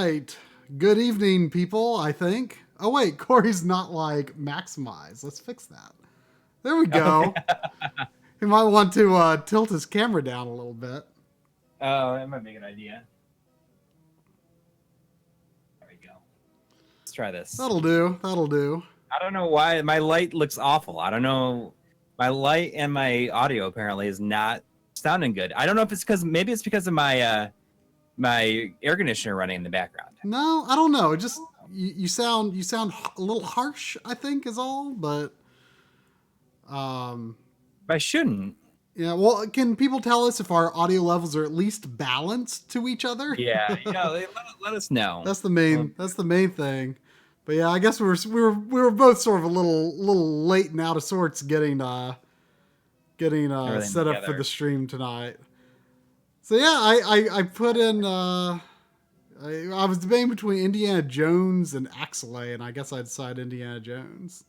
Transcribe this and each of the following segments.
right. Good evening, people, I think. Oh, wait, Corey's not like maximized. Let's fix that. There we Okay. go. He might want to tilt his camera down a little bit. Oh, that might be a good idea. There we go. Let's try this. That'll do. That'll do. I don't know why my light looks awful. I don't know. My light and my audio apparently is not sounding good. I don't know if it's maybe it's because of my my air conditioner running in the background. No, I don't know. It just you sound a little harsh, I think, is all. But I shouldn't. yeah. Well, can people tell us if our audio levels are at least balanced to each other? Yeah. Let us know. That's the main thing. But yeah, I guess we were both sort of a little late and out of sorts getting set up for the stream tonight. So yeah, I put in I was debating between Indiana Jones and Axelay, and I guess I decided Indiana Jones.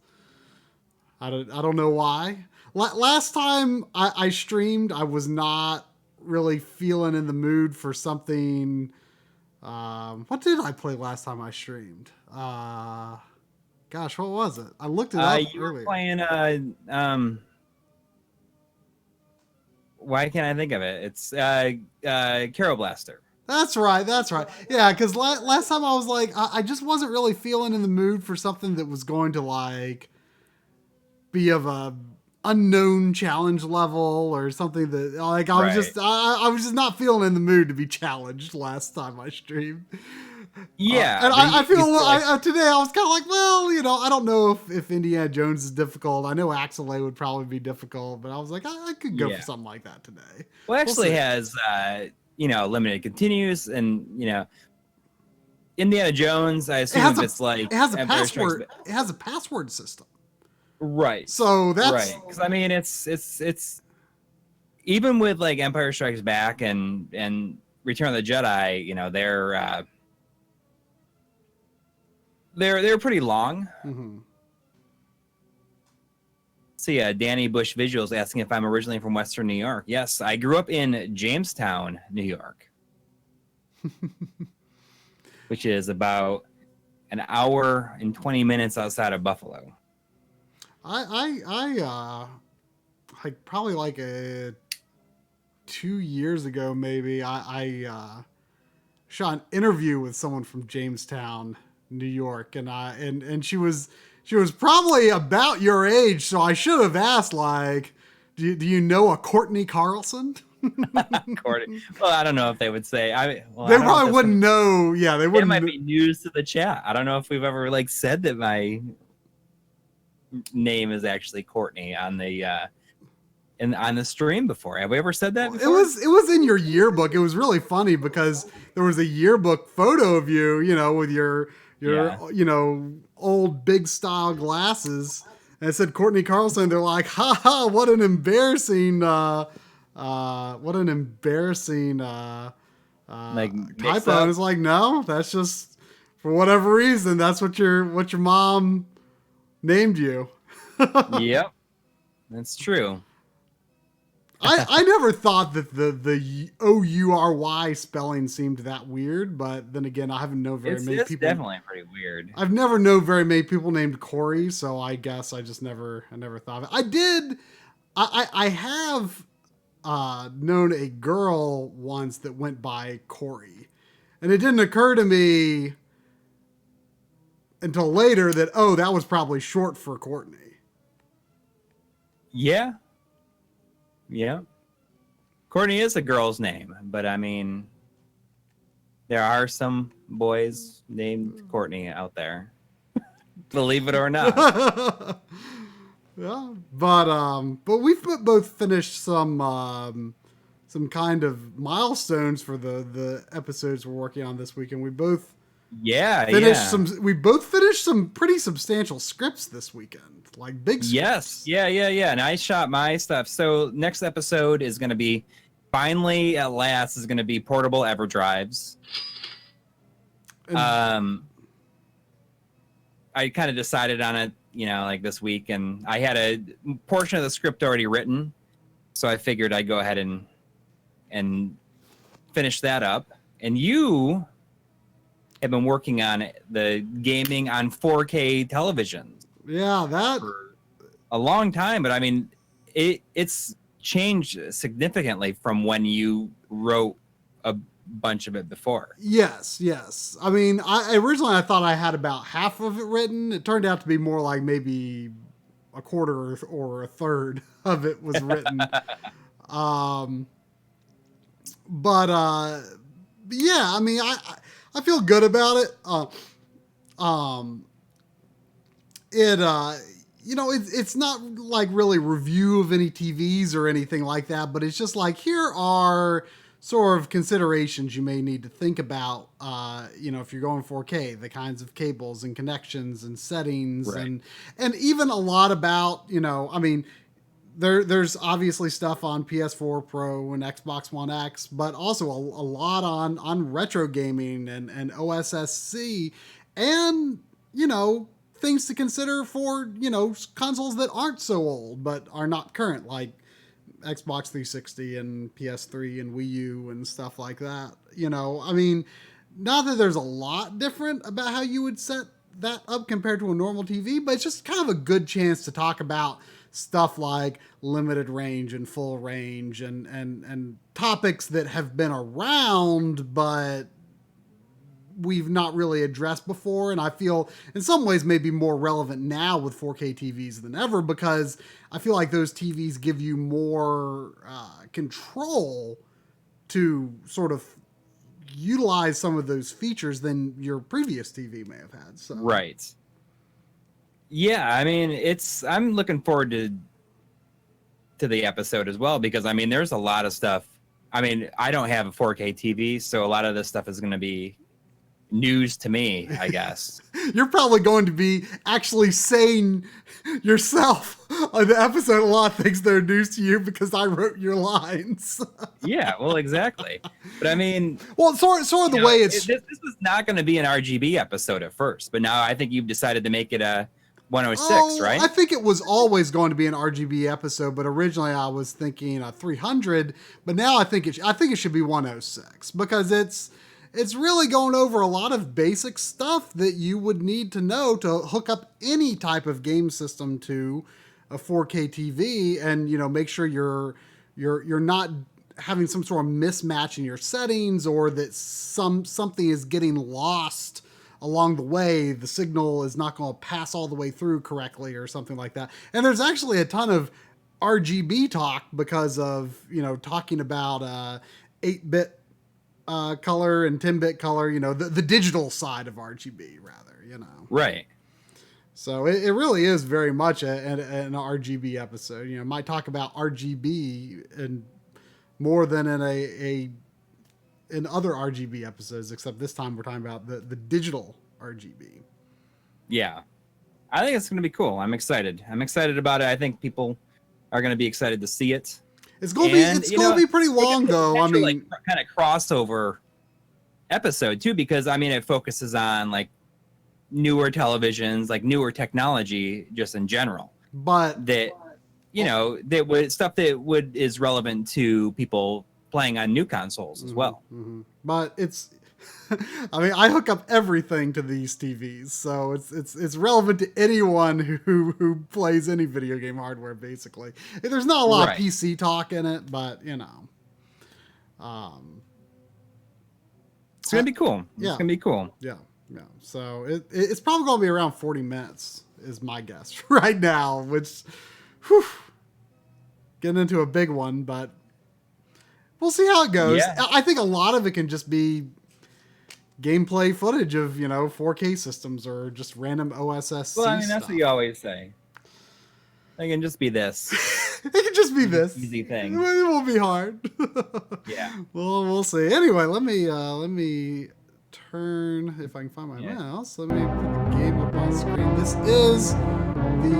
I don't know why. Last time I streamed, I was not really feeling in the mood for something. What did I play last time I streamed? Gosh, what was it? I looked it up you earlier. Were playing why can't I think of it? It's Carol Blaster. That's right. Yeah, because last time I was like, I just wasn't really feeling in the mood for something that was going to like be of a unknown challenge level or something that like I was just not feeling in the mood to be challenged last time I streamed. Yeah, and I feel today I was kind of like, well, I don't know if Indiana Jones is difficult. I know Axelay would probably be difficult, but I was like, I could go for something like that today. Well, actually has limited continues, and Indiana Jones. I assume it has a password. It has a password system. Right. So that's right. Because I mean, it's even with like Empire Strikes Back and Return of the Jedi, they're pretty long. Mm-hmm. See, Danny Bush Visuals asking if I'm originally from Western New York. Yes, I grew up in Jamestown, New York, which is about an hour and 20 minutes outside of Buffalo. I probably like 2 years ago, maybe I shot an interview with someone from Jamestown, New York, and she was probably about your age, so I should have asked, like, do you know a Coury Carlson? Courtney. Well, I don't know if they would say. They probably wouldn't know. Yeah, they wouldn't. It might be news to the chat. I don't know if we've ever like said that my name is actually Courtney on the on the stream before. Have we ever said that before? It was in your yearbook. It was really funny because there was a yearbook photo of you, with your old big style glasses, and it said Coury Carlson. They're like, ha, what an embarrassing typo. And it's like, no, that's just for whatever reason, that's what your mom named you. Yep, that's true. I never thought that the O-U-R-Y spelling seemed that weird, but then again, I haven't known very many people. It's definitely pretty weird. I've never known very many people named Corey, so I guess I just never thought of it. I have known a girl once that went by Corey, and it didn't occur to me until later that, that was probably short for Courtney. Yeah. Courtney is a girl's name, but I mean, there are some boys named Courtney out there. Believe it or not. Yeah, but we've both finished some kind of milestones for the episodes we're working on this week, and we both finished some pretty substantial scripts this weekend, like big scripts. Yes, yeah, and I shot my stuff. So next episode is going to be finally at last is going to be portable EverDrives. I kind of decided on it, like this week, and I had a portion of the script already written, so I figured I'd go ahead and finish that up. And you have been working on the gaming on 4K televisions. Yeah, that for a long time, but I mean, it's changed significantly from when you wrote a bunch of it before. Yes. I mean, originally I thought I had about half of it written. It turned out to be more like maybe a quarter or a third of it was written. But yeah, I mean, I feel good about it. It's not like really review of any TVs or anything like that, but it's just like, here are sort of considerations you may need to think about, if you're going 4K, the kinds of cables and connections and settings, right. and even a lot about, I mean, there's obviously stuff on PS4 Pro and Xbox One X, but also a lot on retro gaming and OSSC, and, things to consider for, consoles that aren't so old, but are not current, like Xbox 360 and PS3 and Wii U and stuff like that. I mean, not that there's a lot different about how you would set that up compared to a normal TV, but it's just kind of a good chance to talk about stuff like limited range and full range and topics that have been around, but we've not really addressed before. And I feel in some ways maybe more relevant now with 4K TVs than ever, because I feel like those TVs give you more control to sort of utilize some of those features than your previous TV may have had. So. Right. Yeah, I mean, I'm looking forward to the episode as well, because I mean, there's a lot of stuff. I mean, I don't have a 4K TV, so a lot of this stuff is going to be news to me, I guess. You're probably going to be actually saying yourself on the episode a lot of things that are news to you because I wrote your lines. Yeah, well, exactly. But I mean, well, sort of the way it's this was not going to be an RGB episode at first, but now I think you've decided to make it a 106, right? I think it was always going to be an RGB episode, but originally I was thinking a 300, but now I think it should be 106, because it's really going over a lot of basic stuff that you would need to know to hook up any type of game system to a 4K TV, and make sure you're not having some sort of mismatch in your settings, or that something is getting lost along the way. The signal is not going to pass all the way through correctly or something like that. And there's actually a ton of RGB talk because of, talking about 8-bit color and 10-bit color, the digital side of RGB rather, Right. So it really is very much an RGB episode. Might talk about RGB and more than in other RGB episodes, except this time we're talking about the digital RGB. Yeah. I think it's going to be cool. I'm excited about it. I think people are going to be excited to see it. It's going to be pretty long, though. I mean, like kind of crossover episode too, because I mean, it focuses on like newer televisions, like newer technology, just in general. But that stuff that is relevant to people playing on new consoles as well. Mm-hmm. But it's, I mean, I hook up everything to these TVs, so it's relevant to anyone who plays any video game hardware, basically. There's not a lot of PC talk in it, but it's gonna be cool. Yeah. It's gonna be cool. Yeah. So it's probably gonna be around 40 minutes, is my guess right now, which, getting into a big one, but we'll see how it goes. Yeah. I think a lot of it can just be gameplay footage of, 4K systems or just random OSS. Well, I mean, that's what you always say. It can just be this. It can just be this easy thing. It won't be hard. Yeah. Well, we'll see. Anyway, let me turn, if I can find my mouse. Let me put the game up on screen. This is the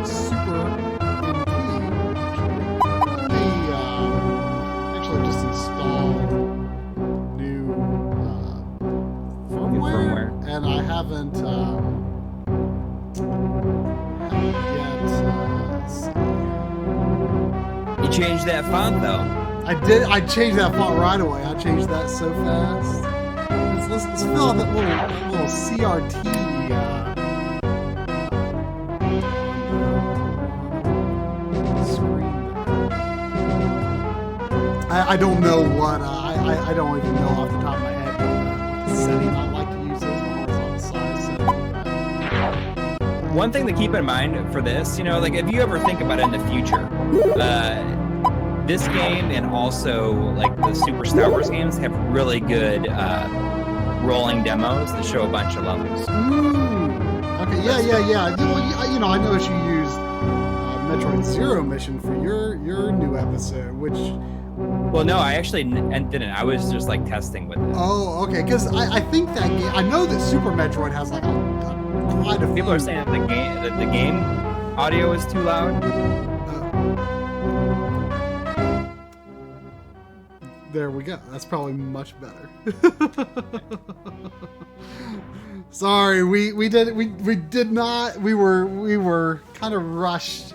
Super actually just installed new firmware, and I haven't yet. You changed that font though. I did. I changed that font right away. I changed that so fast. Let's fill out that little CRT. Screen. I don't know what. I don't even know off the top of my head what the setting I like to use is, the horizontal size setting. One thing to keep in mind for this, like if you ever think about it in the future, this game and also like the Super Star Wars games have really good rolling demos that show a bunch of levels. Okay, yeah. Well, I noticed you used Metroid Zero Mission for your new episode, which. Well, no, I actually didn't. I was just like testing with it. Oh, okay. Because I think that game. I know that Super Metroid has like quite a few. People are saying that the game audio is too loud. There we go. That's probably much better. Sorry, we did not. We were kind of rushed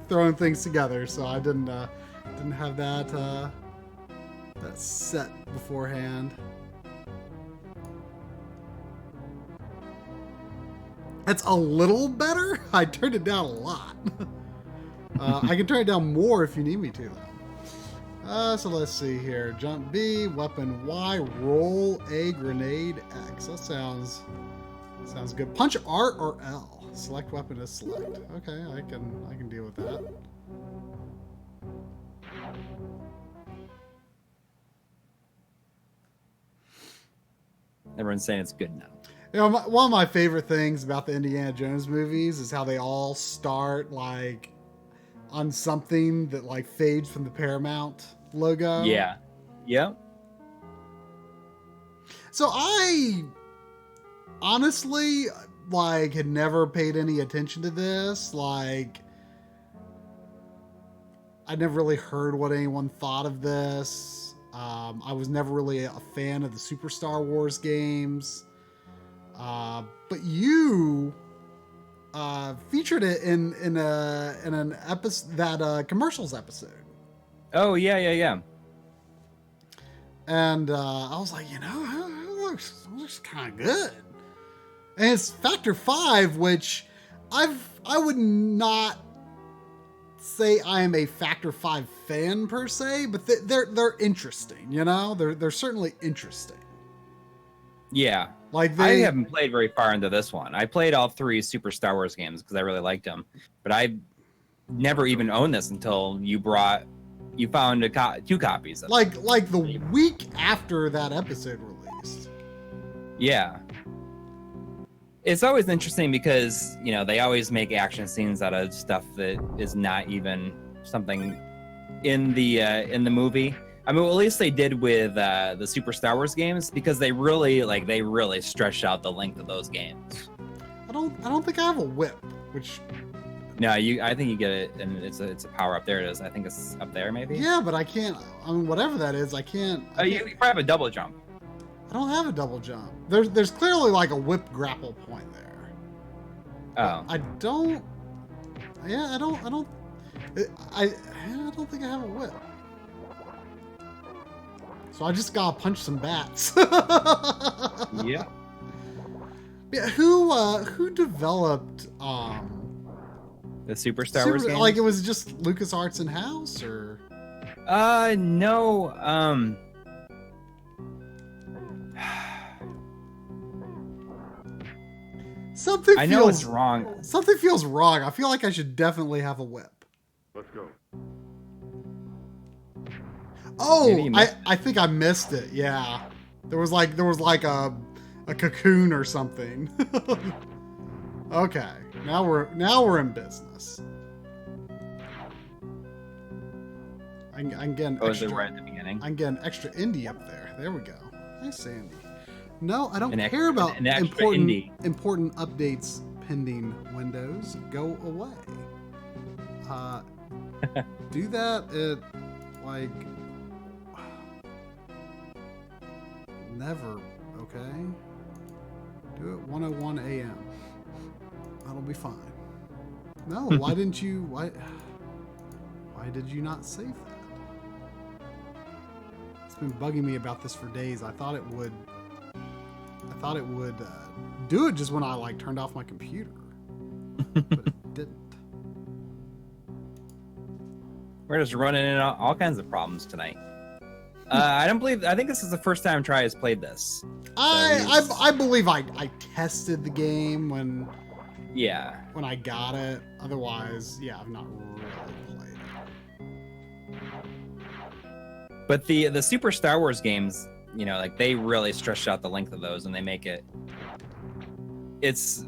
throwing things together, so I didn't have that set beforehand. That's a little better. I turned it down a lot. I can turn it down more if you need me to, though. So let's see here. Jump B, weapon Y, roll A, grenade X. That sounds good. Punch R or L. Select weapon as select. Okay, I can deal with that. Everyone's saying it's good now. One of my favorite things about the Indiana Jones movies is how they all start like on something that like fades from the Paramount logo. Yeah. Yep. So I honestly like had never paid any attention to this. Like I never really heard what anyone thought of this. I was never really a fan of the Super Star Wars games. But you featured it in an episode, that commercials episode. Oh yeah. And I was like, it looks kind of good. And it's Factor 5, which I would not say I am a Factor 5 fan per se, but they're interesting. They're certainly interesting. Yeah. Like I haven't played very far into this one. I played all 3 Super Star Wars games because I really liked them, but I never even owned this until you found 2 copies of it. Like the week after that episode released. Yeah. It's always interesting because, they always make action scenes out of stuff that is not even something in the movie. I mean, well, at least they did with the Super Star Wars games because they really stretched out the length of those games. I don't think I have a whip, which. No, I think you get it, and it's a power up. There it is. I think it's up there, maybe. Yeah, but I can't. I mean, whatever that is, I can't. You probably have a double jump. I don't have a double jump. There's clearly like a whip grapple point there. Oh. I don't. Yeah, I don't think I have a whip. So I just gotta punch some bats. Yeah. Yeah. Who developed the Super Star Wars games? Like it was just LucasArts in-house or? No. Something I feels know it's wrong. Something feels wrong. I feel like I should definitely have a whip. Let's go. Oh, I think I missed it. Yeah, there was like a cocoon or something. Okay, now we're in business. I'm getting. Oh, is it right at the beginning? I'm getting extra indie up there. There we go. Hi, Sandy. No, I don't care about important updates pending Windows. Go away. Do that at like never. Okay. Do it 1:01 a.m. That'll be fine. No, why didn't you? Why did you not save that? It's been bugging me about this for days. I thought it would I thought it would do it just when I like turned off my computer, but it didn't. We're just running into all kinds of problems tonight. I think this is the first time Tri has played this. I believe I tested the game when I got it. Otherwise, yeah, I've not really played it. But the Super Star Wars games, you know, like they really stretch out the length of those, and they make it's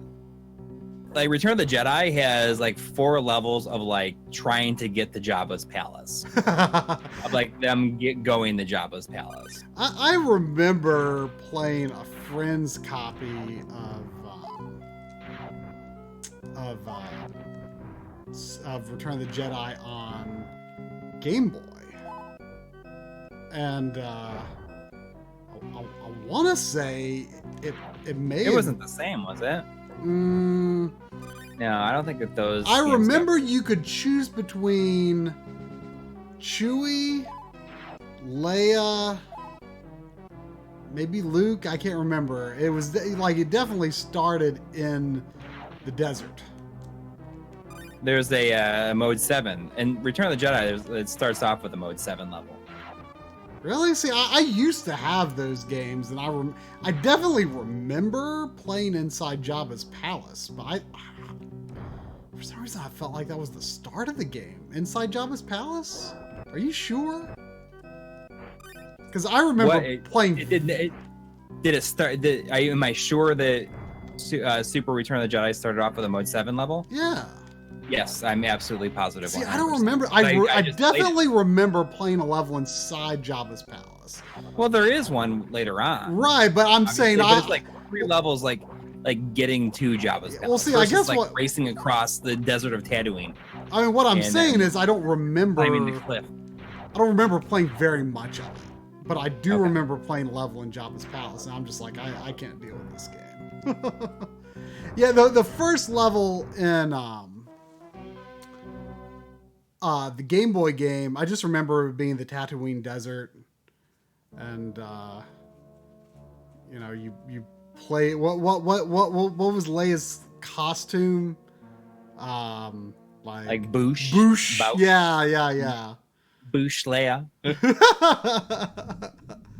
like Return of the Jedi has like 4 levels of like trying to get to Jabba's palace, of like them going to Jabba's palace. I remember playing a friend's copy of Return of the Jedi on Game Boy, and I want to say it wasn't the same, was it? No, I don't think that those. I remember you could choose between Chewie, Leia, maybe Luke. I can't remember. It was like it definitely started in the desert. There's a mode 7, and Return of the Jedi. It starts off with a mode 7 level. Really? See, I used to have those games, and I definitely remember playing inside Jabba's palace, but for some reason I felt like that was the start of the game. Inside Jabba's palace? Are you sure? Because I remember playing. Did it start? Am I sure that Super Return of the Jedi started off with a mode 7 level? Yeah. Yes, I'm absolutely positive. See, 100%. I don't remember. I definitely remember playing a level inside Jabba's palace. Well, there is one later on. Right, but I'm saying it's like 3 levels, like getting to Jabba's palace. Well, see, I guess like racing across the desert of Tatooine. I mean, what I'm saying is I don't remember. Climbing the cliff. I don't remember playing very much of it, but I do remember playing a level in Jabba's palace, and I'm just like, I can't deal with this game. Yeah, the first level in the Game Boy game, I just remember it being the Tatooine desert, and you know, you play what was Leia's costume? Like Boosh. Boosh. Yeah. Boosh Leia.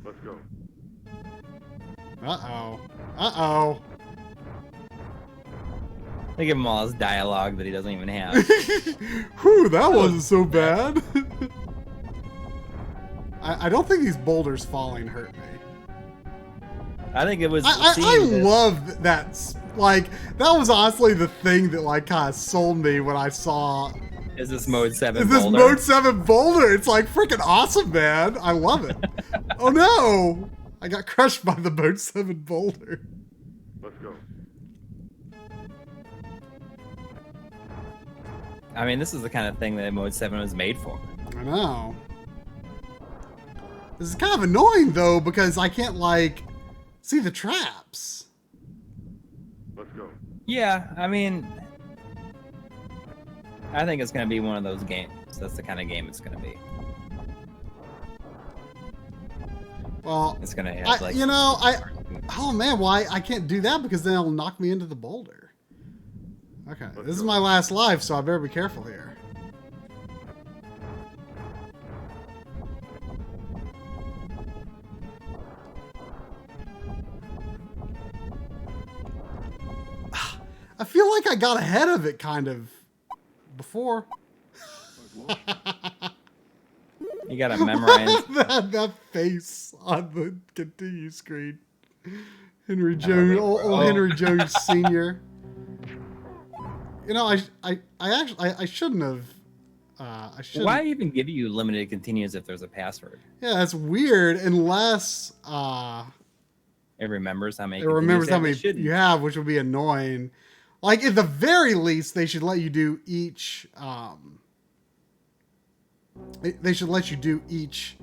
Let's go. Uh-oh. They give him all his dialogue that he doesn't even have. Whew, that wasn't so bad. I don't think these boulders falling hurt me. I think it was. I love that. Like, that was honestly the thing that like kind of sold me when I saw. Is this mode 7 Is boulder? this mode 7 boulder? It's like freaking awesome, man. I love it. Oh no! I got crushed by the mode 7 boulder. Let's go. I mean, this is the kind of thing that mode 7 was made for. I know. This is kind of annoying though, because I can't like see the traps. Let's go. Yeah, I mean, I think it's going to be one of those games. That's the kind of game it's going to be. Well, it's going to have like... Oh man, why I can't do that because then it'll knock me into the boulder. Okay, this is my last life, so I better be careful here. I feel like I got ahead of it kind of before. You gotta memorize that face on the continue screen. Henry Jones, old Henry Jones Sr. You know, I shouldn't have. I shouldn't. Why even give you limited continues if there's a password? Yeah, that's weird. Unless it remembers how many. It remembers how many you have, which would be annoying. Like at the very least, they should let you do each. They should let you do each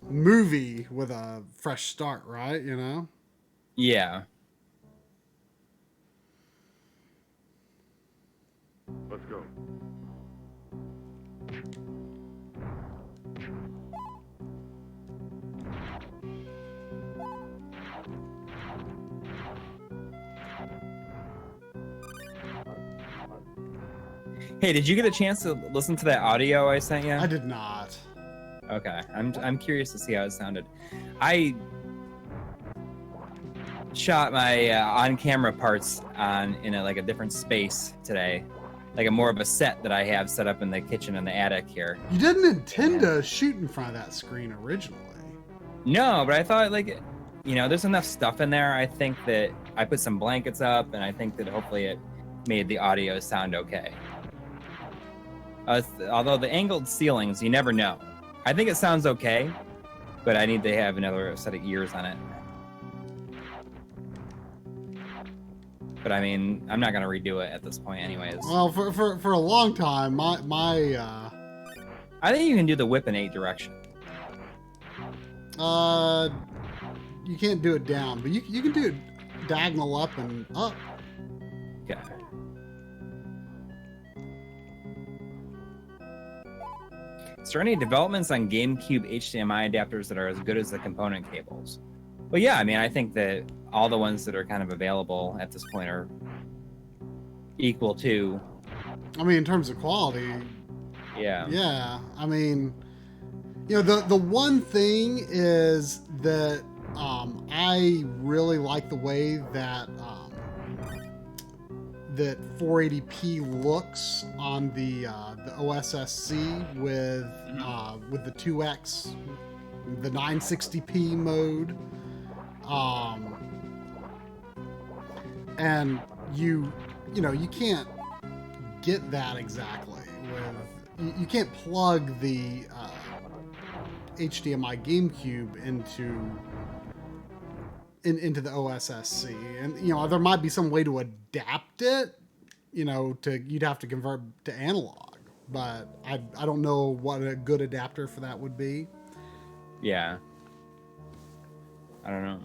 movie with a fresh start, right? You know. Yeah. Let's go. Hey, did you get a chance to listen to that audio I sent you? I did not. Okay, I'm curious to see how it sounded. I shot my on-camera parts in a different space today, like a more of a set that I have set up in the kitchen and the attic here. You didn't intend to shoot in front of that screen originally. No, but I thought there's enough stuff in there. I think that I put some blankets up, and I think that hopefully it made the audio sound okay. Although the angled ceilings, you never know. I think it sounds okay, but I need to have another set of ears on it. But I mean, I'm not gonna redo it at this point, anyways. Well, for a long time, my I think you can do the whip in 8 direction. you can't do it down, but you can do it diagonal up and up. Okay. Is there any developments on GameCube HDMI adapters that are as good as the component cables? Well, yeah, I mean, I think that all the ones that are kind of available at this point are equal to. I mean, in terms of quality. Yeah. Yeah. I mean, the one thing is that I really like the way that that 480p looks on the OSSC with the 2x, the 960p mode, and you can't get that exactly with you can't plug the HDMI GameCube into the OSSC, and there might be some way to adapt it, you'd have to convert to analog, but I don't know what a good adapter for that would be. Yeah, I don't know.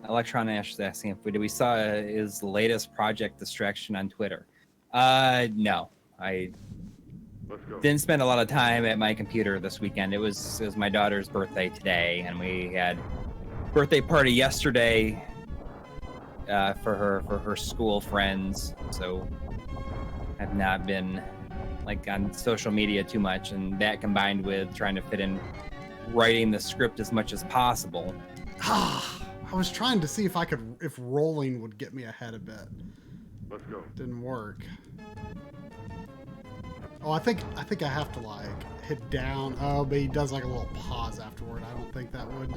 Electron Ash is asking if we saw his latest project Distraction on Twitter. No, I didn't spend a lot of time at my computer this weekend. It was my daughter's birthday today, and we had birthday party yesterday for her school friends. So I've not been on social media too much, and that combined with trying to fit in writing the script as much as possible. I was trying to see if rolling would get me ahead a bit. Let's go. Didn't work. Oh, I think I have to hit down. Oh, but he does a little pause afterward. I don't think that would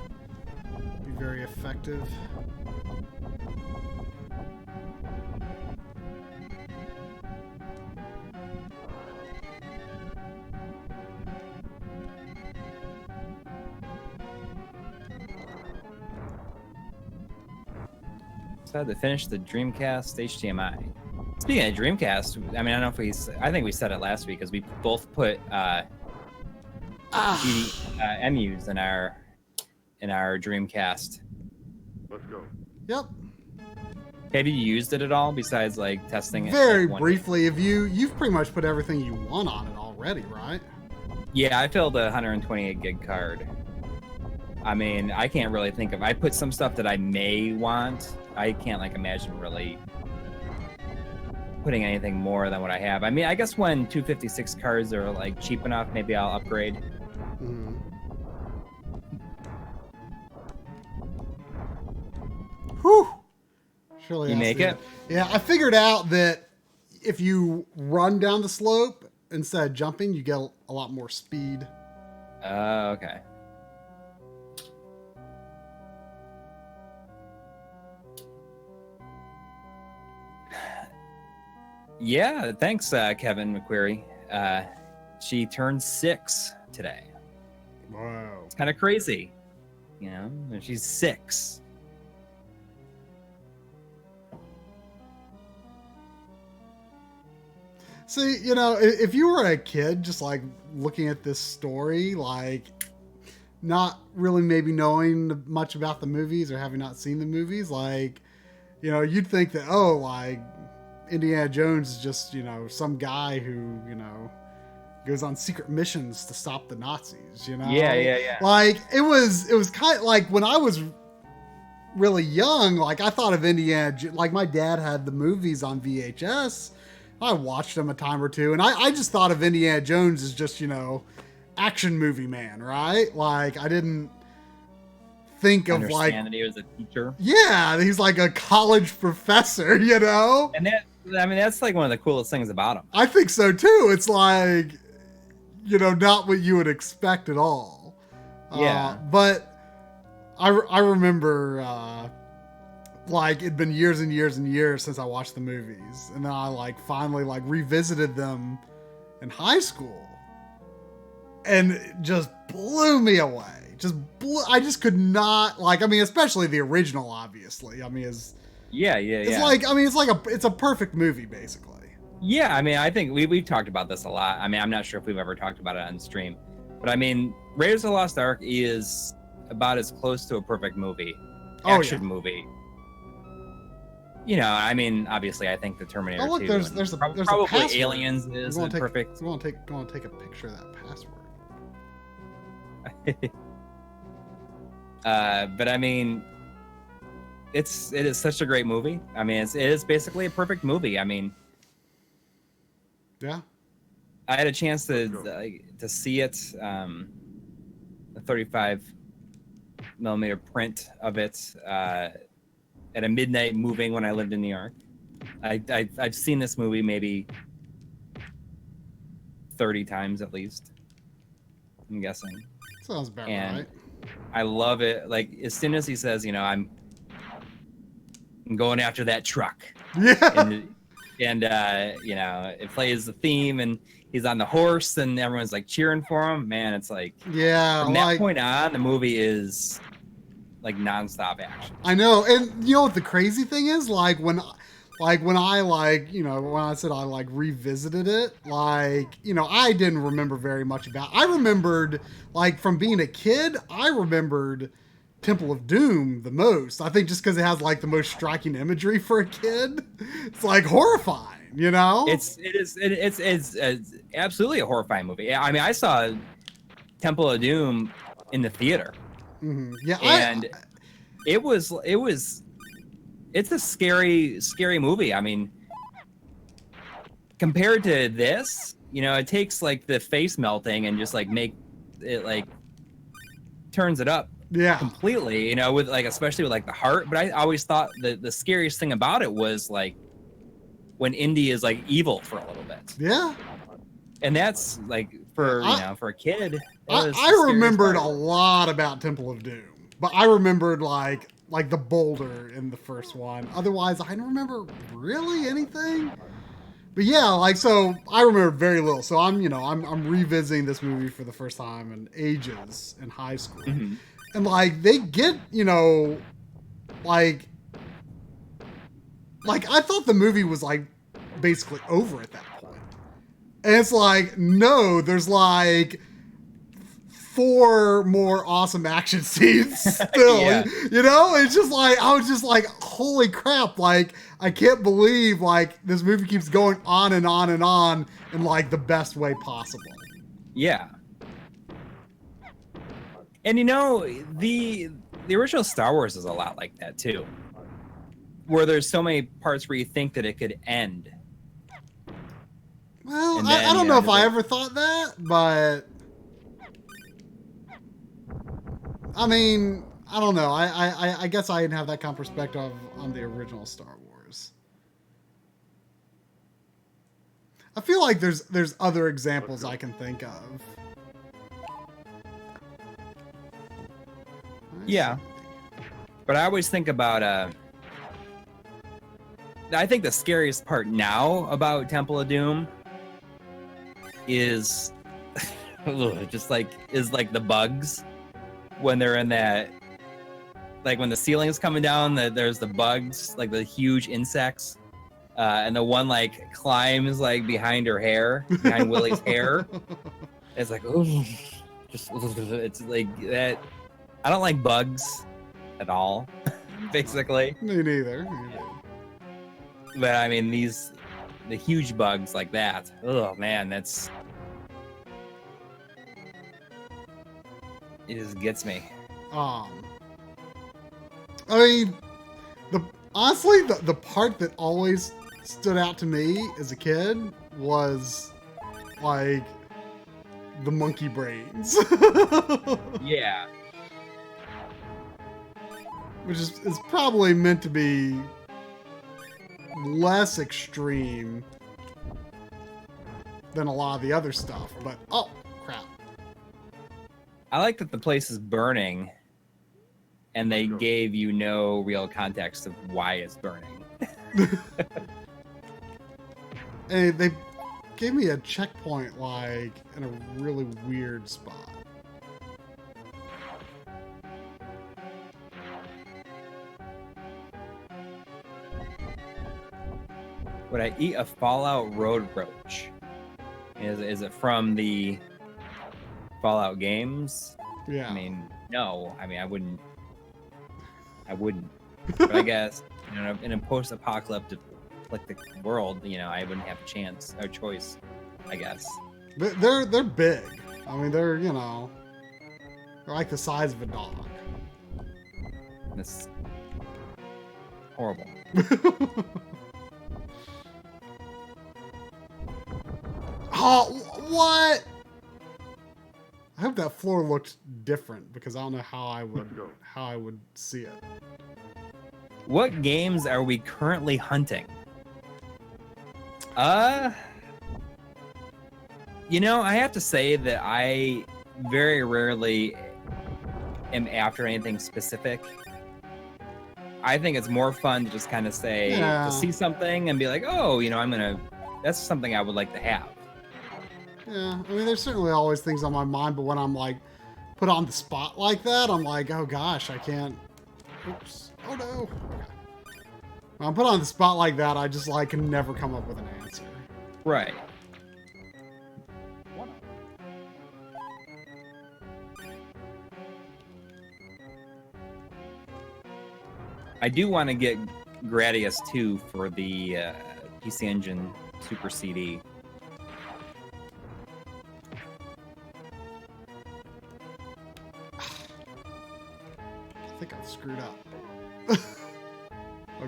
be very effective. So to finish the Dreamcast HDMI. Speaking of Dreamcast, I mean, I don't know if I think we said it last week because we both put MUs in our Dreamcast. Let's go. Yep. Have you used it at all besides testing it? Very briefly. You've pretty much put everything you want on it already, right? Yeah, I filled a 128 gig card. I mean, I can't really think of. I put some stuff that I may want. I can't imagine really putting anything more than what I have. I mean, I guess when 256 cards are cheap enough, maybe I'll upgrade. Mm-hmm. Whew. Surely you make it? Yeah, I figured out that if you run down the slope instead of jumping, you get a lot more speed. Okay. Yeah, thanks, Kevin McQuarrie. She turned 6 today. Wow. It's kind of crazy, she's 6. See, if you were a kid just looking at this story, not really maybe knowing much about the movies or having not seen the movies, you'd think that, Indiana Jones is just, some guy who, goes on secret missions to stop the Nazis, Yeah. It was kind of when I was really young, I thought of Indiana, my dad had the movies on VHS, I watched them a time or two, and I just thought of Indiana Jones as just, you know, action movie man, right? Like, I didn't think of like that he was a teacher. Yeah, he's like a college professor, you know? And that's like one of the coolest things about him. I think so too. It's like, you know, not what you would expect at all. Yeah. But I remember like it'd been years and years and years since I watched the movies, and then I like finally like revisited them in high school, and it just blew me away. I just could not, like, I mean, especially the original, obviously. I mean, it's like, I mean, it's a perfect movie, basically. Yeah, I mean, I think we've talked about this a lot. I mean, I'm not sure if we've ever talked about it on stream, but I mean, Raiders of the Lost Ark is about as close to a perfect movie, movie. You know, I mean, obviously, I think the Terminator. Oh, look, 2 there's probably a password. Aliens is perfect. We want to take a picture of that password. But I mean, it is such a great movie. I mean, it is basically a perfect movie. I mean, yeah, I had a chance to see it, a 35mm print of it at a midnight moving when I lived in New York. I've seen this movie maybe 30 times at least, I'm guessing. Sounds about right. I love it. Like, as soon as he says, you know, I'm going after that truck. Yeah. And you know, it plays the theme, and he's on the horse, and everyone's like cheering for him. Man, it's like, yeah. From that point on, the movie is like nonstop action. I know, and you know what the crazy thing is? Like when I like, you know, when I said I like revisited it, like, you know, I didn't remember very much about it. I remembered, like, from being a kid, I remembered Temple of Doom the most. I think just because it has like the most striking imagery for a kid. It's like horrifying, you know? It's absolutely a horrifying movie. I mean, I saw Temple of Doom in the theater. Mm-hmm. Yeah, and it's a scary movie. I mean, compared to this, you know, it takes like the face melting and just like make it like turns it up completely, you know, with like, especially with like the heart. But I always thought the scariest thing about it was like when Indy is like evil for a little bit. Yeah. And that's like for a kid. I remembered a lot about Temple of Doom, but I remembered like the boulder in the first one. Otherwise, I don't remember really anything. But yeah, like, so I remember very little. So I'm revisiting this movie for the first time in ages in high school. Mm-hmm. And like they get, you know, like I thought the movie was like basically over at that point. And it's like, no, there's like 4 more awesome action scenes still. Yeah. You know, it's just like, I was just like, holy crap, like I can't believe like this movie keeps going on and on and on in like the best way possible. Yeah. And you know, the original Star Wars is a lot like that too, where there's so many parts where you think that it could end. Well, then, I don't know if I ever thought that, but I mean, I don't know. I guess I didn't have that kind of perspective on the original Star Wars. I feel like there's other examples I can think of. Yeah. But I always think about I think the scariest part now about Temple of Doom is like the bugs when they're in that, like when the ceiling is coming down, there's the bugs, like the huge insects, and the one like climbs like behind her hair, behind Willie's hair. It's like, ooh, it's like that. I don't like bugs at all, basically. Me neither. But I mean, the huge bugs like that. Oh man, it just gets me. I mean, honestly, the part that always stood out to me as a kid was like the monkey brains. Yeah. Which is probably meant to be less extreme than a lot of the other stuff, but oh crap. I like that the place is burning and they gave you no real context of why it's burning. And they gave me a checkpoint like in a really weird spot. Would I eat a Fallout Road Roach? Is it from the Fallout games? Yeah. I mean, no. I mean, I wouldn't. But I guess, you know, in a post-apocalyptic world, you know, I wouldn't have a chance or choice, I guess. They're big. I mean, they're, you know, they're like the size of a dog. That's horrible. Oh, what? I hope that floor looked different because I don't know how I would see it. What games are we currently hunting? You know, I have to say that I very rarely am after anything specific. I think it's more fun to just kind of say, to see something and be like, oh, you know, that's something I would like to have. Yeah, I mean, there's certainly always things on my mind, but when I'm like put on the spot like that, I'm like, oh gosh, I can't. Oops. Oh no. Okay. When I'm put on the spot like that, I just like can never come up with an answer. Right. I do want to get Gradius 2 for the PC Engine Super CD. I think I screwed up. Oh,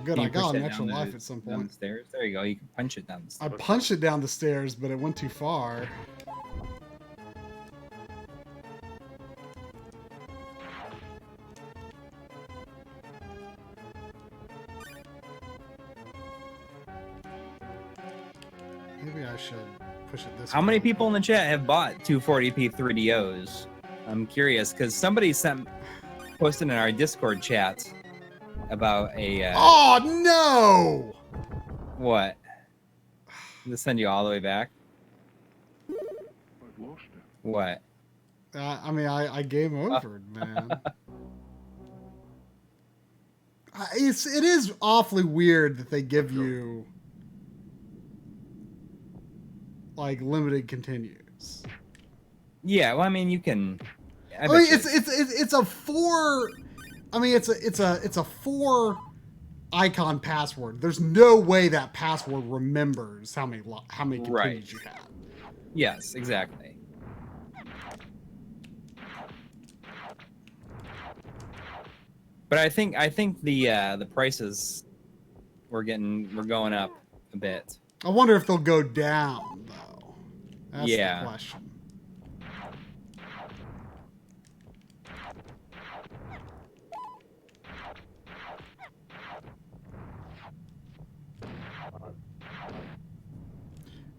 good. I got an extra life at some point. Down the stairs. There you go. You can punch it down the stairs. I punched it down the stairs, but it went too far. Maybe I should push it this way. How many people in the chat have bought 240p 3DOs? I'm curious because somebody posted in our Discord chat about a. Oh no! What? Did it send you all the way back? I've lost it. What? I mean, I game over, man. It is awfully weird that they give you like limited continues. Yeah, well, I mean, you can. I mean, it's a 4. I mean, it's a 4 icon password. There's no way that password remembers how many continues you have. Yes, exactly. But I think the prices we're going up a bit. I wonder if they'll go down though. That's the question.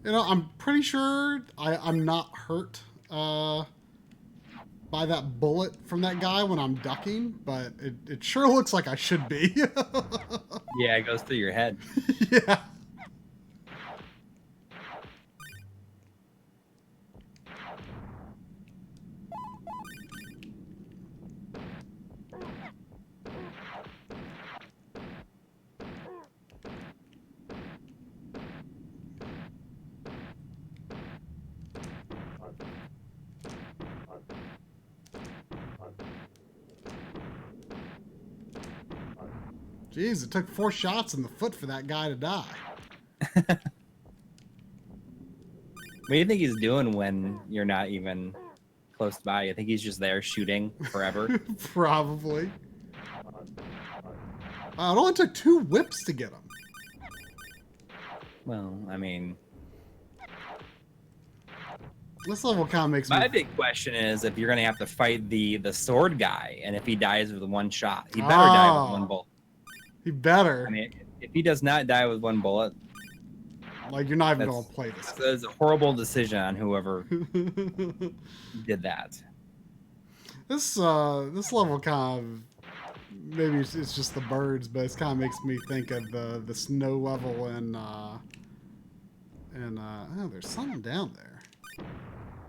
You know, I'm pretty sure I'm not hurt by that bullet from that guy when I'm ducking, but it sure looks like I should be. Yeah, it goes through your head. Yeah. Jeez, it took 4 shots in the foot for that guy to die. What do you think he's doing when you're not even close by? You think he's just there shooting forever? Probably. It only took 2 whips to get him. Well, I mean, this level kind of makes me... my big question is if you're gonna have to fight the sword guy, and if he dies with one shot, he better die with one bullet. He better. I mean, if he does not die with one bullet, like, you're not even gonna play this. That's a horrible decision on whoever did that. This level kind of, maybe it's just the birds, but it kind of makes me think of the snow level and oh, there's something down there.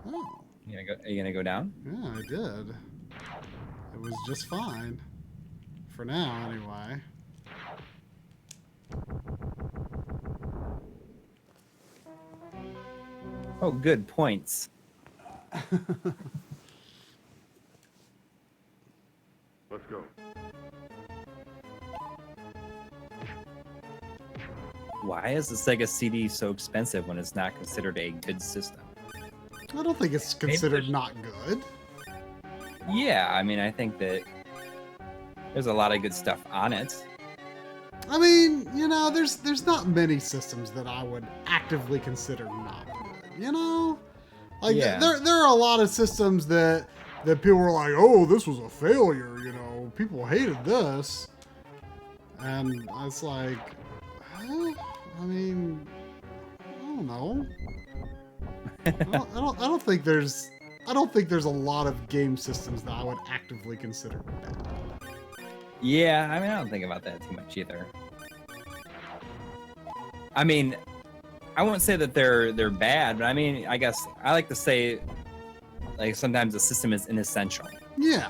Oh. Are you gonna go down? Yeah, I did. It was just fine. For now, anyway. Oh, good points. Let's go. Why is the Sega CD so expensive when it's not considered a good system? I don't think it's considered not good. Yeah, I mean, I think that there's a lot of good stuff on it. I mean, you know, there's not many systems that I would actively consider not good. You know, like there are a lot of systems that people were like, oh, this was a failure. You know, people hated this, and I was like, I mean, I don't know. I don't think there's a lot of game systems that I would actively consider bad. Yeah, I mean, I don't think about that too much either. I mean, I won't say that they're bad, but I mean, I guess I like to say, like, sometimes the system is inessential. Yeah.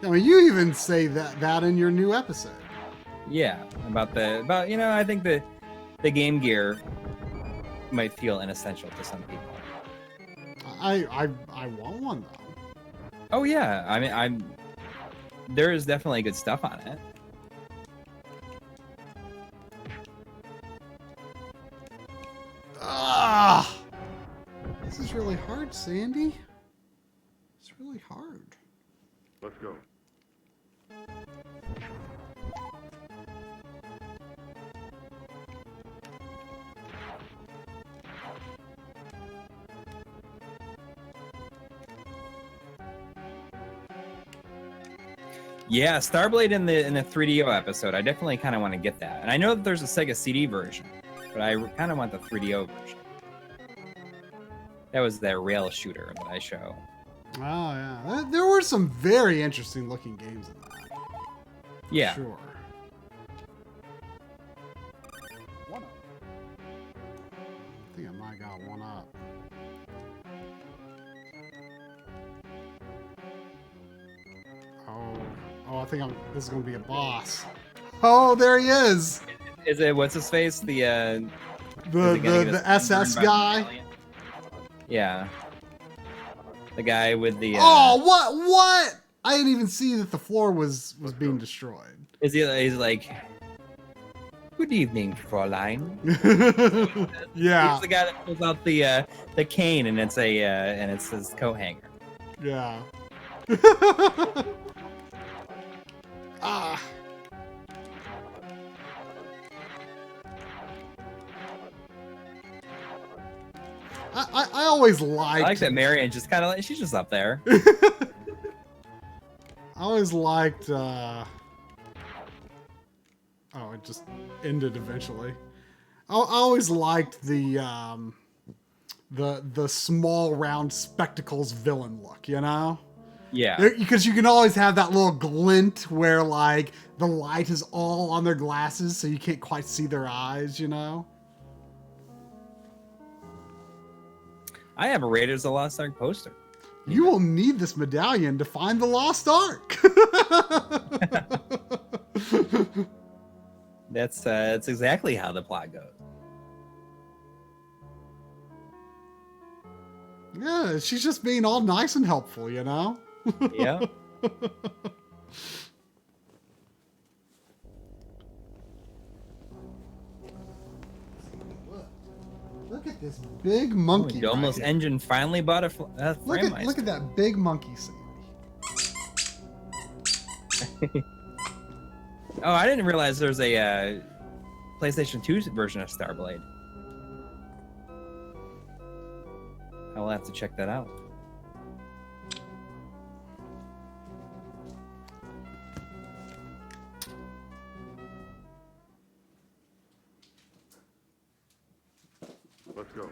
I mean, you even say that in your new episode. Yeah, about you know, I think the Game Gear might feel inessential to some people. I want one though. Oh yeah, I mean, there is definitely good stuff on it. Ah, this is really hard, Sandy. It's really hard. Let's go. Yeah, Starblade in the 3DO episode. I definitely kind of want to get that, and I know that there's a Sega CD version, but I kind of want the 3DO version. That was that rail shooter that I show. Oh yeah, there were some very interesting looking games in that. Yeah. Sure. I think I might got one up. Oh, I think this is gonna be a boss. Oh, there he is. Is it what's his face? The SS guy. Yeah. The guy with the. Oh, what? I didn't even see that the floor was being destroyed. Is he? He's like. Good evening, Fräulein. Yeah. He's the guy that pulls out the cane, and it's his coat hanger. Yeah. Ah. I always liked. I like that Marion just kind of like she's just up there. I always liked. Oh, it just ended eventually. I always liked the small round spectacles villain look. You know. Yeah. Because you can always have that little glint where like the light is all on their glasses, so you can't quite see their eyes. You know. I have a Raiders of the Lost Ark poster. You will need this medallion to find the Lost Ark. That's exactly how the plot goes. Yeah, she's just being all nice and helpful, you know? Yeah. Look at this big monkey. The almost engine finally bought a frame. Look at that big monkey, Sandy. Oh, I didn't realize there's a PlayStation 2 version of Starblade. I will have to check that out. Let's go.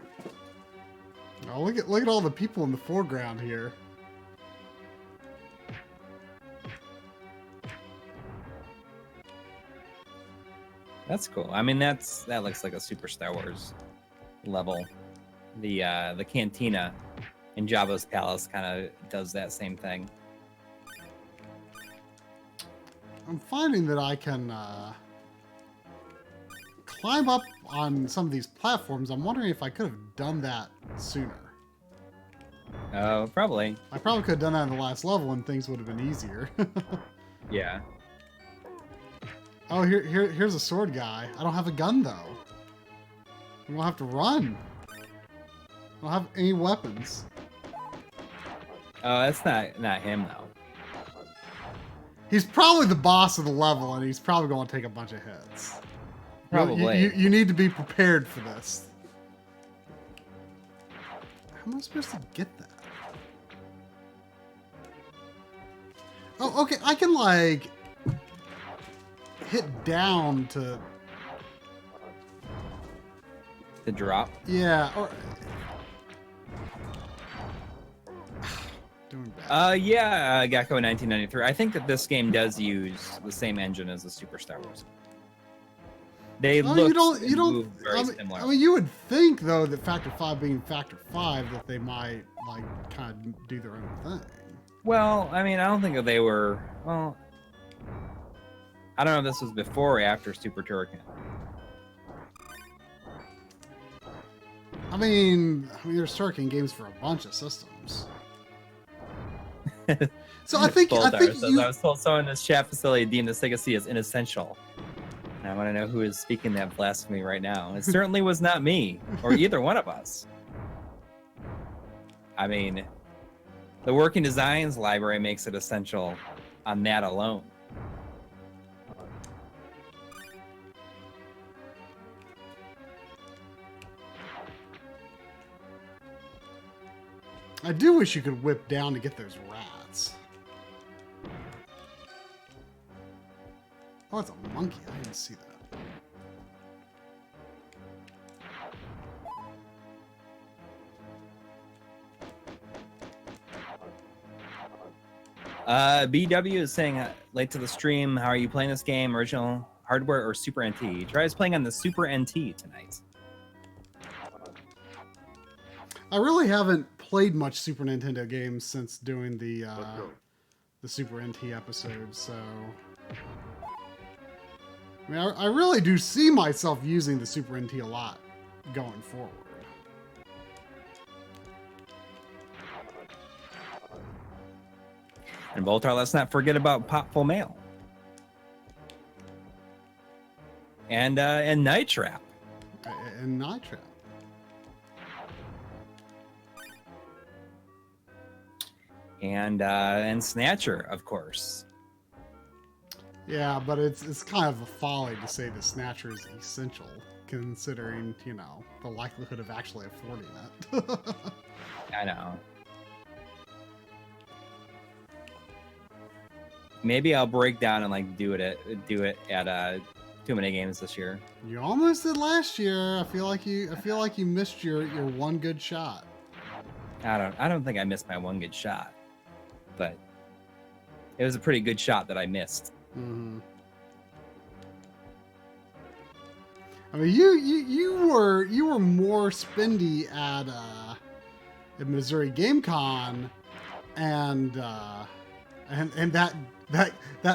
Oh, look at all the people in the foreground here. That's cool. I mean, that looks like a Super Star Wars level. The cantina in Jabba's palace kind of does that same thing. I'm finding that I can climb up on some of these platforms. I'm wondering if I could have done that sooner. Oh, probably. I probably could have done that in the last level and things would have been easier. Yeah. Oh, here's a sword guy. I don't have a gun, though. I'm gonna have to run. I don't have any weapons. Oh, that's not him, though. He's probably the boss of the level, and he's probably going to take a bunch of hits. Probably. You need to be prepared for this. How am I supposed to get that? Oh, okay. I can, like, hit down to... The drop? Yeah, or... Doing bad. Yeah, Gecko 1993. I think that this game does use the same engine as the Super Star Wars. They look very similar. I mean, you would think though that Factor 5 being Factor 5 that they might like kind of do their own thing. Well, I mean, I don't think that they were. Well, I don't know if this was before or after Super Turrican. I mean, there's Turrican games for a bunch of systems. So I think I was told someone in this chat facility deemed the Sega C as inessential. And I want to know who is speaking that blasphemy right now. It certainly was not me or either one of us. I mean, the Working Designs library makes it essential on that alone. I do wish you could whip down to get those rats. Oh, it's a monkey. I didn't see that. BW is saying, late to the stream, how are you playing this game? Original hardware or Super NT? Tries playing on the Super NT tonight. I really haven't played much Super Nintendo games since doing the Super NT episode, so... I mean, I really do see myself using the Super NT a lot going forward. And Voltar, let's not forget about Popful Mail. And Night Trap. And Night Trap. And Snatcher, of course. Yeah, but it's kind of a folly to say the Snatcher is essential, considering, you know, the likelihood of actually affording it. I know. Maybe I'll break down and like do it at Too Many Games this year. You almost did last year. I feel like you missed your one good shot. I don't think I missed my one good shot, but it was a pretty good shot that I missed. Mm-hmm. I mean, you were more spendy at Missouri Game Con and that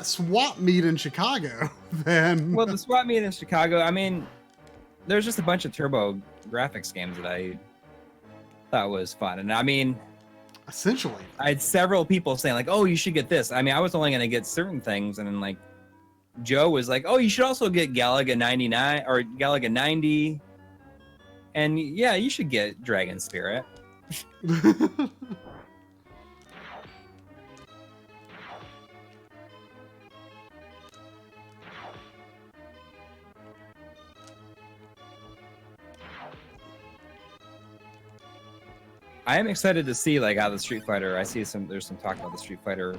swap meet in Chicago than... Well, the swap meet in Chicago, I mean, there's just a bunch of Turbo Graphics games that I thought was fun. And I mean, essentially, I had several people saying like, oh, you should get this. I mean, I was only going to get certain things. And then like Joe was like, oh, you should also get Galaga 99 or Galaga 90. And yeah, you should get Dragon Spirit. I am excited to see like how the Street Fighter. There's some talk about the Street Fighter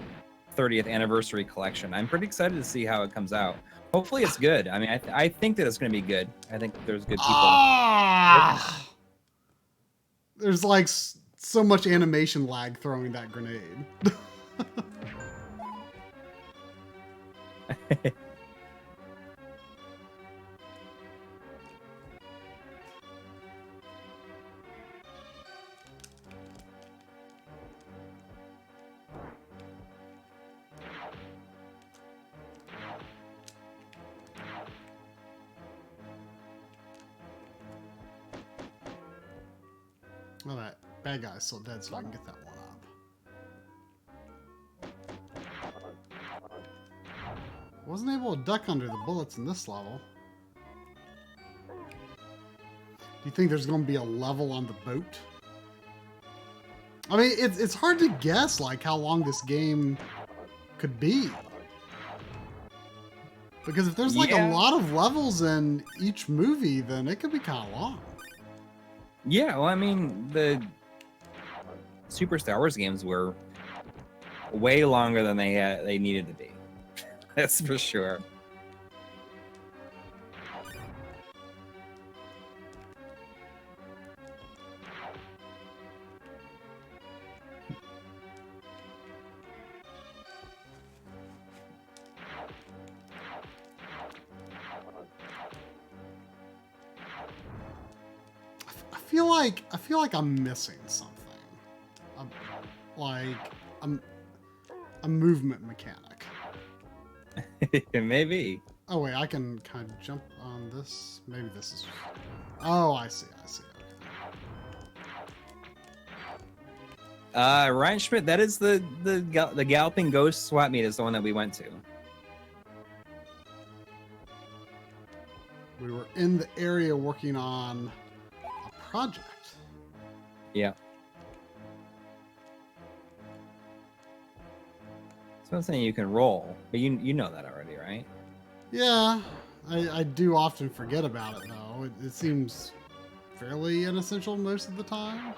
30th anniversary collection. I'm pretty excited to see how it comes out. Hopefully it's good. I mean, I think that it's going to be good. I think there's good people. There's like so much animation lag throwing that grenade. Well, that bad guy's still dead, so I can get that one up. Wasn't able to duck under the bullets in this level. Do you think there's going to be a level on the boat? I mean, it's hard to guess like how long this game could be. Because if there's like a lot of levels in each movie, then it could be kind of long. Yeah, well, I mean, the Super Star Wars games were way longer than they needed to be. That's for sure. I feel like I'm missing something. A movement mechanic. Maybe. Oh wait, I can kind of jump on this. Maybe this is. Oh, I see. Ryan Schmidt, that is the Galloping Ghost swap meet is the one that we went to. We were in the area working on a project. Yeah. So I'm saying you can roll, but you know that already, right? Yeah, I do often forget about it though. It seems fairly inessential most of the time.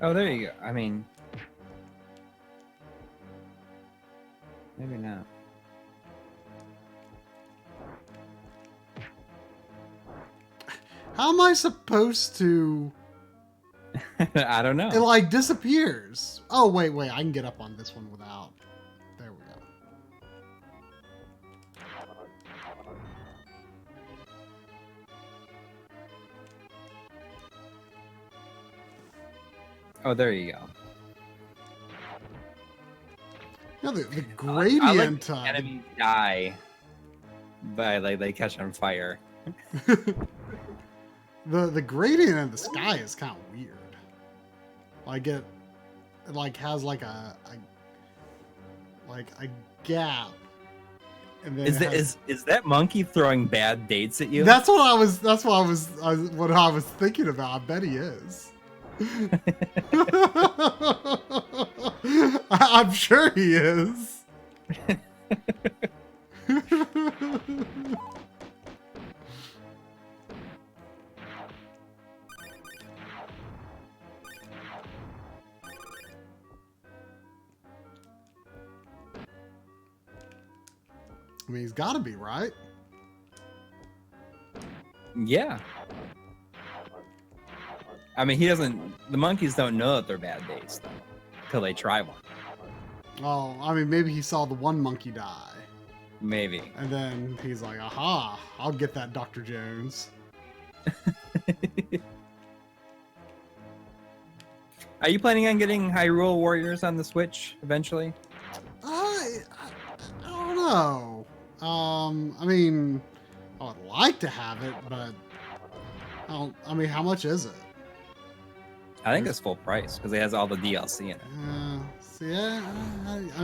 Oh, there you go. I mean, maybe not. How am I supposed to? I don't know. It like disappears. Oh wait, I can get up on this one without. There we go. Oh, there you go. Yeah, the gradient. I like the enemies die, but like they catch on fire. The gradient in the sky is kind of weird. Like it like has like a gap. And then is that monkey throwing bad dates at you? That's what I was thinking about. I bet he is. I'm sure he is. I mean, he's got to be, right? Yeah. I mean, the monkeys don't know that they're bad days, though, until they try one. Oh, I mean, maybe he saw the one monkey die. Maybe. And then he's like, aha, I'll get that Dr. Jones. Are you planning on getting Hyrule Warriors on the Switch eventually? I don't know. I mean, I would like to have it, but I mean, how much is it? I think it's full price because it has all the DLC in it. See, I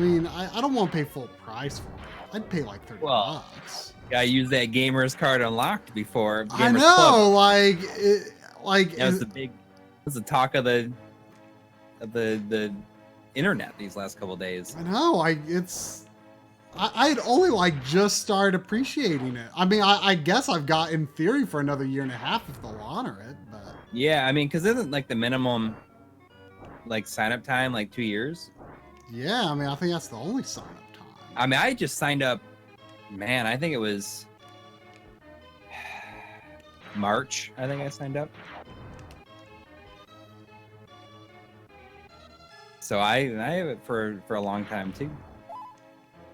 mean, I don't want to pay full price for it. I'd pay like $30. Yeah, I used that gamer's card unlocked before. I know, Club. like that was the talk of the internet these last couple days. I know. I had only like just started appreciating it. I mean, I guess I've got in theory for another year and a half if they'll honor it. But Yeah, I mean, because isn't like the minimum like sign up time like 2 years? Yeah, I mean, I think that's the only sign up time. I mean, I just signed up. Man, I think it was March. I think I signed up. So I have it for a long time too.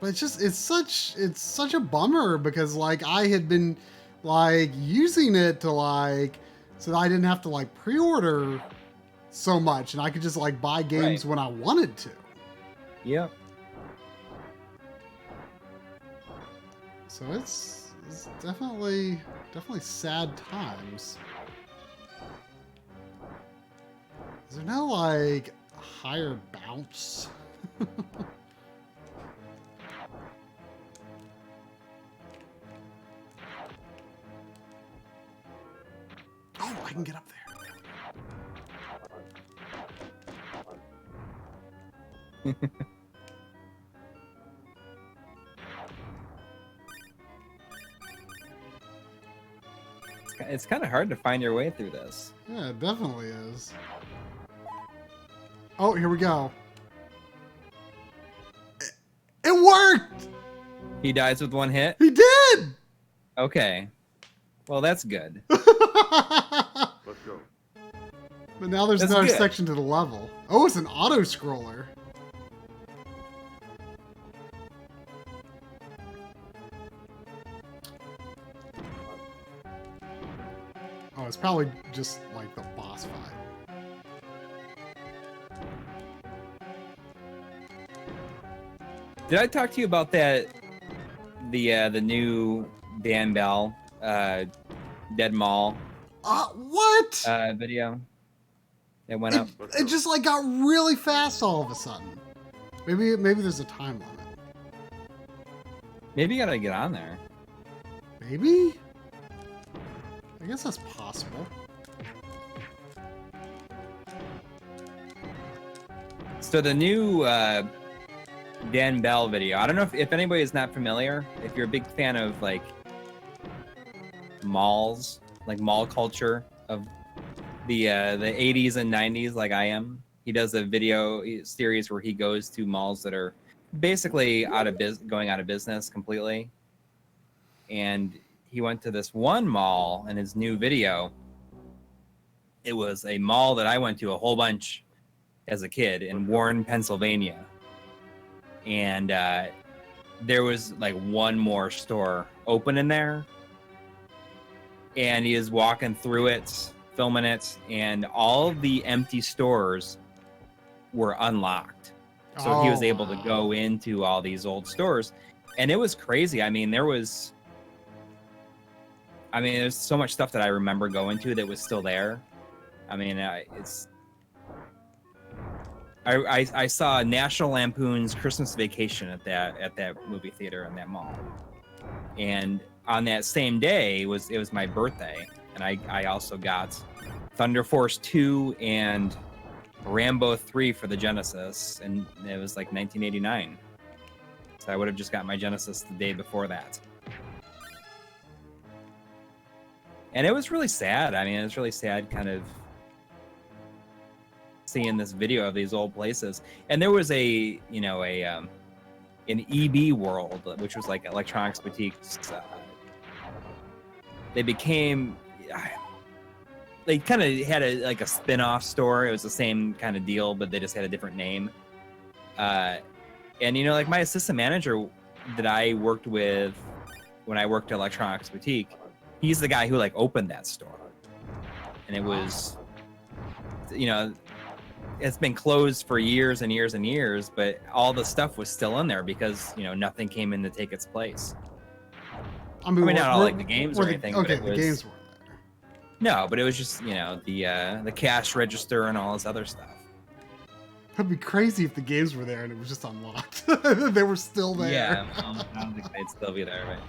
But it's such a bummer because like I had been like using it to like so that I didn't have to like pre-order so much and I could just like buy games when I wanted to. Yep. So it's definitely sad times. Is there no like higher bounce? Oh, I can get up there. It's kind of hard to find your way through this. Yeah, it definitely is. Oh, here we go. It worked! He dies with one hit? He did! Okay. Well, that's good. Let's go. But now there's another section to the level. Oh, it's an auto-scroller. Oh, it's probably just like the boss fight. Did I talk to you about that? The new Dan Bell Dead Mall what? video that went up. It just like got really fast all of a sudden. Maybe there's a time limit. Maybe you gotta get on there. Maybe? I guess that's possible. So the new Dan Bell video. I don't know if anybody is not familiar. If you're a big fan of like malls, like mall culture of the 80s and 90s, like I am. He does a video series where he goes to malls that are basically going out of business completely. And he went to this one mall in his new video. It was a mall that I went to a whole bunch as a kid in Warren, Pennsylvania. And there was like one more store open in there. And he is walking through it, filming it, and all of the empty stores were unlocked. So he was able to go into all these old stores. And it was crazy. I mean, there's so much stuff that I remember going to that was still there. I mean, I saw National Lampoon's Christmas Vacation at that movie theater in that mall. And on that same day, it was my birthday, and I also got Thunder Force 2 and Rambo 3 for the Genesis, and it was like 1989. So I would have just got my Genesis the day before that. And it was really sad. I mean, it was really sad kind of seeing this video of these old places. And there was an EB World, which was like electronics boutiques. They kind of had a spin-off store. It was the same kind of deal, but they just had a different name. And like my assistant manager that I worked with when I worked at Electronics Boutique, he's the guy who like opened that store. And it was, it's been closed for years and years and years, but all the stuff was still in there because, nothing came in to take its place. I mean, not all like the games or anything. Okay, but the games weren't there. No, but it was just, the cash register and all this other stuff. It'd be crazy if the games were there and it was just unlocked. They were still there. Yeah, I don't think they'd still be there, right?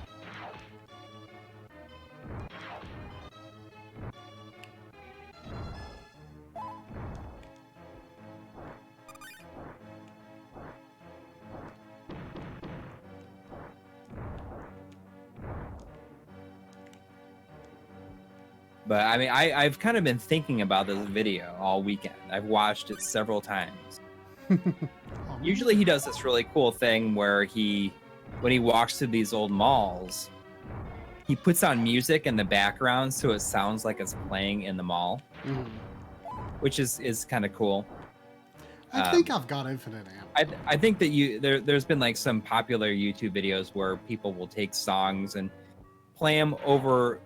But I mean, I've kind of been thinking about this video all weekend. I've watched it several times. Usually he does this really cool thing where when he walks through these old malls, he puts on music in the background so it sounds like it's playing in the mall, which is kind of cool. I think I've got infinite amp. I think that there's been like some popular YouTube videos where people will take songs and play them over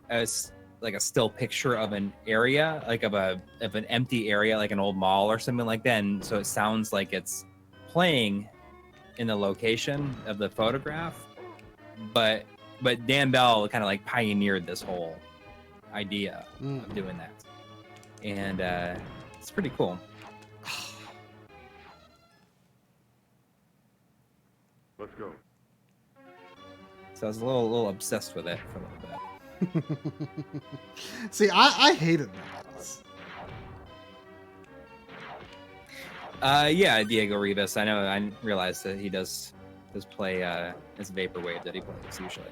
as like a still picture of an area, like of an empty area, like an old mall or something like that, and so it sounds like it's playing in the location of the photograph. But Dan Bell kind of like pioneered this whole idea of doing that, and it's pretty cool. Let's go. So I was a little obsessed with it for a little bit. See, I hated that. Yeah, Diego Rivas. I know. I realized that he does play his vaporwave that he plays usually.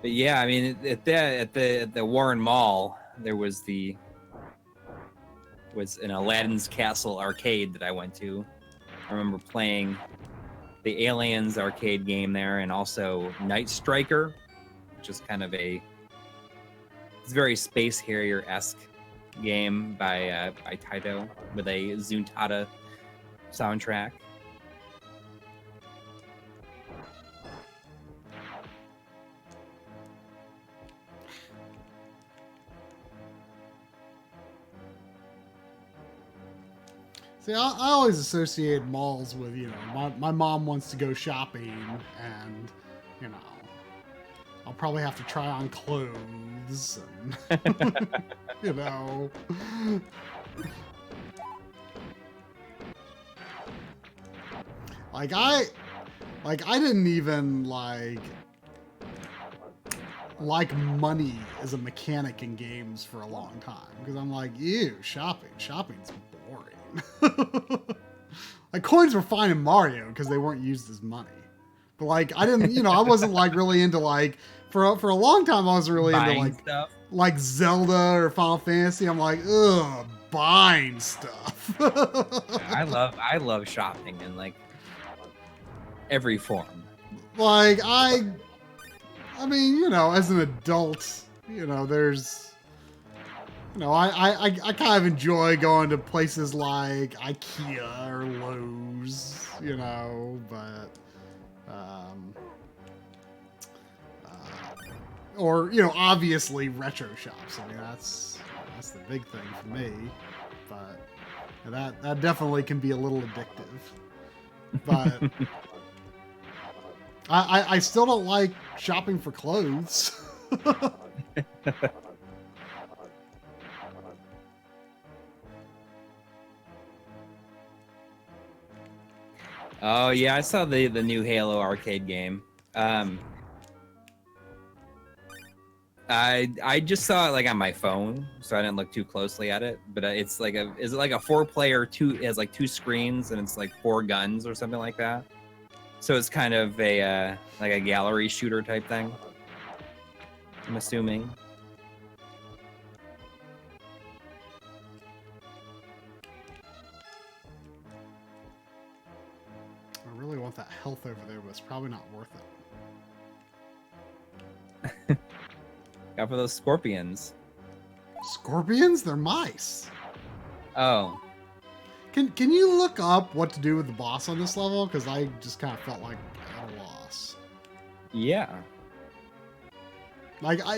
But yeah, I mean, at the Warren Mall, there was an Aladdin's Castle arcade that I went to. I remember playing the Aliens arcade game there, and also Night Striker, which is kind of it's very Space Harrier-esque game by Taito with a Zuntata soundtrack. See, I always associate malls with, my mom wants to go shopping, and, I'll probably have to try on clothes, and, I didn't even, like money as a mechanic in games for a long time, because I'm like, ew, shopping's boring. Like, coins were fine in Mario because they weren't used as money, but I didn't, I wasn't really into for a long time. I wasn't really buying into stuff. Like Zelda or Final Fantasy. I'm like, ugh, buying stuff. I love shopping in every form. I mean, as an adult, there's. I kind of enjoy going to places like IKEA or Lowe's, but, or, obviously retro shops. I mean, that's the big thing for me, but that definitely can be a little addictive, but I still don't like shopping for clothes. Oh yeah, I saw the new Halo arcade game. I just saw it on my phone, so I didn't look too closely at it. But it's is it a 4-player it has 2 screens and it's 4 guns or something like that. So it's kind of a a gallery shooter type thing, I'm assuming. I really want that health over there, but it's probably not worth it. Got for those scorpions. Scorpions? They're mice. Oh. Can you look up what to do with the boss on this level? Because I just kind of felt like at a loss. Yeah.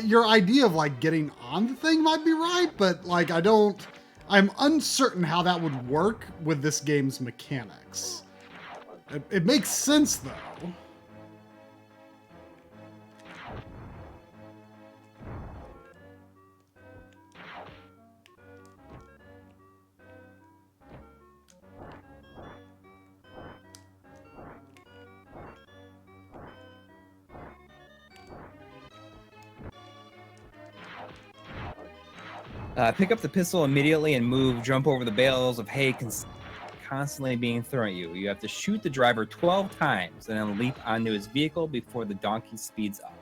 Your idea of getting on the thing might be right, but I'm uncertain how that would work with this game's mechanics. It makes sense, though. Pick up the pistol immediately and move. Jump over the bales of hay constantly being thrown at you. You have to shoot the driver 12 times and then leap onto his vehicle before the donkey speeds up.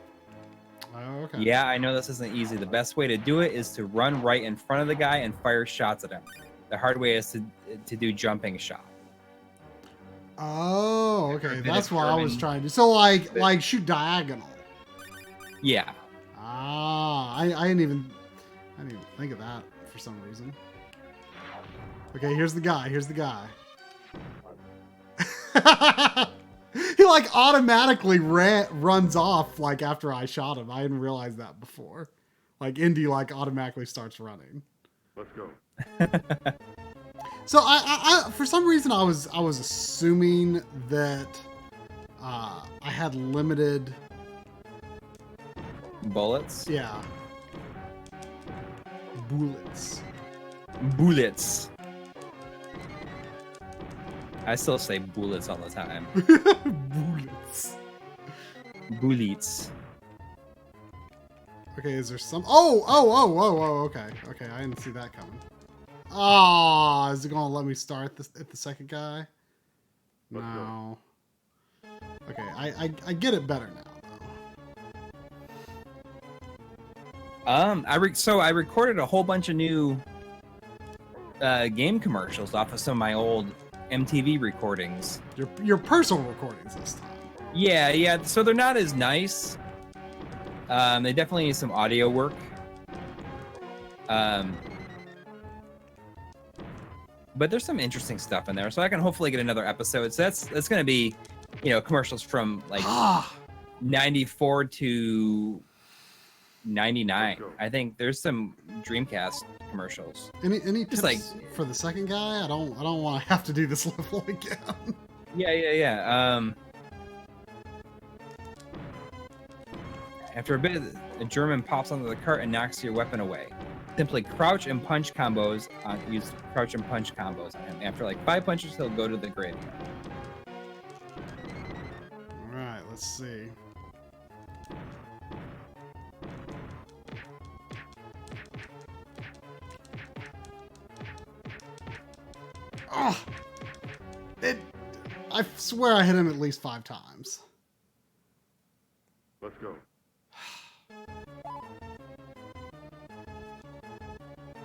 Oh, okay. Yeah, I know this isn't easy. The best way to do it is to run right in front of the guy and fire shots at him. The hard way is to do jumping shot. Oh, okay. That's what I was trying to. So like shoot diagonal. Yeah. Ah, I didn't even think of that for some reason. Okay, here's the guy. He like automatically runs off like after I shot him. I didn't realize that before. Like Indy like automatically starts running. Let's go. So I for some reason I was assuming that I had limited bullets. Yeah. Bullets. I still say bullets all the time. Bullets. Okay, is there some? Oh, okay. Okay, I didn't see that coming. Oh, is it gonna let me start at the second guy? No. Okay, I get it better now though. So I recorded a whole bunch of new game commercials off of some of my old MTV recordings. Your personal recordings this time. Yeah. So they're not as nice. They definitely need some audio work. But there's some interesting stuff in there, so I can hopefully get another episode. So that's going to be, commercials from like 94 to 99. I think there's some Dreamcast commercials. Any tips like for the second guy? I don't want to have to do this level again. Yeah. After a bit, a German pops onto the cart and knocks your weapon away. Simply crouch and punch combos. Use crouch and punch combos on him. After like 5 punches, he'll go to the graveyard. All right, let's see. Oh, I swear I hit him at least 5 times. Let's go.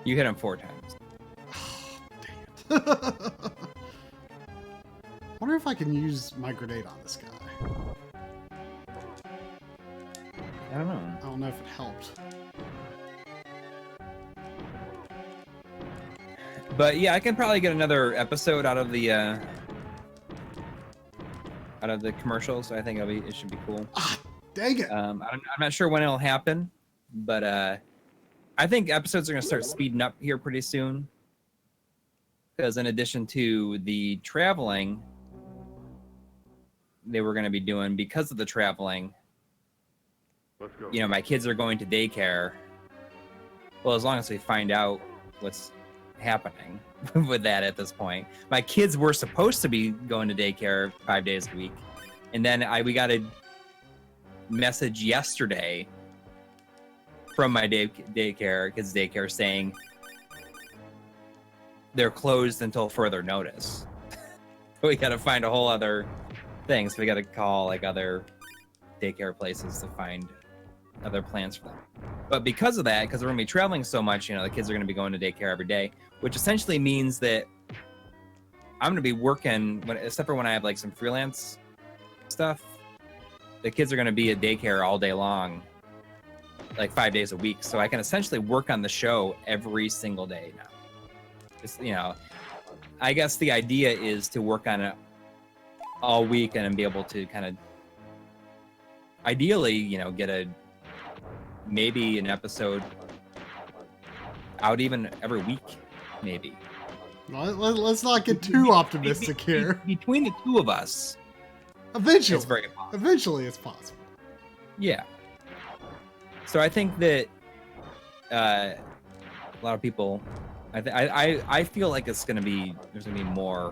You hit him 4 times. Dang it. Wonder if I can use my grenade on this guy. I don't know. I don't know if it helped. But yeah, I can probably get another episode out of the commercials. I think it should be cool. Ah, dang it! I'm not sure when it'll happen, but I think episodes are gonna start speeding up here pretty soon. Because in addition to the traveling they were gonna be doing, because of the traveling, let's go. My kids are going to daycare. Well, as long as we find out what's happening with that at this point. My kids were supposed to be going to daycare 5 days a week, and then we got a message yesterday from my daycare, kids daycare, saying they're closed until further notice. We got to find a whole other thing, so we got to call like other daycare places to find other plans for them. But because of that, because we're gonna be traveling so much, the kids are gonna be going to daycare every day, which essentially means that I'm gonna be working except for when I have like some freelance stuff. The kids are gonna be at daycare all day long, like 5 days a week. So I can essentially work on the show every single day now. Just, I guess the idea is to work on it all week and be able to kind of ideally, get maybe an episode out even every week, maybe. Let's not get too optimistic here. Between the two of us, eventually, it's very possible. Eventually, it's possible. Yeah. So I think that a lot of people, I feel like there's gonna be more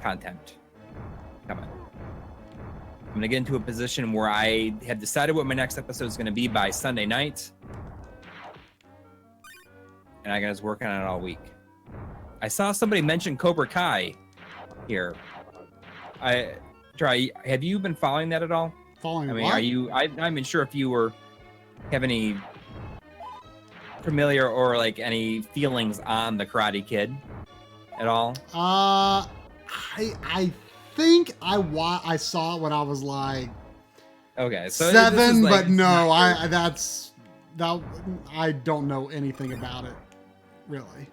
content coming. I'm gonna get into a position where I have decided what my next episode is gonna be by Sunday night, and I can just work on it all week. I saw somebody mention Cobra Kai here. Have you been following that at all? Following I mean, what? are you? I'm not even sure if you have any familiar or like any feelings on the Karate Kid at all. I think I saw it when I was like Okay, so 7, like, but no, I don't know anything about it really.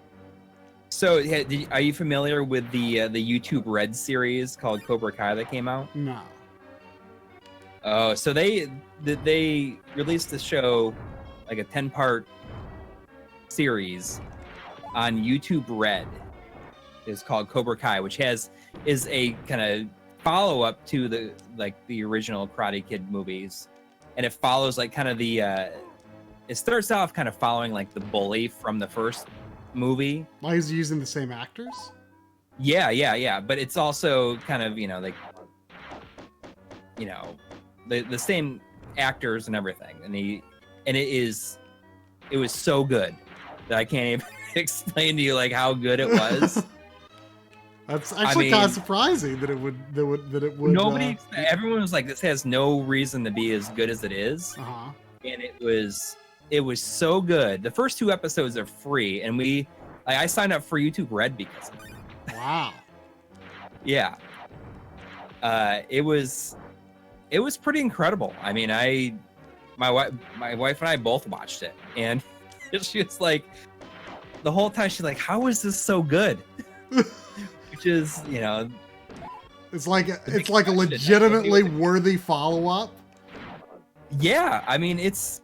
So, are you familiar with the YouTube Red series called Cobra Kai that came out? No. Oh, so they released the show, like a 10-part series on YouTube Red. It's called Cobra Kai, which is a kind of follow-up to the original Karate Kid movies, and it follows like kind of the it starts off kind of following like the bully from the first movie. Why is he using the same actors? Yeah. But it's also kind of, the same actors and everything. And it was so good that I can't even explain to you like how good it was. That's actually kind of surprising that it would. Everyone was like, this has no reason to be as good as it is. Uh-huh. And it was so good. The first 2 episodes are free, and I signed up for YouTube Red because of it. Wow. Yeah. It was pretty incredible. I mean, my wife and I both watched it, and she was like, the whole time she's like, how is this so good? Which is, it's like a legitimately worthy follow-up. Yeah, I mean, it's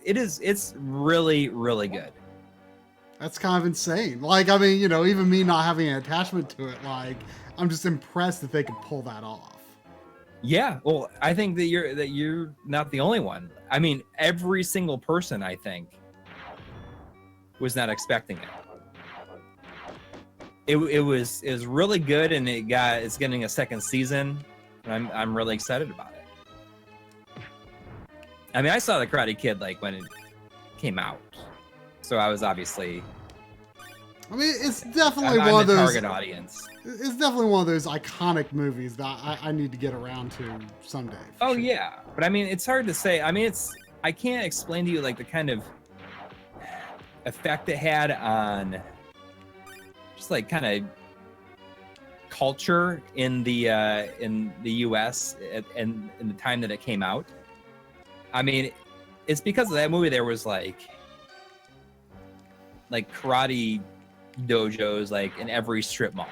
really, really good. That's kind of insane. Like, I mean, even me not having an attachment to it, like, I'm just impressed that they could pull that off. Yeah, well, I think that you're not the only one. I mean, every single person, I think, was not expecting it. It was really good, and it's getting a second season, and I'm really excited about it. I mean, I saw the Karate Kid like when it came out, so I was obviously. I mean, it's definitely I'm one of those target audience. It's definitely one of those iconic movies that I need to get around to someday. Oh sure. Yeah, but I mean, it's hard to say. I mean, I can't explain to you like the kind of effect it had on just like kind of culture in the U.S. and in the time that it came out. I mean, it's because of that movie there was like karate dojos like in every strip mall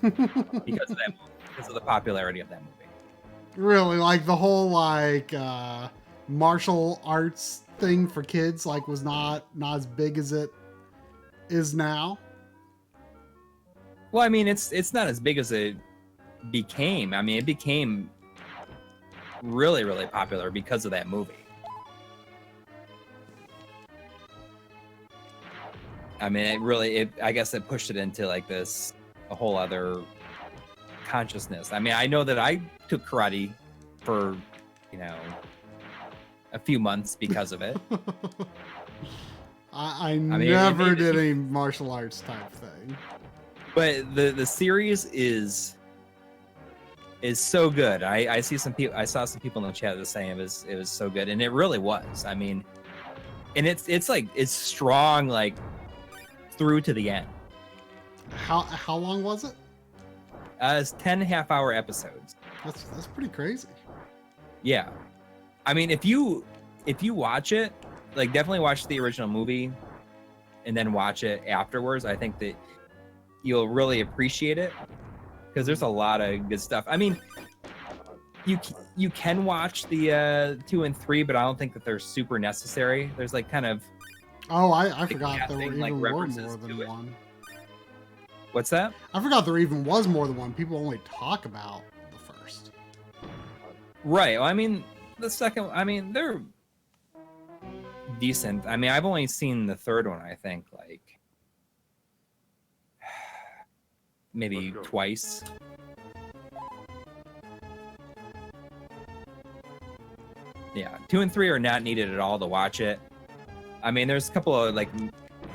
because of that movie, because of the popularity of that movie. Really, like the whole like martial arts thing for kids like was not as big as it is now. Well, I mean, it's not as big as it became. I mean, it became really, really popular because of that movie. I mean, I guess it pushed it into like a whole other consciousness. I mean, I know that I took karate for, a few months because of it. I never did any martial arts type thing. But the series is so good. I saw some people in the chat that saying it was so good, and it really was. I mean, and it's strong like through to the end. How long was it? It's 10 half-hour episodes. That's pretty crazy. Yeah, I mean, if you watch it, like definitely watch the original movie, and then watch it afterwards. I think that you'll really appreciate it because there's a lot of good stuff. I mean, you can watch the 2 and 3, but I don't think that they're super necessary. There's like kind of I forgot there were even like more references than to it. one. What's that? I forgot there even was more than one. People only talk about the first. Right. Well, I mean, the second. I mean, they're decent. I mean, I've only seen the third one. I think like maybe twice. Yeah, 2 and 3 are not needed at all to watch it. I mean, there's a couple of like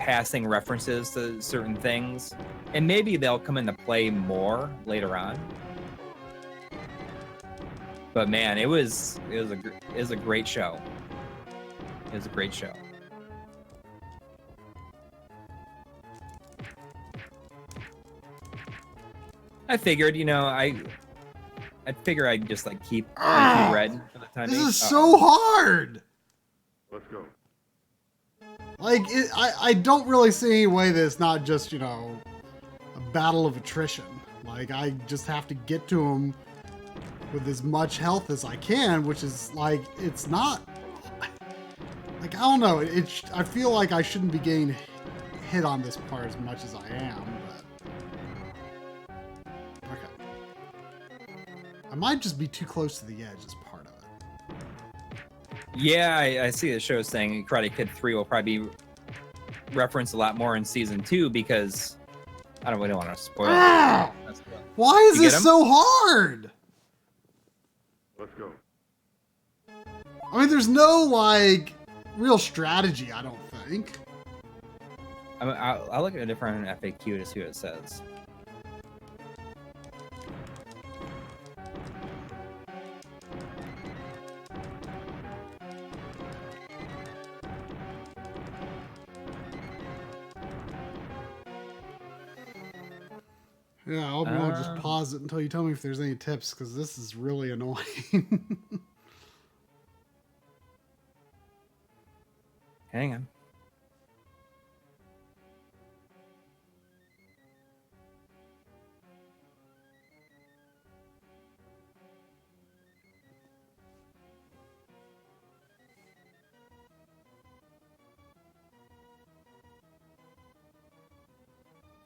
passing references to certain things, and maybe they'll come into play more later on. But man, it was a great show. It was a great show. I figured, I figure I'd just like keep red for the time This being. is so hard. Let's go. Like, I don't really see any way that it's not just, a battle of attrition. Like, I just have to get to him with as much health as I can, which is, like, it's not... Like, I don't know. I feel like I shouldn't be getting hit on this part as much as I am, but... Okay. I might just be too close to the edge as part of it. Yeah, I see the show saying Karate Kid 3 will probably be referenced a lot more in season 2 because I don't really want to spoil it. Why is this so hard? Let's go. I mean, there's no, like, real strategy, I don't think. I'll look at a different FAQ to see what it says. Yeah, I'll just pause it until you tell me if there's any tips, because this is really annoying. Hang on.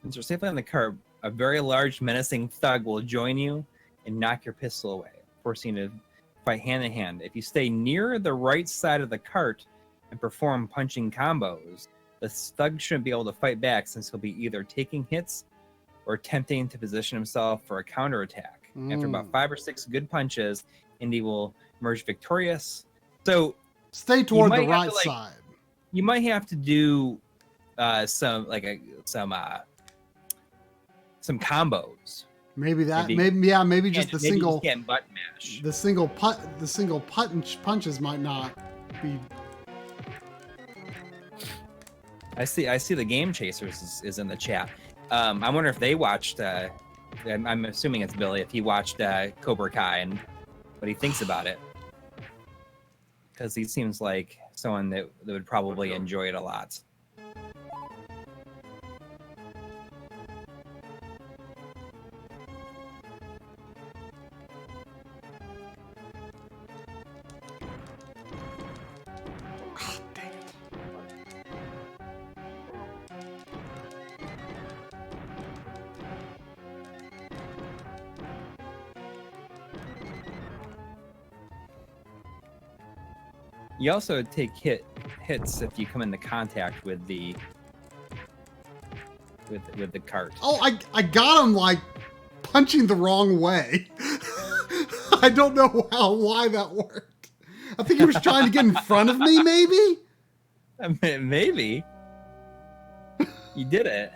Since you're safely on the cart, a very large menacing thug will join you and knock your pistol away, forcing you to fight hand in hand. If you stay near the right side of the cart and perform punching combos, the thug shouldn't be able to fight back since he'll be either taking hits or attempting to position himself for a counterattack. After about 5 or 6 good punches, Indy will emerge victorious. So stay toward the right side. You might have to do some combos. Maybe maybe just the single. You can't button mash. The single punches might not be. I see. The Game Chasers is in the chat. I wonder if they watched. I'm assuming it's Billy. If he watched Cobra Kai and what he thinks about it, because he seems like someone that would probably enjoy it a lot. You also take hits if you come into contact with the cart. Oh, I got him like punching the wrong way. I don't know why that worked. I think he was trying to get in front of me, maybe? Maybe. You did it.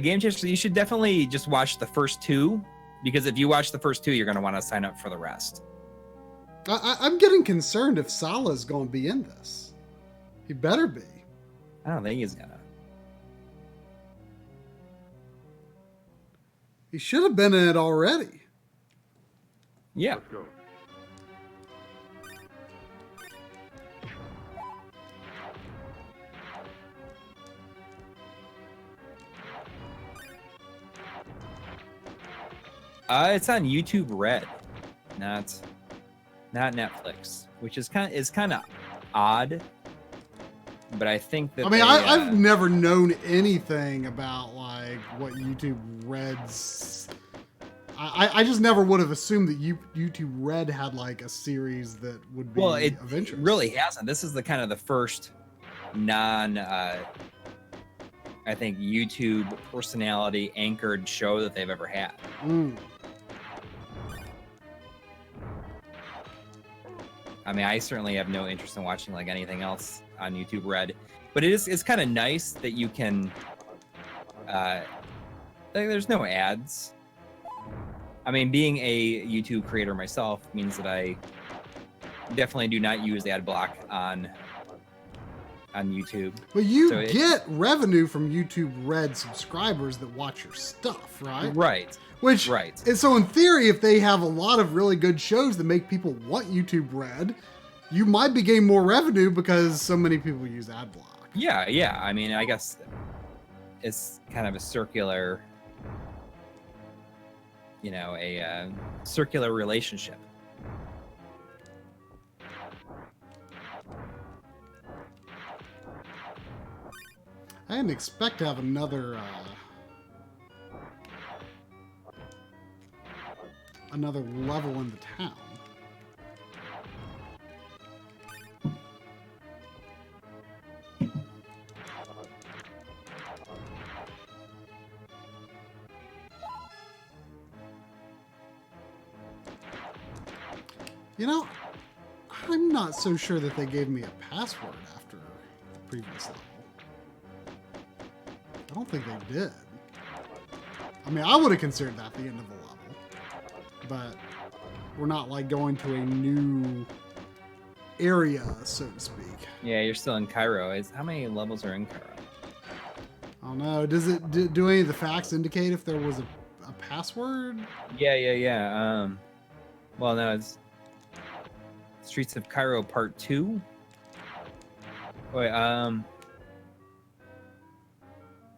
Game Chaser, you should definitely just watch the first 2. Because if you watch the first 2, you're going to want to sign up for the rest. I'm getting concerned if Salah's going to be in this. He better be. I don't think he's going to. He should have been in it already. Yeah. Let's go. It's on YouTube Red, not Netflix, which is kind of odd. But I think that I've never known anything about like what YouTube Red's. I just never would have assumed that YouTube Red had like a series that would be of interest. It really hasn't. This is the first I think YouTube personality anchored show that they've ever had. I mean, I certainly have no interest in watching like anything else on YouTube Red, but it's kind of nice that you can. Like, there's no ads. I mean, being a YouTube creator myself means that I definitely do not use ad block on YouTube. But you get revenue from YouTube Red subscribers that watch your stuff, right? Right. Which, right. And so in theory, if they have a lot of really good shows that make people want YouTube Red, you might be getting more revenue because so many people use ad block. Yeah, yeah. I mean, I guess it's kind of a circular, you know, a circular relationship. I didn't expect to have another level in the town. You know, I'm not so sure that they gave me a password after the previous level. I don't think they did. I mean, I would have considered that the end of the level, but we're not like going to a new area, so to speak. Yeah, you're still in Cairo. How many levels are in Cairo? I don't know. Does it do any of the facts indicate if there was a password? Yeah. Well, no, it's Streets of Cairo Part 2. Wait,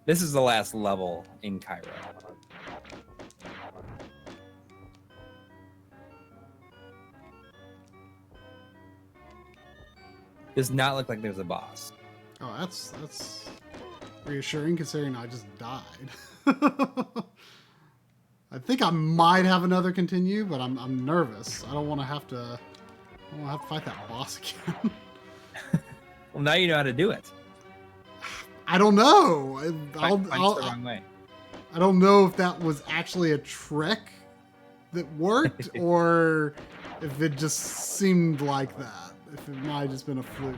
this is the last level in Cairo. Does not look like there's a boss. Oh, that's reassuring considering I just died. I think I might have another continue, but I'm nervous. I don't want to have to fight that boss again. Well, now you know how to do it. I don't know. Punch the wrong way. I don't know if that was actually a trick that worked or if it just seemed like that. If it might have just been a fluke.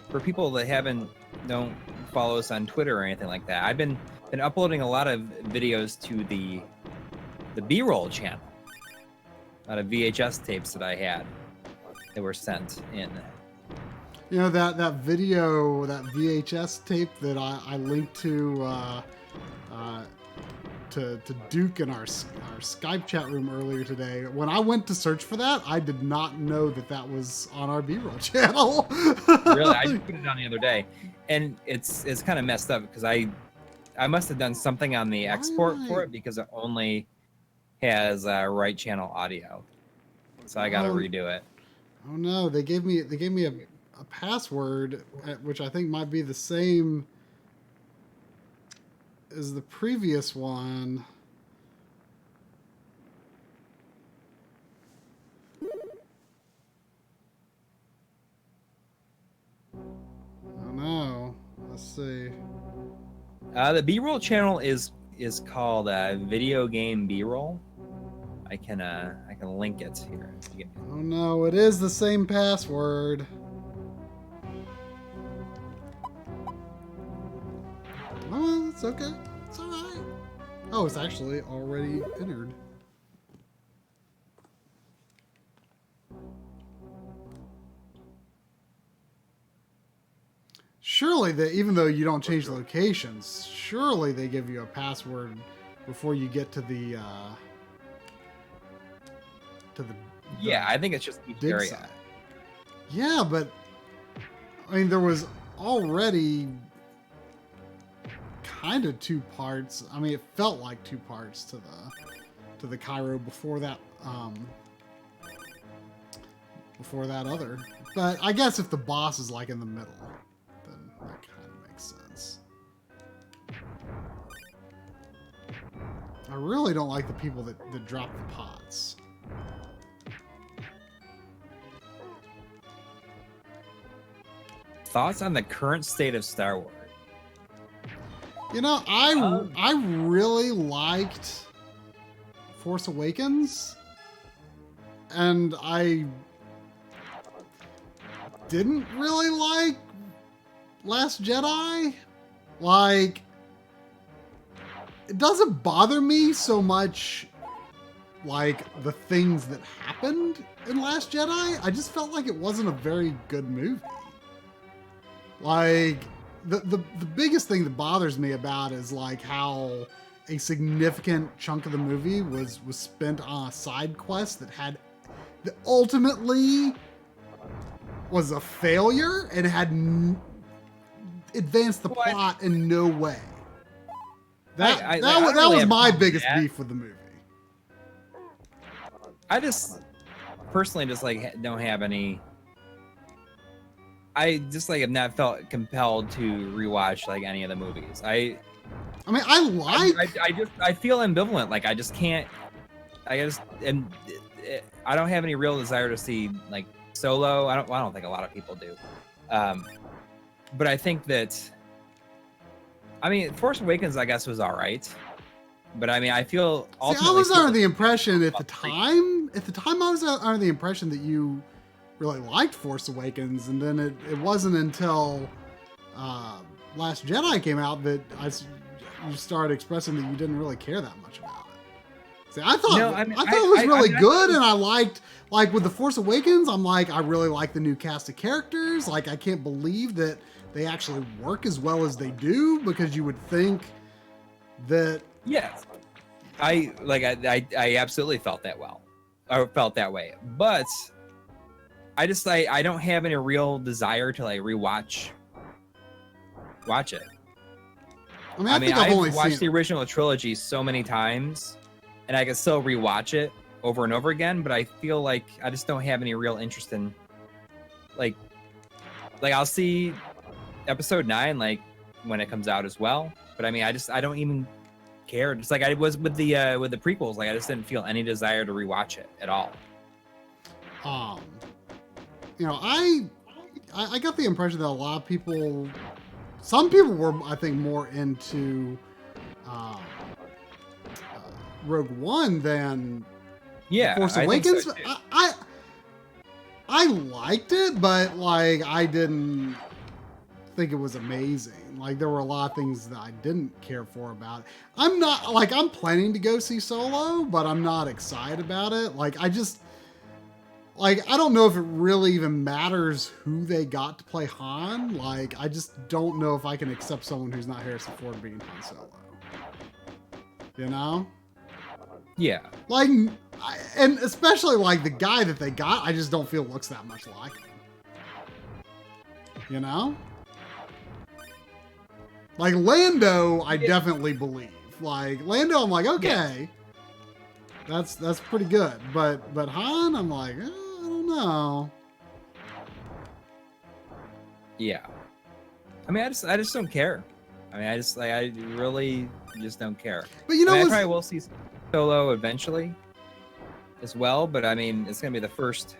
For people that don't follow us on Twitter or anything like that, I've been uploading a lot of videos to the B-roll channel. A lot of VHS tapes that I had that were sent in. You know, that video, that VHS tape that I linked to Duke in our Skype chat room earlier today. When I went to search for that, I did not know that was on our B-roll channel. Really, I just put it on the other day, and it's kind of messed up because I must have done something on the export for it because it only has right channel audio, so I got to redo it. Oh no, they gave me a password which I think might be the same as the previous one. Oh no. Let's see. The B-roll channel is called Video Game B-roll. I can link it here. Oh no, it is the same password. Oh, it's okay. It's alright. Oh, it's actually already entered. Surely, even though you don't change locations, surely they give you a password before you get to the yeah, I think it's just each area. Side. Yeah, but I mean, there was already kind of two parts. I mean, it felt like two parts to the Cairo before that other But I guess if the boss is like in the middle, then that kind of makes sense. I really don't like the people that drop the pots. Thoughts on the current state of Star Wars? You know, I really liked Force Awakens, and I didn't really like Last Jedi. Like, it doesn't bother me so much like the things that happened in Last Jedi. I just felt like it wasn't a very good movie. Like, the biggest thing that bothers me about is like how a significant chunk of the movie was spent on a side quest that ultimately was a failure and had advanced the plot in no way. That was my biggest beef with the movie. I just personally just like don't have any. I just like have not felt compelled to rewatch like any of the movies. I feel ambivalent. Like I just can't. I don't have any real desire to see like Solo. I don't think a lot of people do. But I think that. I mean, Force Awakens, I guess, was all right. But I mean, I feel. See, I was under the impression at the time. I was under the impression that you really liked Force Awakens, and then it wasn't until Last Jedi came out that you started expressing that you didn't really care that much about it. See, I thought it was really good, and I liked, like with the Force Awakens, I'm like, I really like the new cast of characters. Like, I can't believe that they actually work as well as they do, because you would think that. Yes, I absolutely felt that way, but I just I don't have any real desire to like watch it. I mean, I've only watched the original trilogy so many times, and I can still rewatch it over and over again. But I feel like I just don't have any real interest in like I'll see Episode 9 like when it comes out as well. But I mean, I don't even care. Just like I was with the prequels, like I just didn't feel any desire to rewatch it at all. You know, I got the impression that a lot of people, some people were, I think, more into Rogue One than Force Awakens. I think so too. I liked it, but like I didn't think it was amazing. Like there were a lot of things that I didn't care for about it. I'm planning to go see Solo, but I'm not excited about it. Like I don't know if it really even matters who they got to play Han. Like, I just don't know if I can accept someone who's not Harrison Ford being Han Solo. You know? Yeah. Like, and especially like the guy that they got, I just don't feel looks that much like him. You know? Like Lando, I definitely believe. Like Lando, I'm like, okay. Yes. That's pretty good. But Han, I'm like, I don't know. Yeah. I mean, I just don't care. I mean, I really just don't care. But you know, I probably will see Solo eventually as well, but I mean, it's gonna be the first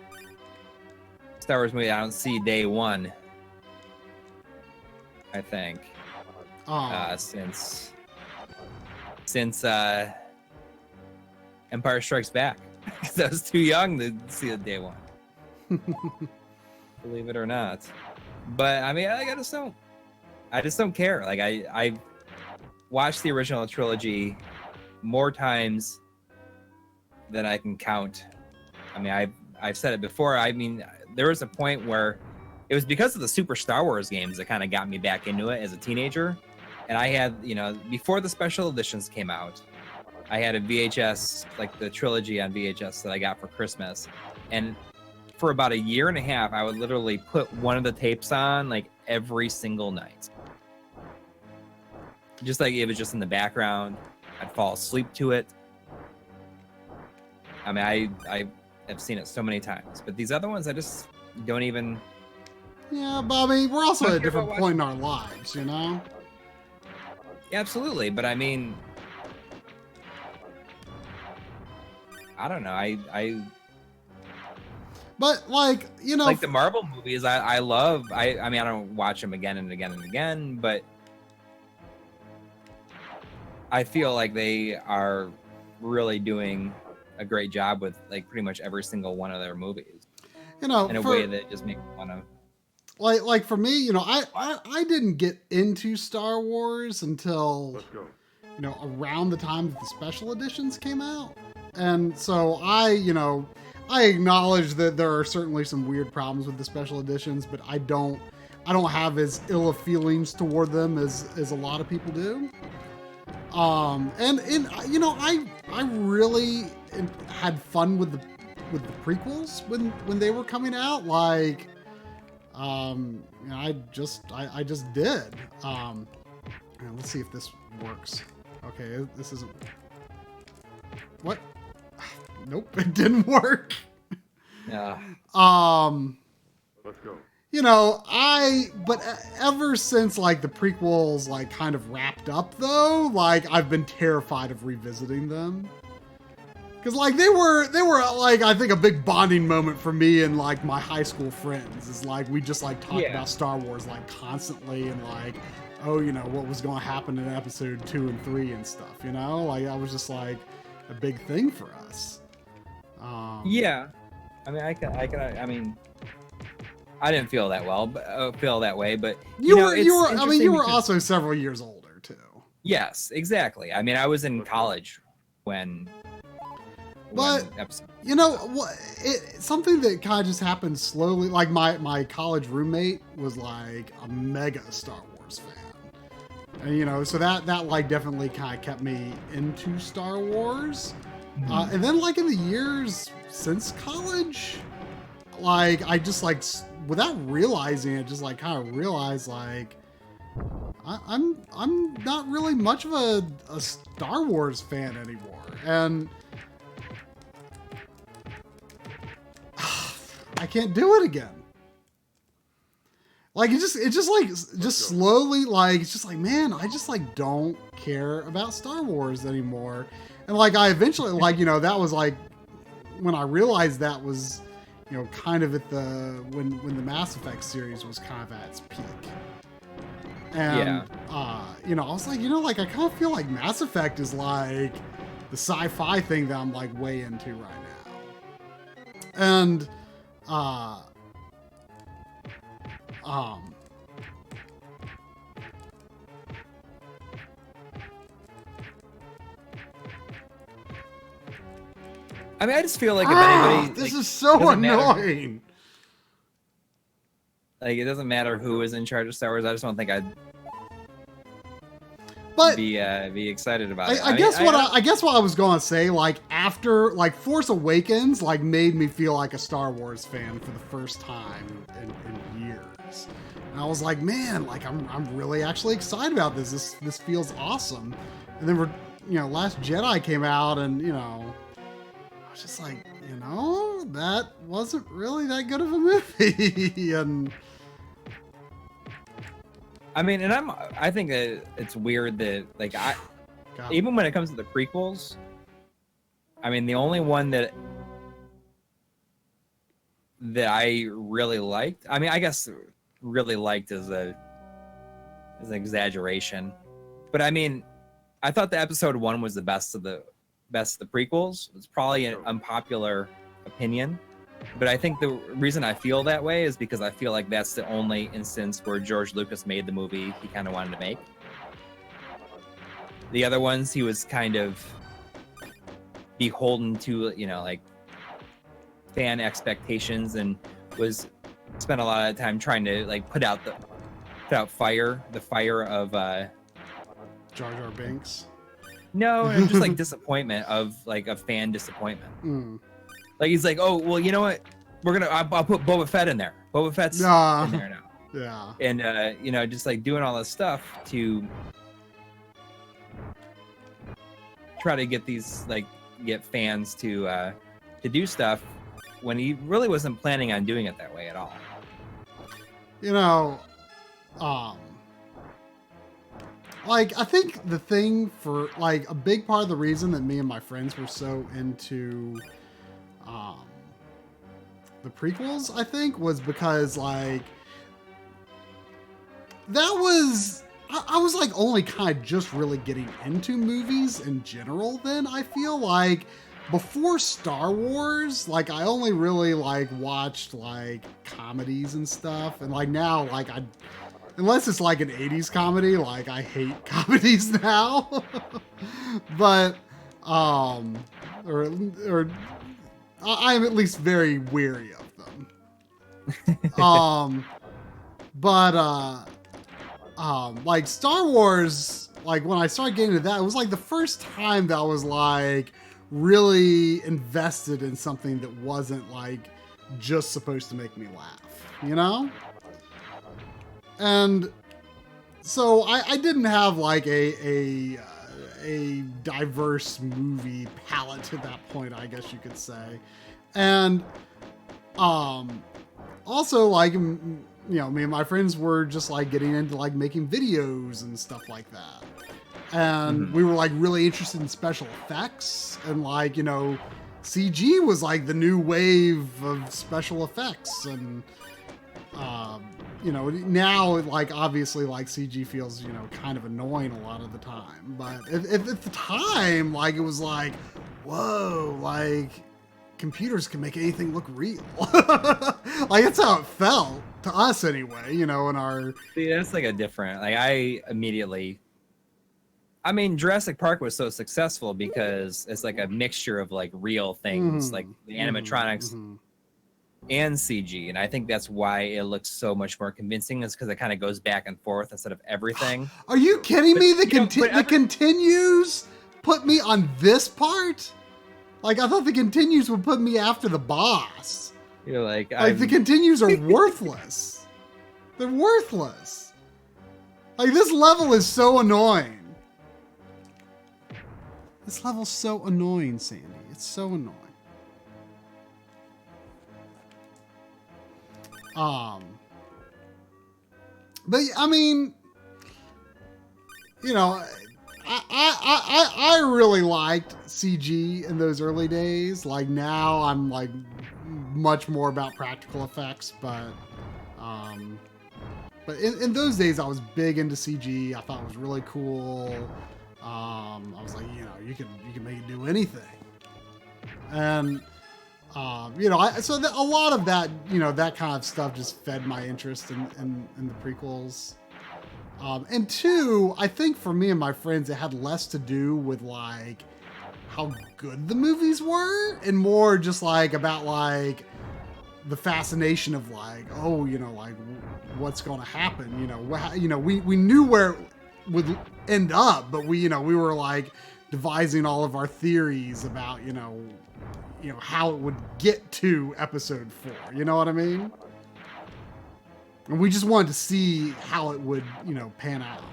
Star Wars movie I don't see day one, I think. Since Empire Strikes Back. Because I was too young to see it day one. Believe it or not. But I mean, I just don't care. Like I watched the original trilogy more times than I can count. I mean, I've said it before. I mean, there was a point where it was because of the Super Star Wars games that kind of got me back into it as a teenager. And I had, before the special editions came out, I had a VHS, like the trilogy on VHS that I got for Christmas. And for about a year and a half, I would literally put one of the tapes on like every single night. Just like it was just in the background. I'd fall asleep to it. I mean, I have seen it so many times, but these other ones, I just don't even. Yeah, but I mean, we're also at a Don't care different about point in our lives, you know? Yeah, absolutely, but I mean, I don't know. But like, you know, like the Marvel movies. I love. I mean, I don't watch them again and again and again, but I feel like they are really doing a great job with like pretty much every single one of their movies. you know, In a way that just makes me want to. Like for me, you know, I didn't get into Star Wars until Let's go. you know, around the time that the special editions came out. And so I acknowledge that there are certainly some weird problems with the special editions, but I don't have as ill of feelings toward them as a lot of people do. And you know, I really had fun with the prequels when they were coming out. Like, you know, I just did. Let's see if this works. Okay, this isn't. What? Nope, it didn't work. Yeah. Let's go. You know, but ever since like the prequels like kind of wrapped up though, like I've been terrified of revisiting them. Cause like they were like, I think a big bonding moment for me and like my high school friends is like, we just like talked about Star Wars like constantly and like, oh, you know, what was going to happen in episode 2 and 3 and stuff, you know, like that was just like a big thing for us. Yeah. I mean, I mean, I didn't feel that way, but you were also several years older too. Yes, exactly. I mean, I was in college when you know what? Something that kind of just happened slowly. Like my college roommate was like a mega Star Wars fan, and you know, so that like definitely kind of kept me into Star Wars. Mm-hmm. And then like in the years since college, like I just like without realizing it, just like kind of realized like I'm not really much of a Star Wars fan anymore, and I can't do it again. Like it just slowly, like it's just like, man, I just like don't care about Star Wars anymore. And like I eventually, like, you know, that was like when I realized that was, you know, kind of at the when the Mass Effect series was kind of at its peak. And you know, I was like, you know, like I kind of feel like Mass Effect is like the sci-fi thing that I'm like way into right now. And I mean, I just feel like if anybody, this like, is so annoying. Like, it doesn't matter who is in charge of Star Wars. I just don't think I'd be excited about it. I guess what I was going to say, like after like Force Awakens, like made me feel like a Star Wars fan for the first time in years. And I was like, man, like I'm really actually excited about this. This feels awesome. And then you know, Last Jedi came out, and you know, I was just like, you know, that wasn't really that good of a movie. And I mean, and I think that it's weird that like even when it comes to the prequels, I mean, the only one that I really liked, I mean, I guess really liked is an exaggeration, but I mean, I thought the episode 1 was the best of the prequels. It's probably an unpopular opinion, but I think the reason I feel that way is because I feel like that's the only instance where George Lucas made the movie he kind of wanted to make. The other ones, he was kind of beholden to, you know, like fan expectations, and spent a lot of time trying to like put out the fire of Jar Jar Binks. No, just like disappointment of like a fan disappointment. Like he's like, oh well, you know what? I'll put Boba Fett in there. Boba Fett's in there now. Yeah. And you know, just like doing all this stuff to try to get these get fans to do stuff when he really wasn't planning on doing it that way at all. You know, like, I think the thing for, like, a big part of the reason that me and my friends were so into the prequels, I think, was because, like, that was, I was, like, only kind of just really getting into movies in general then, I feel like. Before Star Wars, like, I only really, like, watched, like, comedies and stuff. And, like, now, like, unless it's, like, an 80s comedy, like, I hate comedies now. But, or I'm at least very weary of them. Like, Star Wars, like, when I started getting into that, it was, like, the first time that I was, like, really invested in something that wasn't, like, just supposed to make me laugh, you know? And so I didn't have, like, a diverse movie palette at that point, I guess you could say. And also, like, you know, me and my friends were just, like, getting into, like, making videos and stuff like that. And we were, like, really interested in special effects. And, like, you know, CG was, like, the new wave of special effects. And, you know, now, like, obviously, like, CG feels, you know, kind of annoying a lot of the time. But at the time, like, it was like, whoa, like, computers can make anything look real. Like, that's how it felt to us anyway, you know, in our... See, that's, like, a different... Like, I mean, Jurassic Park was so successful because it's like a mixture of like real things, like the animatronics and CG. And I think that's why it looks so much more convincing, is because it kind of goes back and forth instead of everything. Are you kidding me? The continues put me on this part? Like, I thought the continues would put me after the boss. You're like the continues are worthless. They're worthless. Like, this level is so annoying. This level's so annoying, Sandy. It's so annoying. But I mean, you know, I really liked CG in those early days. Like, now I'm like much more about practical effects, but in those days I was big into CG. I thought it was really cool. I was like, you know, you can make it do anything. And, you know, so a lot of that, you know, that kind of stuff just fed my interest in the prequels. And two, I think for me and my friends, it had less to do with like how good the movies were and more just like about like the fascination of like, oh, you know, like what's going to happen, you know, we knew where it would end up, but we were like devising all of our theories about, you know, how it would get to episode 4, you know what I mean? And we just wanted to see how it would, you know, pan out.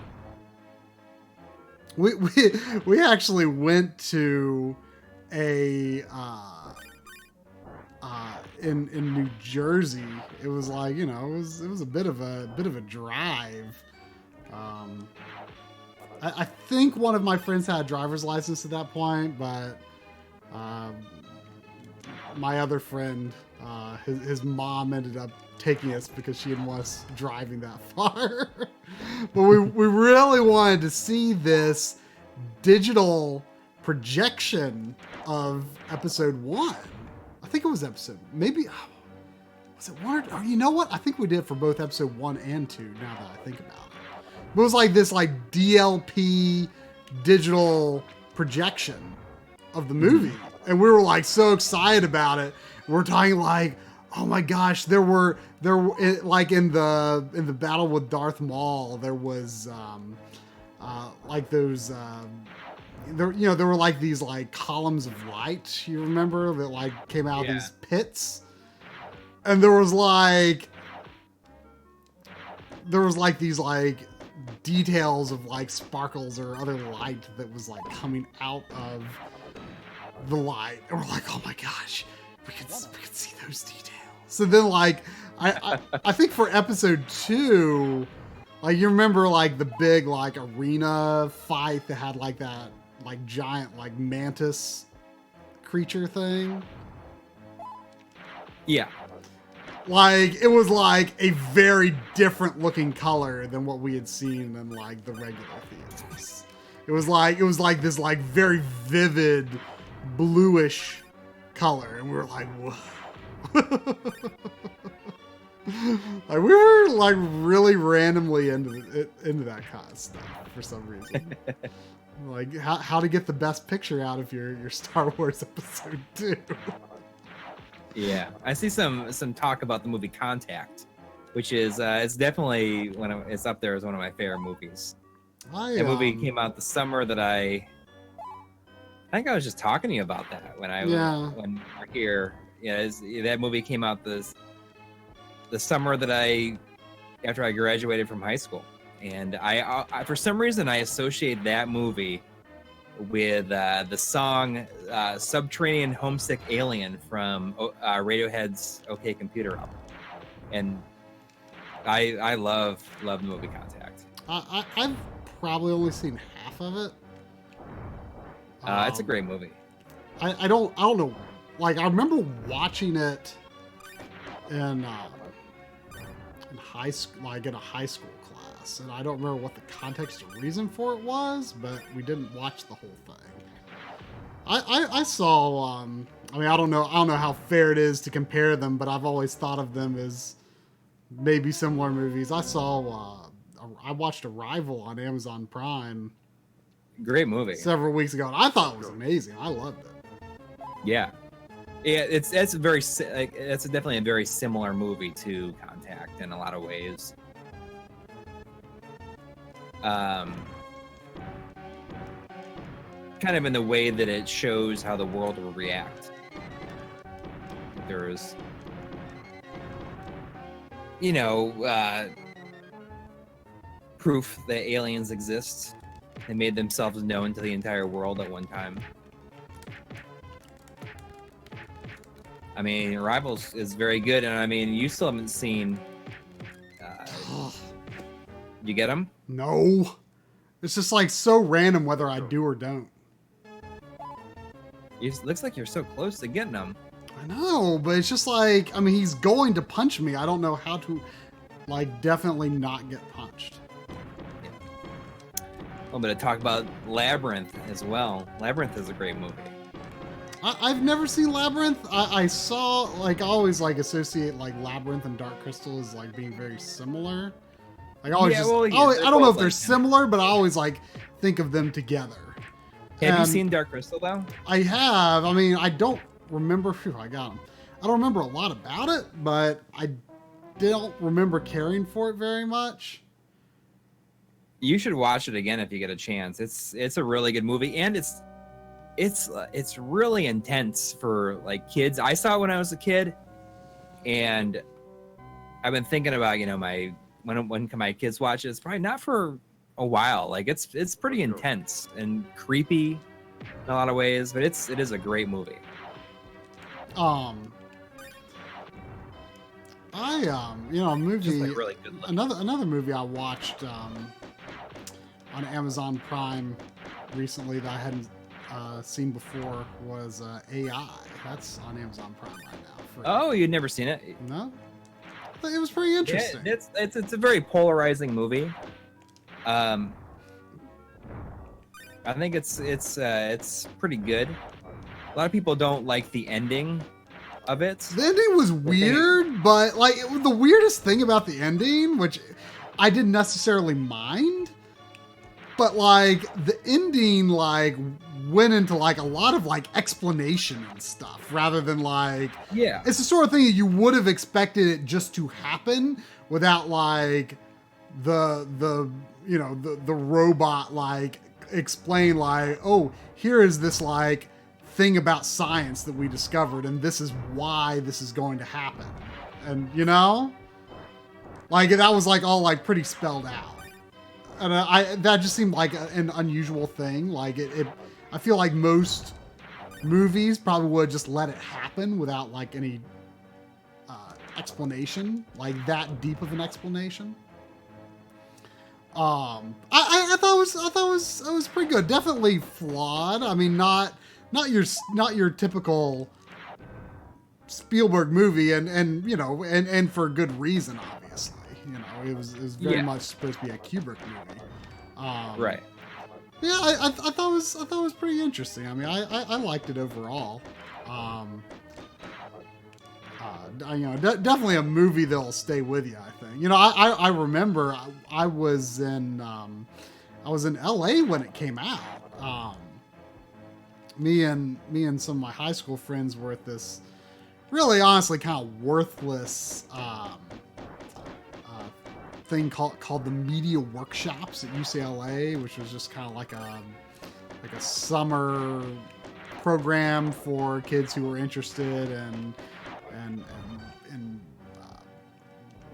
We actually went to a in New Jersey. It was like, you know, it was a bit of a drive. I think one of my friends had a driver's license at that point, but my other friend, his mom ended up taking us because she didn't want us driving that far. But we really wanted to see this digital projection of episode 1. I think it was episode, maybe, was it 1 or, you know what? I think we did for both episode 1 and 2, now that I think about it. But it was like this like DLP digital projection of the movie. And we were like so excited about it. We're talking like, oh my gosh, there were like in the battle with Darth Maul, there was like those there were like these like columns of light, you remember, that like came out of these pits, and there was like these like details of like sparkles or other light that was like coming out of the light, and we're like, oh my gosh, we could see those details. So then, like, I think for episode 2, like, you remember, like, the big, like, arena fight that had, like, that, like, giant, like, mantis creature thing? Yeah. Like, it was, like, a very different looking color than what we had seen in, like, the regular theaters. It was like this, like, very vivid bluish color, and we were like, whoa. Like, we were, like, really randomly into that kind of stuff for some reason. Like, how to get the best picture out of your Star Wars episode 2. Yeah, I see some talk about the movie Contact, which is it's definitely it's up there as one of my favorite movies. That movie came out the summer that I think I was just talking to you about that when when we're here. Yeah, that movie came out the summer that after I graduated from high school, and I for some reason I associate that movie with the song Subterranean Homesick Alien from Radiohead's OK Computer album. And I love the movie Contact. I've probably only seen half of it. It's a great movie. I don't know. Like, I remember watching it in high school, like in a high school class, and I don't remember what the context or reason for it was, but we didn't watch the whole thing. I saw. I mean, I don't know how fair it is to compare them, but I've always thought of them as maybe similar movies. I watched Arrival on Amazon Prime. Great movie. Several weeks ago, and I thought it was amazing. I loved it. Yeah. Yeah, it's definitely a very similar movie to Contact in a lot of ways. Kind of in the way that it shows how the world will react. There's, proof that aliens exist. They made themselves known to the entire world at one time. I mean, Arrivals is very good, and I mean, you still haven't seen. You get them? No, it's just like so random whether I do or don't. It looks like you're so close to getting them. I know, but it's just like, I mean, he's going to punch me. I don't know how to, like, definitely not get punched. Yeah. A little bit of talk about Labyrinth as well. Labyrinth is a great movie. I've never seen Labyrinth. I saw, like, I always, like, associate, like, Labyrinth and Dark Crystal as, like, being very similar. Like, I don't know if they're similar, but I always, like, think of them together. Have you seen Dark Crystal, though? I have. I mean, I don't remember. I got them. I don't remember a lot about it, but I don't remember caring for it very much. You should watch it again if you get a chance. It's a really good movie, and it's really intense for, like, kids. I saw it when I was a kid, and I've been thinking about, when can my kids watch it? It's probably not for a while. Like, it's pretty intense and creepy in a lot of ways, but it is a great movie. A movie. Just, like, really good looking. Another movie I watched on Amazon Prime recently that I hadn't seen before was AI. That's on Amazon Prime right now. Oh, you'd never seen it? No. It was pretty interesting. Yeah, it's a very polarizing movie. I think it's pretty good. A lot of people don't like the ending of it. The ending was weird, but, like, the weirdest thing about the ending, which I didn't necessarily mind, but, like, the ending, like, went into, like, a lot of, like, explanation and stuff rather than, like, yeah, it's the sort of thing that you would have expected it just to happen without, like, the robot, like, explain, like, oh, here is this, like, thing about science that we discovered, and this is why this is going to happen. And, like, that was, like, all, like, pretty spelled out. And that just seemed like an unusual thing. Like, I feel like most movies probably would just let it happen without like any explanation, like that deep of an explanation. I thought it was pretty good. Definitely flawed. I mean, not your typical Spielberg movie, and you know, and for good reason, obviously. You know, it was very much supposed to be a Kubrick movie. Right. Yeah, I thought it was pretty interesting. I mean, I liked it overall. You know, definitely a movie that'll stay with you, I think. You know, I remember I was in LA when it came out. Me and some of my high school friends were at this really honestly kind of worthless thing called the Media Workshops at UCLA, which was just kind of like a summer program for kids who were interested in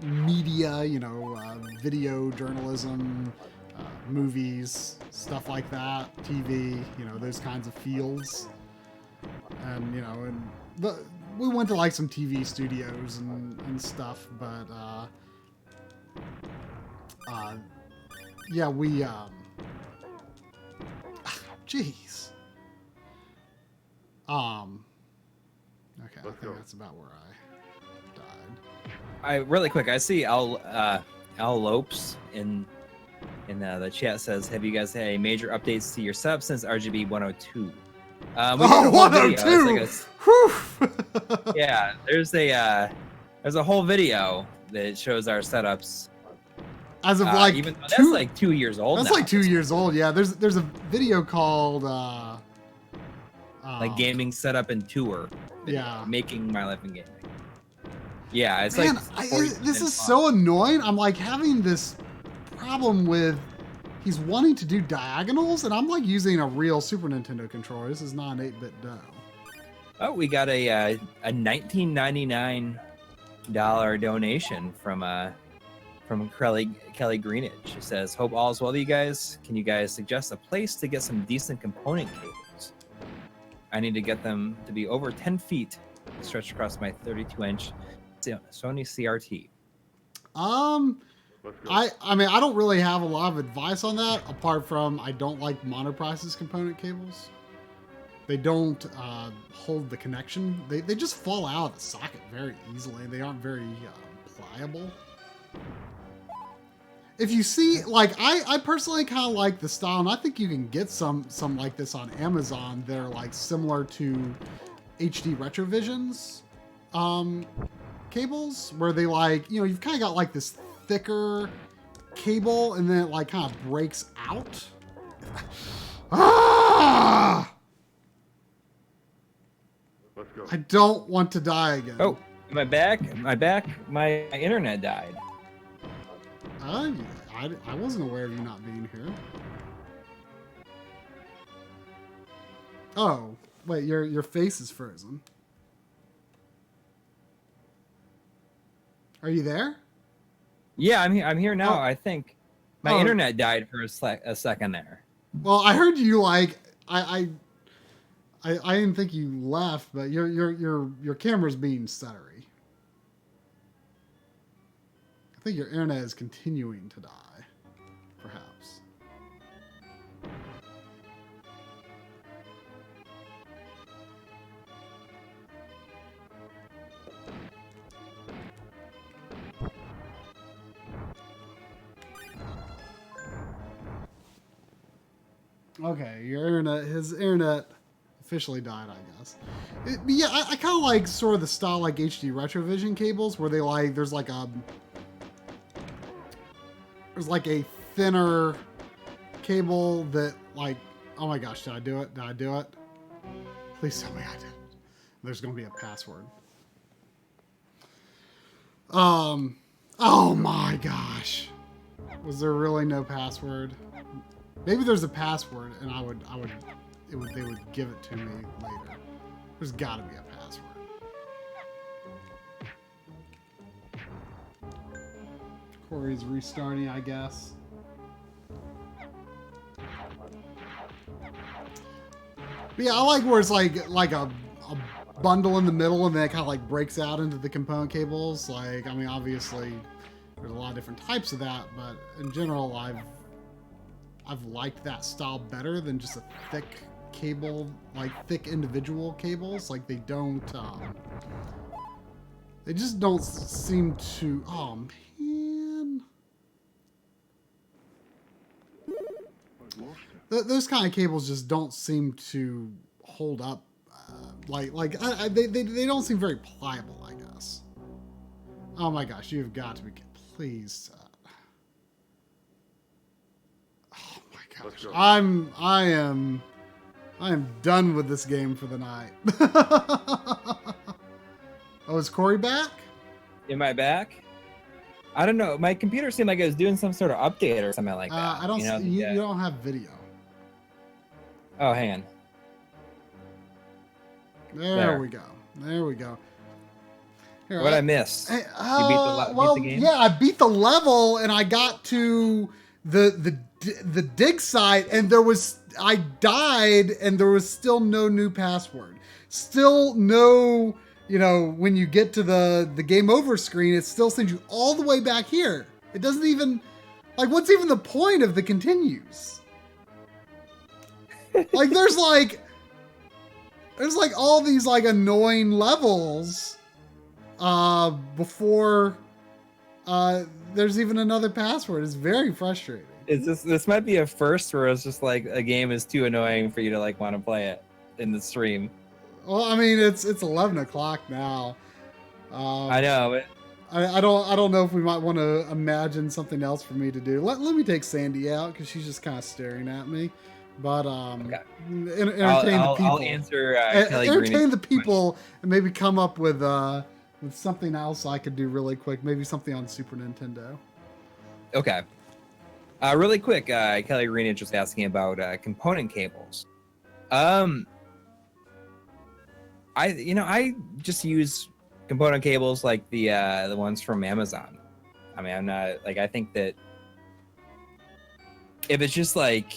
media, you know, video journalism, movies, stuff like that, TV, you know, those kinds of fields. And you know, we went to like some TV studios and stuff, but yeah, we jeez. Okay, I think that's about where I died. Really quick, I see Al Lopes in the chat says, have you guys had any major updates to your setup since RGB 102? 102! Yeah, there's a whole video that shows our setups. As of like even that's like 2 years old. That's now. like 2 years old. Yeah, there's a video called like gaming setup and tour. Yeah, making my life in gaming. Yeah, it's man, like this is so annoying. I'm like having this problem with he's wanting to do diagonals, and I'm like using a real Super Nintendo controller. This is not an 8-bit dough. Oh, we got a $19.99 donation from Kelly Greenidge. She says, hope all is well with you guys. Can you guys suggest a place to get some decent component cables? I need to get them to be over 10 feet stretched across my 32-inch Sony CRT. I mean, I don't really have a lot of advice on that, apart from I don't like Monoprice's component cables. They don't hold the connection. They just fall out of the socket very easily. They aren't very pliable. If you see, like, I personally kind of like the style, and I think you can get some like this on Amazon. They're like similar to HD Retrovision's cables, where they like, you know, you've kind of got like this thicker cable, and then it like kind of breaks out. Ah! Let's go. I don't want to die again. Oh, my internet died. I wasn't aware of you not being here. Oh, wait, your face is frozen. Are you there? Yeah, I'm here now. Oh. I think my internet died for a second there. Well, I heard you like I didn't think you left, but your camera's being stuttery. I think your internet is continuing to die, perhaps. Okay, his internet officially died, I guess. Yeah, I kind of like sort of the style like HD Retrovision cables, where they like there's like a thinner cable that like, oh my gosh, did I do it? Did I do it? Please tell me I did it. There's gonna be a password. Oh my gosh. Was there really no password? Maybe there's a password, and they would give it to me later. There's got to be a password. Corey's restarting, I guess. But yeah, I like where it's like a bundle in the middle, and then it kind of like breaks out into the component cables. Like, I mean, obviously, there's a lot of different types of that, but in general, I've liked that style better than just a thick cable, like thick individual cables. Like they just don't seem to. Oh man, those kind of cables just don't seem to hold up. They don't seem very pliable, I guess. Oh my gosh, you've got to be please. Oh my gosh, I am done with this game for the night. Oh, is Coury back? Am I back? I don't know. My computer seemed like it was doing some sort of update or something like that. I don't. You don't have video. Oh, hang on. There we go. There we go. Here, what I missed? Hey, you beat the game? Yeah, I beat the level and I got to the dig site and I died and there was still no new password. Still no, when you get to the game over screen, it still sends you all the way back here. It doesn't even, like, what's even the point of the continues? Like, there's all these like annoying levels before there's even another password. It's very frustrating. This might be a first where it's just like a game is too annoying for you to like want to play it in the stream. Well, I mean it's 11 o'clock now. I know. I don't know if we might want to imagine something else for me to do. Let me take Sandy out because she's just kind of staring at me. But okay. Entertain the people. I'll answer entertain the people and maybe come up with something else I could do really quick. Maybe something on Super Nintendo. Okay. Really quick, Kelly Green is just asking about component cables. I just use component cables like the ones from Amazon. I mean, I'm not like, I think that if it's just like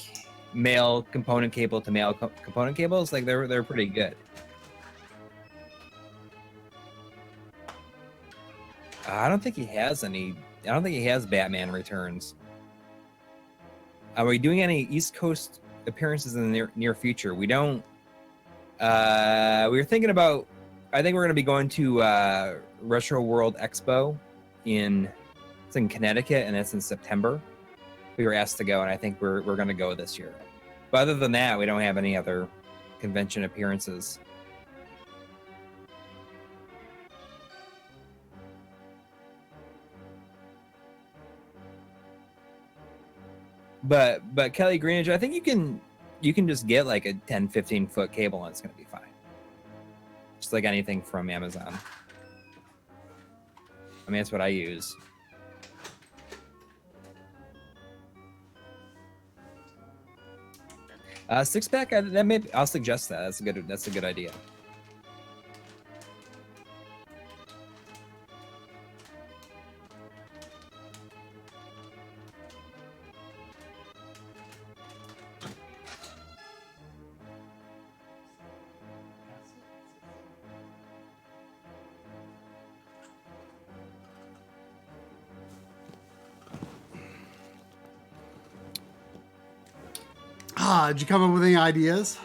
male component cable to male component cables, like they're pretty good. I don't think he has Batman Returns. Are we doing any East Coast appearances in the near future? We don't. We were thinking about. I think we're going to be going to Retro World Expo it's in Connecticut, and it's in September. We were asked to go, and I think we're going to go this year. But other than that, we don't have any other convention appearances. But Kelly Greenidge, I think you can just get like a 10-15 foot cable and it's going to be fine. Just like anything from Amazon. I mean, that's what I use. Six pack. I'll suggest that. That's a good idea. Did you come up with any ideas?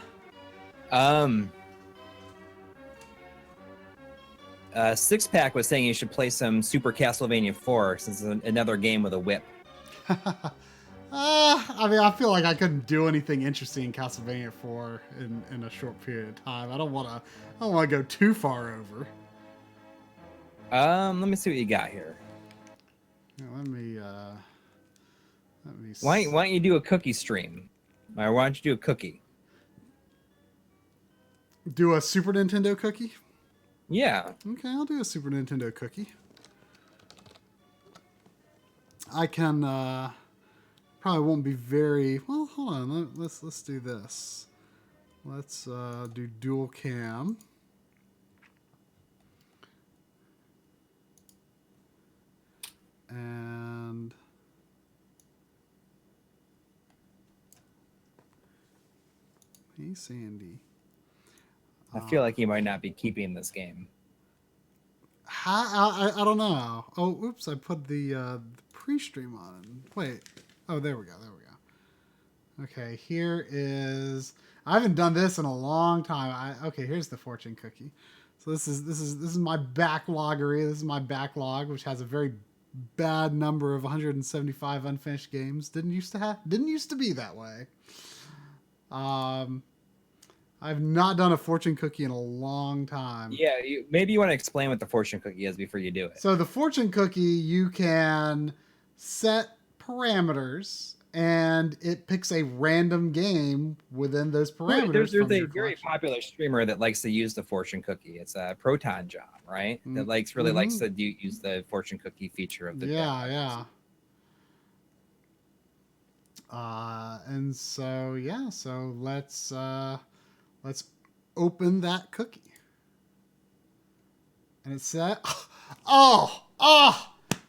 Six Pack was saying you should play some Super Castlevania 4 since it's another game with a whip. I mean, I feel like I couldn't do anything interesting in Castlevania 4 in a short period of time. I don't want to go too far over. Let me see what you got here. Yeah, let me Why don't you do a cookie stream? Or why don't you do a cookie? Do a Super Nintendo cookie? Yeah. Okay, I'll do a Super Nintendo cookie. I can probably won't be very well. Hold on, let's do this. Let's do dual cam. And hey, Sandy. I feel like he might not be keeping this game. I don't know. Oh, oops! I put the pre-stream on. Wait. Oh, there we go. There we go. Okay, here is. I haven't done this in a long time. Okay, here's the fortune cookie. So this is my backloggery. This is my backlog, which has a very bad number of 175 unfinished games. Didn't used to be that way. I've not done a fortune cookie in a long time. Yeah, maybe you want to explain what the fortune cookie is before you do it. So the fortune cookie, you can set parameters, and it picks a random game within those parameters. There's a very popular streamer that likes to use the fortune cookie. It's a Proton John, right? That likes to use the fortune cookie feature of the deck. Yeah. And so let's open that cookie. And it's set.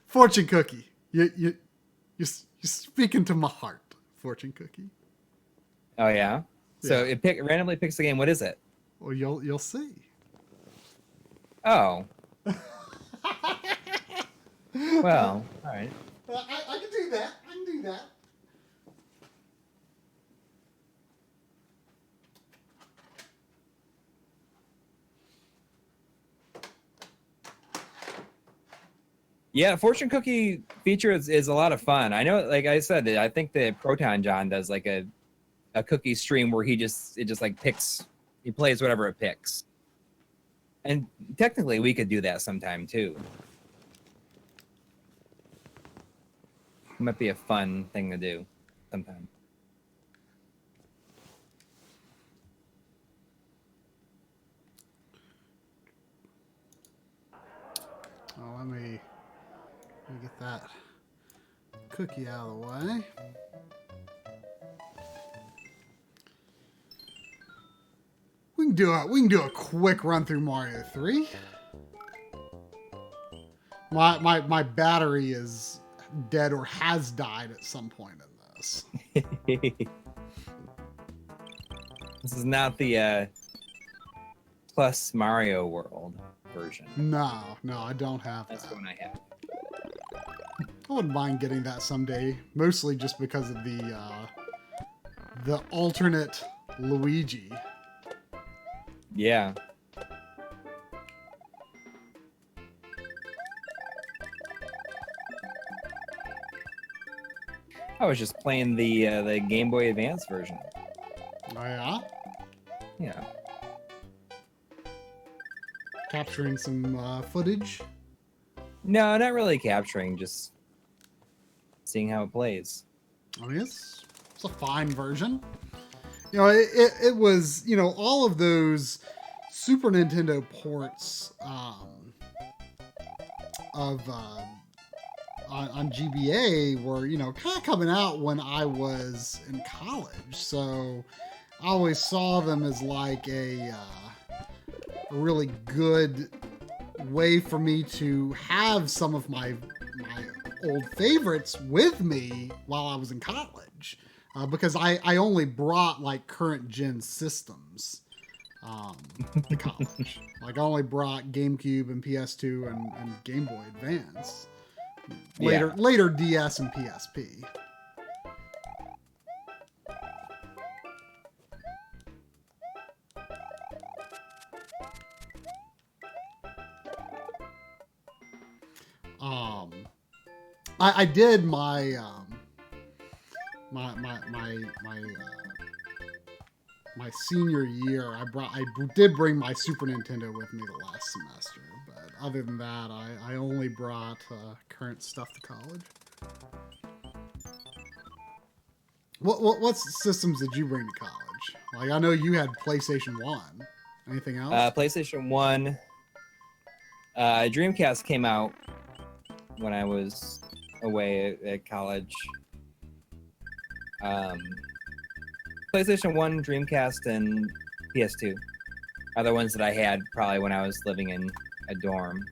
Fortune cookie. You're speaking to my heart, fortune cookie. Oh yeah. So it randomly picks the game. What is it? Well, you'll see. Oh. Well, all right. I can do that. I can do that. Yeah, fortune cookie feature is a lot of fun. I know, like I said, I think the Proton John does like a cookie stream where it just like picks, he plays whatever it picks. And technically we could do that sometime too. It might be a fun thing to do sometime. Oh, let me get that cookie out of the way. We can do a quick run through Mario 3. My battery is dead or has died at some point in this. This is not the Plus Mario World version. No, I don't have That's that. the one I have. I wouldn't mind getting that someday, mostly just because of the alternate Luigi. Yeah. I was just playing the Game Boy Advance version. Oh yeah? Yeah. Capturing some footage. No, not really capturing, just seeing how it plays. I mean, it's a fine version. You know, it was, you know, all of those Super Nintendo ports on GBA were, you know, kind of coming out when I was in college. So I always saw them as like a really good way for me to have some of my old favorites with me while I was in college, because I only brought like current gen systems to college. Like I only brought GameCube and PS2 and Game Boy Advance. Later DS and PSP. I did my senior year. I did bring my Super Nintendo with me the last semester, but other than that, I only brought current stuff to college. What systems did you bring to college? Like I know you had PlayStation 1. Anything else? PlayStation 1. Dreamcast came out when I was away at college. PlayStation 1, Dreamcast, and PS2 are the ones that I had probably when I was living in a dorm.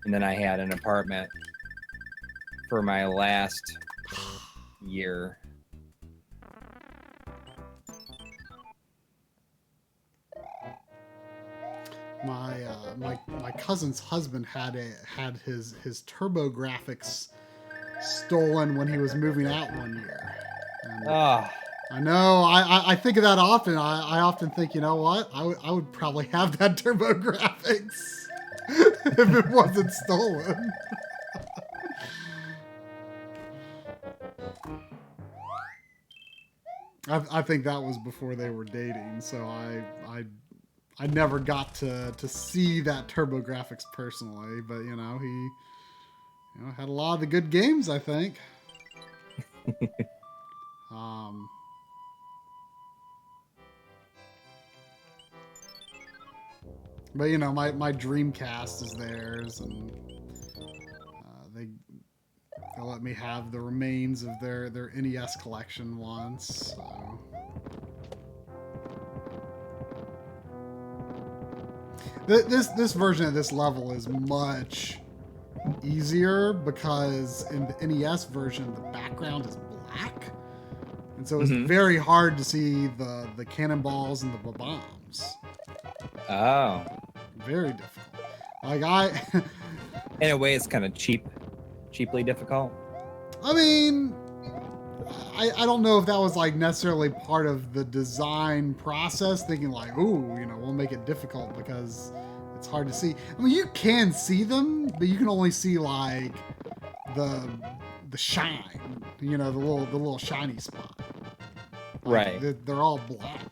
And then I had an apartment for my last year. my cousin's husband had his TurboGrafx stolen when he was moving out one year. And I know. I think of that often. I often think, you know what? I would probably have that TurboGrafx if it wasn't stolen. I think that was before they were dating, so I never got to see that TurboGrafx personally, but he had a lot of the good games, I think. But my Dreamcast is theirs, and they let me have the remains of their NES collection once. So. This version of this level is much easier because in the NES version the background is black, and so it's very hard to see the cannonballs and the bombs. Oh, very difficult. In a way, it's kind of cheaply difficult. I mean, I don't know if that was necessarily part of the design process, thinking we'll make it difficult because it's hard to see. I mean, you can see them, but you can only see the shine, the little shiny spot. Right. They're all black.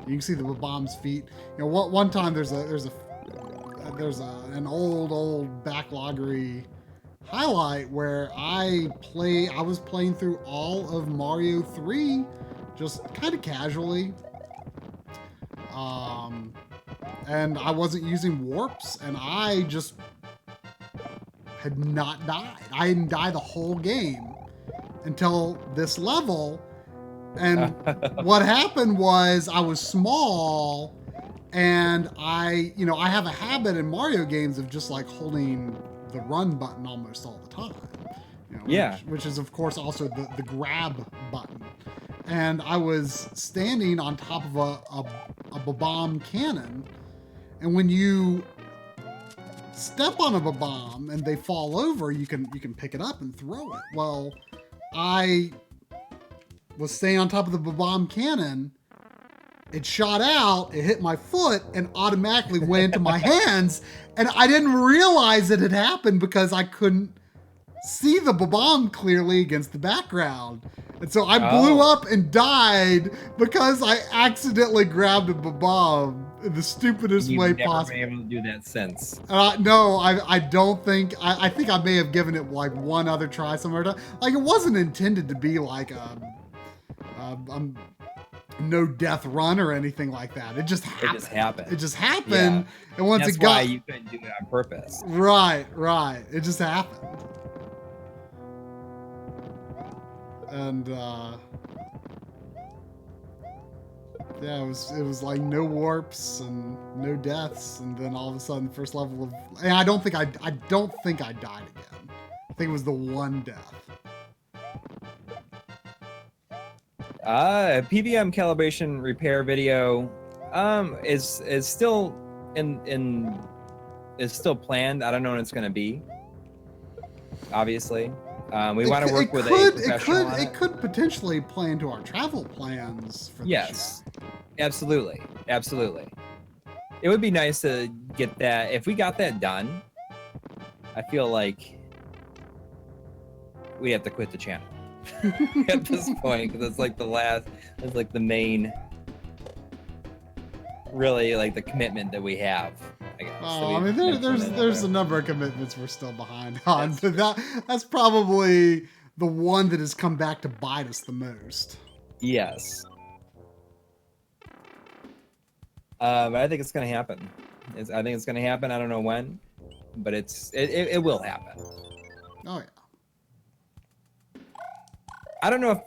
You can see the bomb's feet. One time there's an old Backloggery highlight where I was playing through all of Mario 3 just kind of casually, and I wasn't using warps, and I just had not died. I didn't die the whole game until this level, and what happened was I was small, and I have a habit in Mario games of just holding the run button almost all the time. Which is of course also the grab button. And I was standing on top of a bomb cannon, and when you step on a bomb and they fall over, you can pick it up and throw it. Well, I was staying on top of the bomb cannon. It shot out, it hit my foot, and automatically went into my hands. And I didn't realize it had happened because I couldn't see the bomb clearly against the background. And so I blew up and died because I accidentally grabbed a bomb in the stupidest way possible. You've never been able to do that since. No, I don't think. I think I may have given it one other try somewhere. It wasn't intended to be no death run or anything like that. It just happened. It just happened. Yeah. And once that's why you couldn't do it on purpose. Right. It just happened. And it was no warps and no deaths, and then all of a sudden first level of, and I don't think I died again. I think it was the one death. PVM calibration repair video is still is still planned. I don't know when it's going to be. Obviously, we want to work with a professional on it. It could potentially play into our travel plans for this year. Absolutely. It would be nice to get that. If we got that done, I feel like we have to quit the channel. At this point, because it's the main, really the commitment that we have, I guess. Oh, there's a number of commitments we're still behind on, but that's probably the one that has come back to bite us the most. Yes. But I think it's going to happen. I think it's going to happen. I don't know when, but it will happen. Oh yeah. I don't know if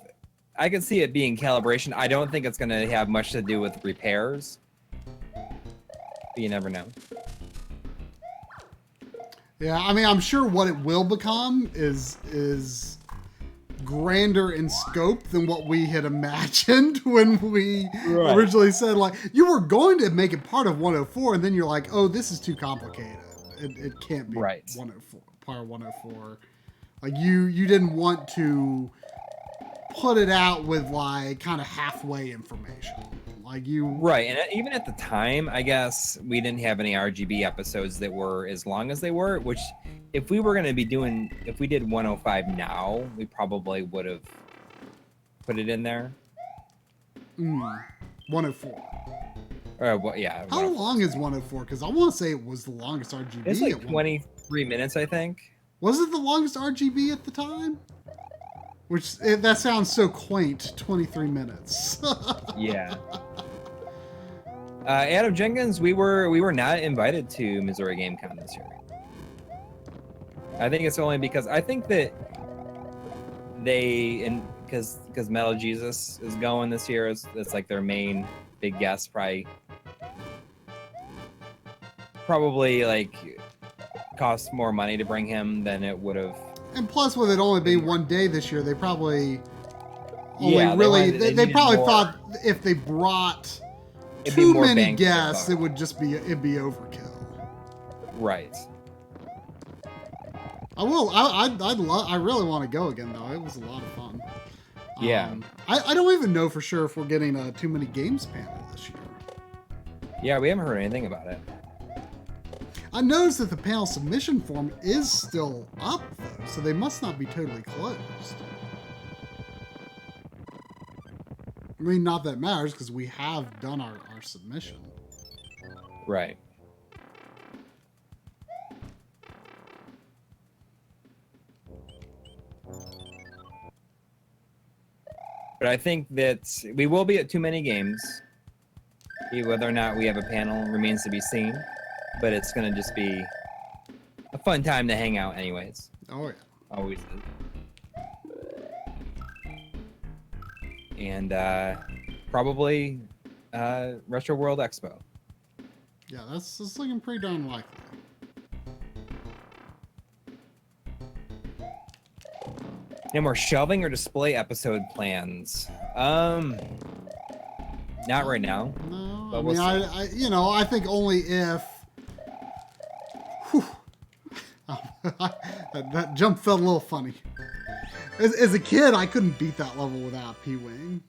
I can see it being calibration. I don't think it's going to have much to do with repairs. But you never know. Yeah, I mean, I'm sure what it will become is grander in scope than what we had imagined when we originally said, like, you were going to make it part of 104, and then you're like, oh, this is too complicated. It can't be 104, part of 104. Like, you didn't want to put it out with, like, kind of halfway information. Like you... Right, and even at the time, I guess, we didn't have any RGB episodes that were as long as they were, which, if we were going to be doing... If we did 105 now, we probably would have put it in there. 104. Well, yeah. How long is 104? Because I want to say it was the longest RGB. It's like 23 minutes, I think. Was it the longest RGB at the time? Which, that sounds so quaint, 23 minutes. Yeah. Adam Jenkins, we were not invited to Missouri Game Con this year. I think it's only because I think that because Metal Jesus is going this year. It's like their main big guest, probably like cost more money to bring him than it would have. And plus, with it only being one day this year, they probably they probably thought if they brought too many guests, it'd be overkill. Right. I really want to go again though. It was a lot of fun. Yeah. I don't even know for sure if we're getting a Too Many Games panel this year. Yeah, we haven't heard anything about it. I noticed that the panel submission form is still up, though, so they must not be totally closed. I mean, not that it matters, because we have done our submission. Right. But I think that we will be at Too Many Games. Whether or not we have a panel remains to be seen. But it's going to just be a fun time to hang out anyways. Oh, yeah. Always is. And probably Retro World Expo. Yeah, that's looking pretty darn likely. Any more shelving or display episode plans? Not right now. No, I mean, I think only if... that jump felt a little funny. As a kid, I couldn't beat that level without P-Wing.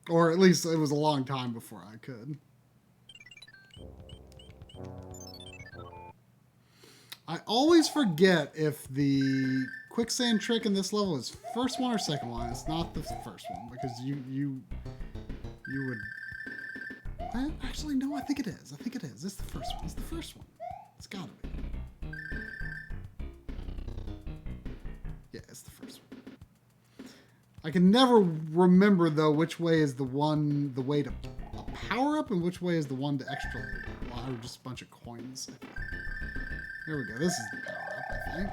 Or at least it was a long time before I could. I always forget if the quicksand trick in this level is first one or second one. It's not the first one because you would... Actually, no, I think it is. I think it is. It's the first one. It's the first one. It's gotta be. Yeah, it's the first one. I can never remember, though, which way is the way to a power-up and which way is the one to extra, or just a bunch of coins. Here we go. This is the power-up, I think.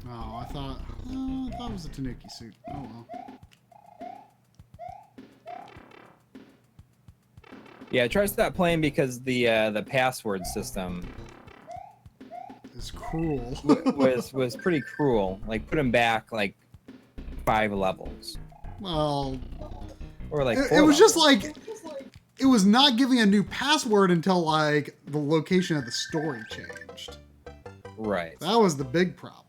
Oh, I thought it was a Tanuki suit. Oh, well. Yeah, try to stop playing because the password system is cruel. was pretty cruel. Like, put him back like 5 levels. Well, or like it was just like it was not giving a new password until like the location of the story changed. Right. That was the big problem.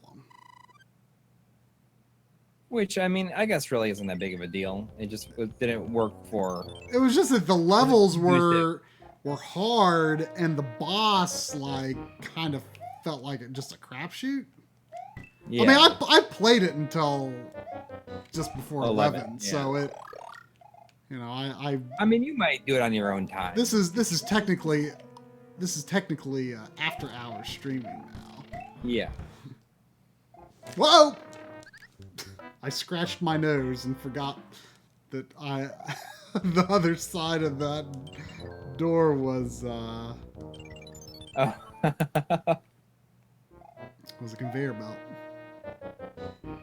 Which, I mean, I guess really isn't that big of a deal. It just didn't work for... It was just that the levels were hard, and the boss, like, kind of felt like it just a crapshoot. Yeah. I mean, I played it until just before 11 yeah. So it... You know, I mean, you might do it on your own time. This is technically after hours streaming now. Yeah. Whoa! I scratched my nose and forgot that the other side of that door was was a conveyor belt. Does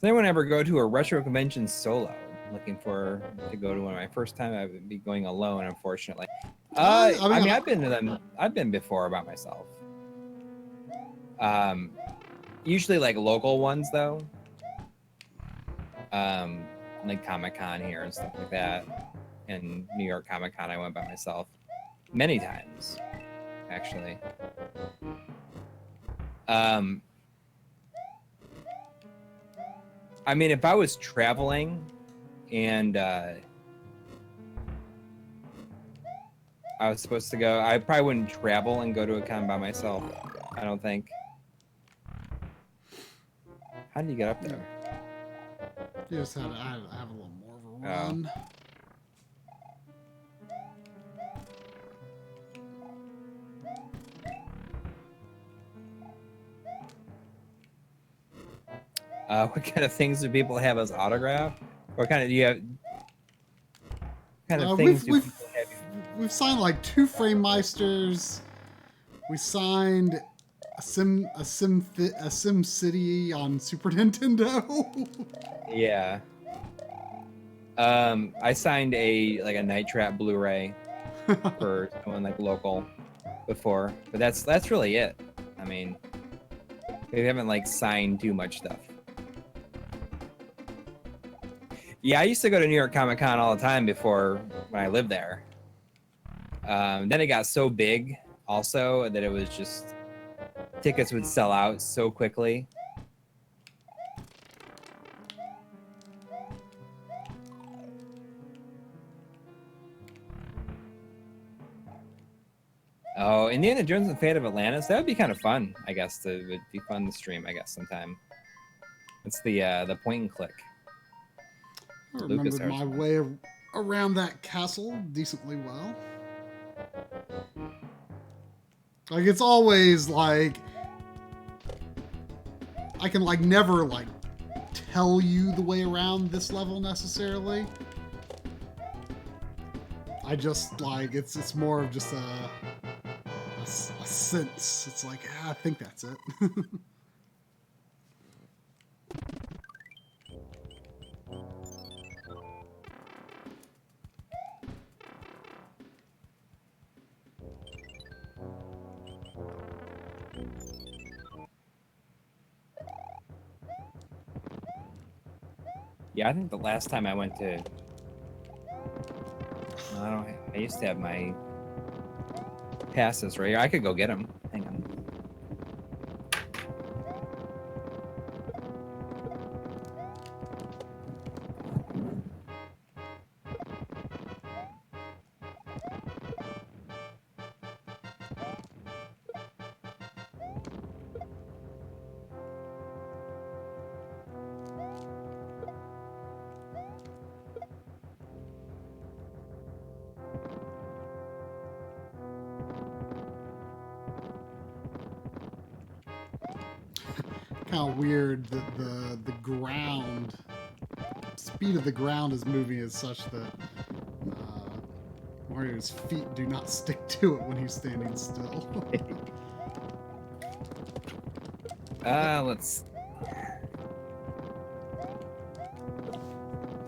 anyone ever go to a retro convention solo? I'm looking to go to one. My first time I would be going alone, unfortunately. I mean, I've been to them. I've been before by myself. Usually like local ones though. Like Comic-Con here and stuff like that. And New York Comic-Con, I went by myself many times, actually. I mean, if I was traveling and I was supposed to go, I probably wouldn't travel and go to a con by myself. I don't think. How do you get up there? You just had to have a little more of a run. What kind of things do people have as autograph? What kind of do you have? What kind of things do people have? We've signed like 2 Framemeisters. We signed a Sim City on Super Nintendo. Yeah. I signed a Night Trap Blu-ray for someone like local before, but that's really it. I mean, we haven't like signed too much stuff. Yeah, I used to go to New York Comic Con all the time before when I lived there. Then it got so big also that it was just tickets would sell out so quickly. Oh, Indiana Jones and Fate of Atlantis. That would be kind of fun, I guess. It would be fun to stream, I guess, sometime. It's the point and click. I remembered my way around that castle decently well. Like, it's always like I can like never like tell you the way around this level necessarily. I just like it's more of just a sense. It's like, I think that's it. Yeah, I think the last time I went to, I used to have my passes right here. I could go get them. Hang on. Kind of weird that the ground speed of the ground is moving as such that Mario's feet do not stick to it when he's standing still. Let's.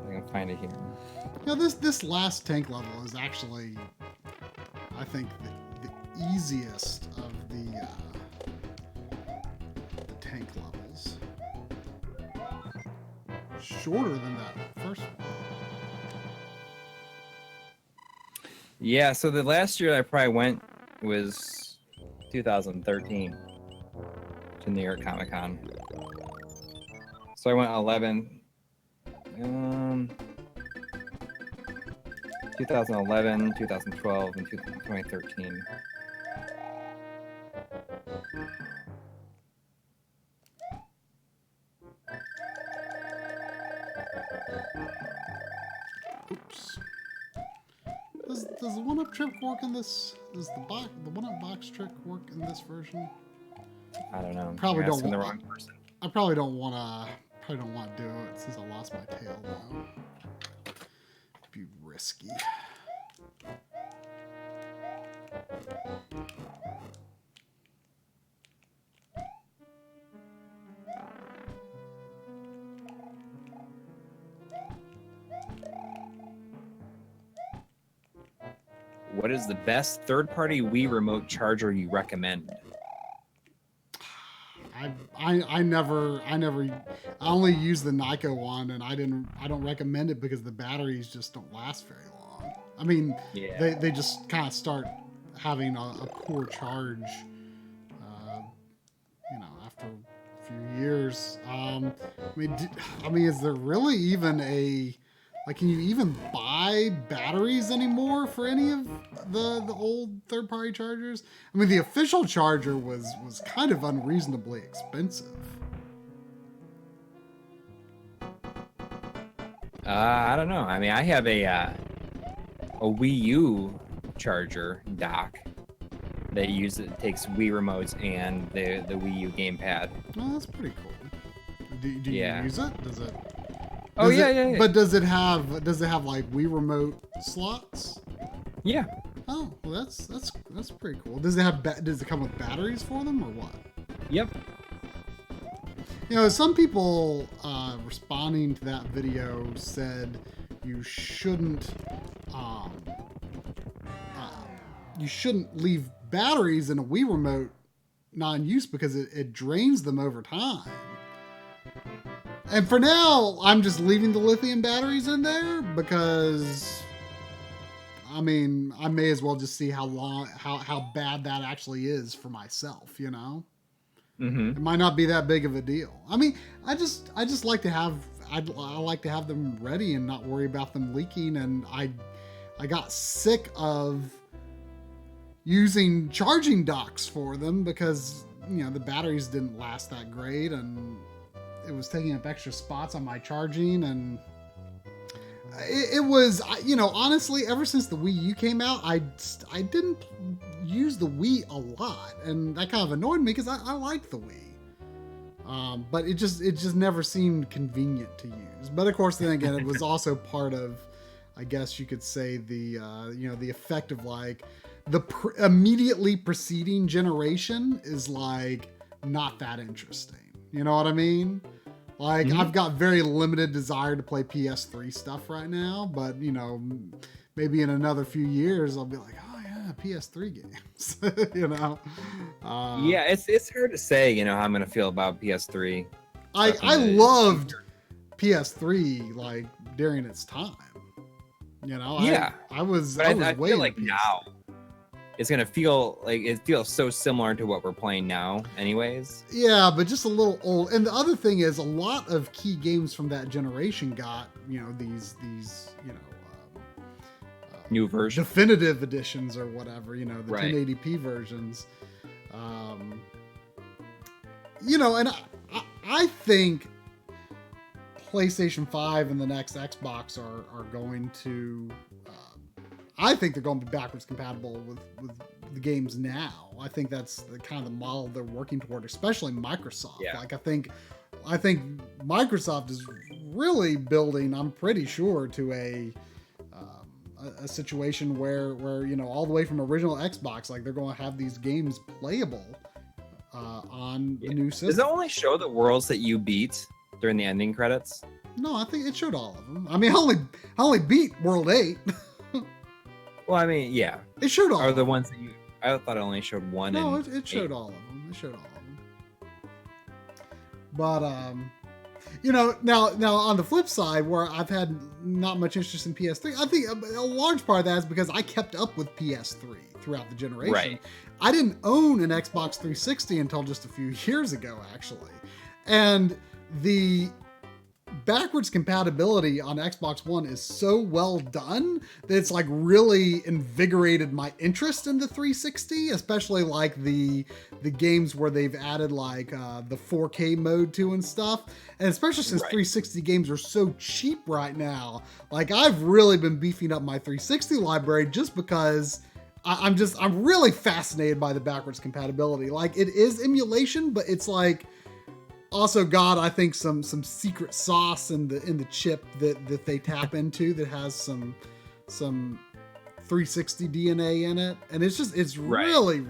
I can find it here. You know, this last tank level is actually, I think, the easiest of the tank levels. Shorter than that first one. Yeah, so the last year I probably went was 2013 to New York Comic Con. So I went 2011, 2012, and 2013. Oops. Does the one-up trick work in this? Does the one-up box trick work in this version? I don't know. Probably You're don't asking the want. wrong person. I probably don't want to do it since I lost my tail now. It'd be risky. What is the best third-party Wii remote charger you recommend? I only use the Nikon one, and I don't recommend it because the batteries just don't last very long. I mean, they just kind of start having a poor charge, after a few years. I mean, is there really even can you even buy batteries anymore for any of the old third-party chargers? I mean, the official charger was kind of unreasonably expensive. I don't know. I mean, I have a Wii U charger dock that takes Wii remotes and the Wii U gamepad. Oh, that's pretty cool. Do you use it? Does it? Yeah. But does it have like Wii remote slots? Yeah. Oh, well, that's pretty cool. Does it come with batteries for them or what? Yep. Some people responding to that video said you shouldn't leave batteries in a Wii remote not in use because it drains them over time. And for now, I'm just leaving the lithium batteries in there because, I mean, I may as well just see how bad that actually is for myself, Mm-hmm. It might not be that big of a deal. I mean, I just like to have I like to have them ready and not worry about them leaking. And I got sick of using charging docks for them because the batteries didn't last that great and it was taking up extra spots on my charging, and it was, honestly, ever since the Wii U came out, I didn't use the Wii a lot, and that kind of annoyed me because I liked the Wii. But it just never seemed convenient to use. But of course, then again, it was also part of, I guess you could say, the the effect of like the immediately preceding generation is like not that interesting. You know what I mean? Like, mm-hmm. I've got very limited desire to play PS3 stuff right now, but, maybe in another few years, I'll be like, oh, yeah, PS3 games, Yeah, it's hard to say, how I'm going to feel about PS3. I loved PS3, like, during its time. Yeah. I was I way feel like now it's going to feel like it feels so similar to what we're playing now anyways. Yeah, but just a little old. And the other thing is a lot of key games from that generation got, these new versions, definitive editions or whatever, the right. 1080p versions. And I think PlayStation 5 and the next Xbox are going to... I think they're going to be backwards compatible with the games now. I think that's the kind of the model they're working toward, especially Microsoft. Yeah. Like I think Microsoft is really building, I'm pretty sure, to a situation where all the way from original Xbox, like they're going to have these games playable on the new system. Does it only show the worlds that you beat during the ending credits? No, I think it showed all of them. I mean, I only beat World 8. Well, I mean, yeah. It showed all. Are the ones that you? I thought it only showed one. No, it showed all of them. It showed all of them. But now on the flip side, where I've had not much interest in PS3, I think a large part of that is because I kept up with PS3 throughout the generation. Right. I didn't own an Xbox 360 until just a few years ago, actually, and the backwards compatibility on Xbox One is so well done that it's like really invigorated my interest in the 360, especially like the games where they've added like the 4K mode to and stuff. And especially since 360 games are so cheap right now, like I've really been beefing up my 360 library just because I'm really fascinated by the backwards compatibility. Like it is emulation, but it's like also got, I think, some secret sauce in the chip that they tap into that has some 360 DNA in it, and it's really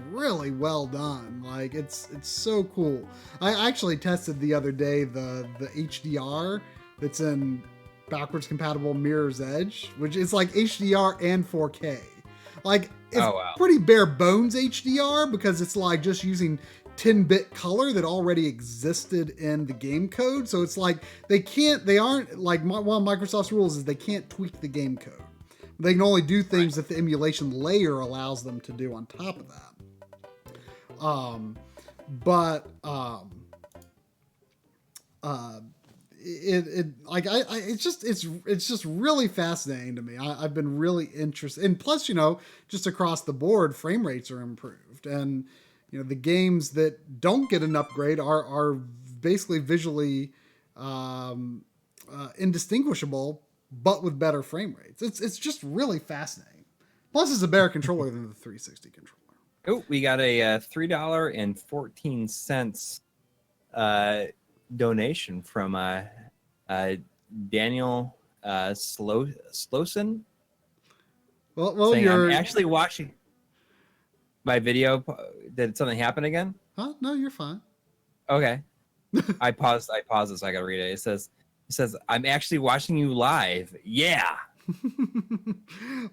well done. Like it's so cool. I actually tested the other day the HDR that's in backwards compatible Mirror's Edge, which is like HDR and 4K. Like it's pretty bare bones HDR because it's like just using 10-bit color that already existed in the game code. So it's like they aren't like one of Microsoft's rules is they can't tweak the game code. They can only do things that the emulation layer allows them to do on top of that. It's just really fascinating to me. I've been really interested, and plus, just across the board, frame rates are improved, and the games that don't get an upgrade are basically visually indistinguishable, but with better frame rates. It's just really fascinating. Plus, it's a better controller than the 360 controller. Oh, we got a $3.14 donation from Daniel Slowson. Well, I'm actually watching my video. Did something happen again? Huh? No, you're fine. Okay. I paused it so I gotta read it. It says, I'm actually watching you live. Yeah.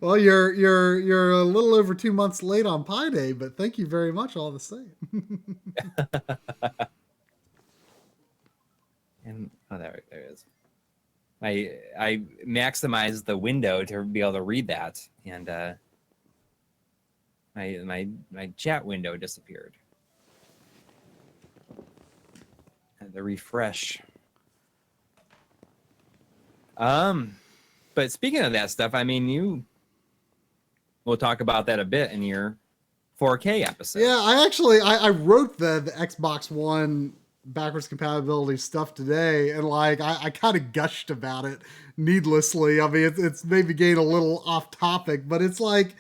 Well, you're a little over 2 months late on Pi Day, but thank you very much all the same. And there it is. I maximized the window to be able to read that, and my chat window disappeared. And the refresh. But speaking of that stuff, I mean, we'll talk about that a bit in your 4K episode. Yeah, I wrote the Xbox One backwards compatibility stuff today, and I kind of gushed about it needlessly. I mean, it's maybe getting a little off topic, but it's like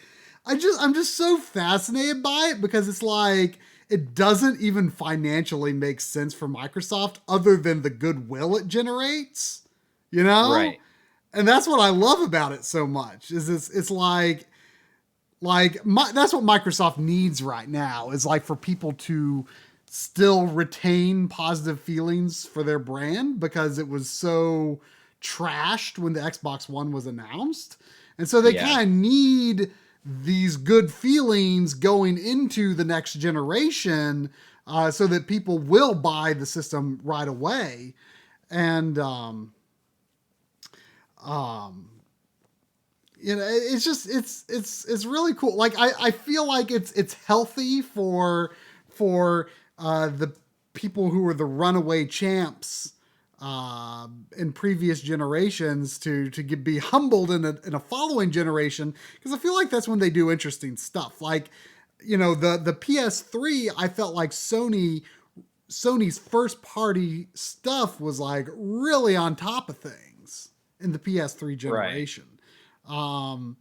I'm just so fascinated by it because it's like it doesn't even financially make sense for Microsoft other than the goodwill it generates, Right. And that's what I love about it so much. Is it's like that's what Microsoft needs right now is like for people to still retain positive feelings for their brand because it was so trashed when the Xbox One was announced. And so they kind of need these good feelings going into the next generation so that people will buy the system right away. And, it's just, it's really cool. Like, I feel like it's healthy for the people who were the runaway champs in previous generations to be humbled in a following generation, because I feel like that's when they do interesting stuff. Like, the PS3, I felt like Sony's first party stuff was like really on top of things in the PS3 generation. Right.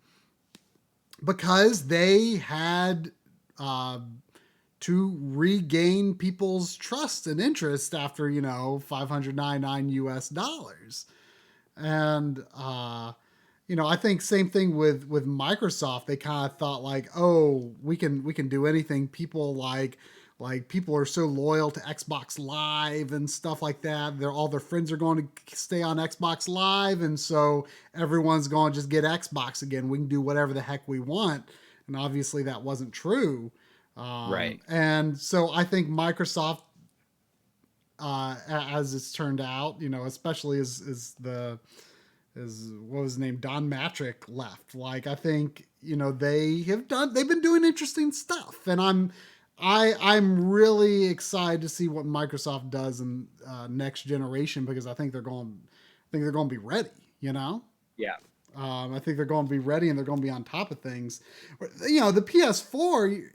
Because they had to regain people's trust and interest after, $599 US. And, I think same thing with Microsoft. They kind of thought like, oh, we can do anything. People like people are so loyal to Xbox Live and stuff like that. All their friends are going to stay on Xbox Live. And so everyone's going to just get Xbox again. We can do whatever the heck we want. And obviously that wasn't true. Right. And so I think Microsoft, as it's turned out, especially as what was his name? Don Matrick left. Like, I think, they've been doing interesting stuff, and I'm really excited to see what Microsoft does in next generation, because I think they're going to be ready, Yeah. I think they're going to be ready and they're going to be on top of things. The PS4,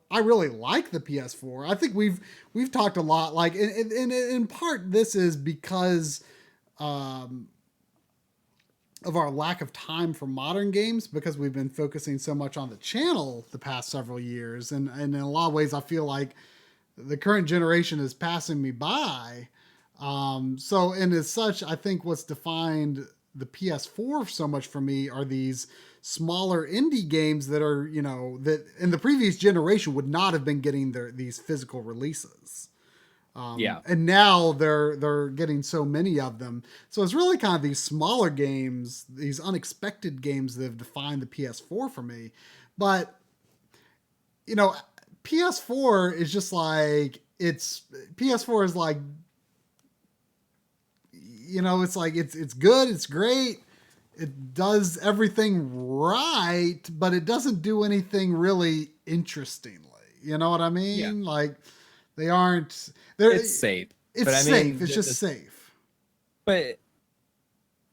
I really like the PS4. I think we've talked a lot, like, in part, this is because of our lack of time for modern games, because we've been focusing so much on the channel the past several years. And in a lot of ways, I feel like the current generation is passing me by. So, and as such, I think what's defined the PS4 so much for me are these smaller indie games that are, that in the previous generation would not have been getting these physical releases. And now they're getting so many of them. So it's really kind of these smaller games, these unexpected games that have defined the PS4 for me. But, PS4 is just like, it's PS4 is like, it's like it's good, it's great, it does everything right, but it doesn't do anything really interestingly. You know what I mean? Yeah. Like they aren't. It's safe. It's safe. It's just safe. But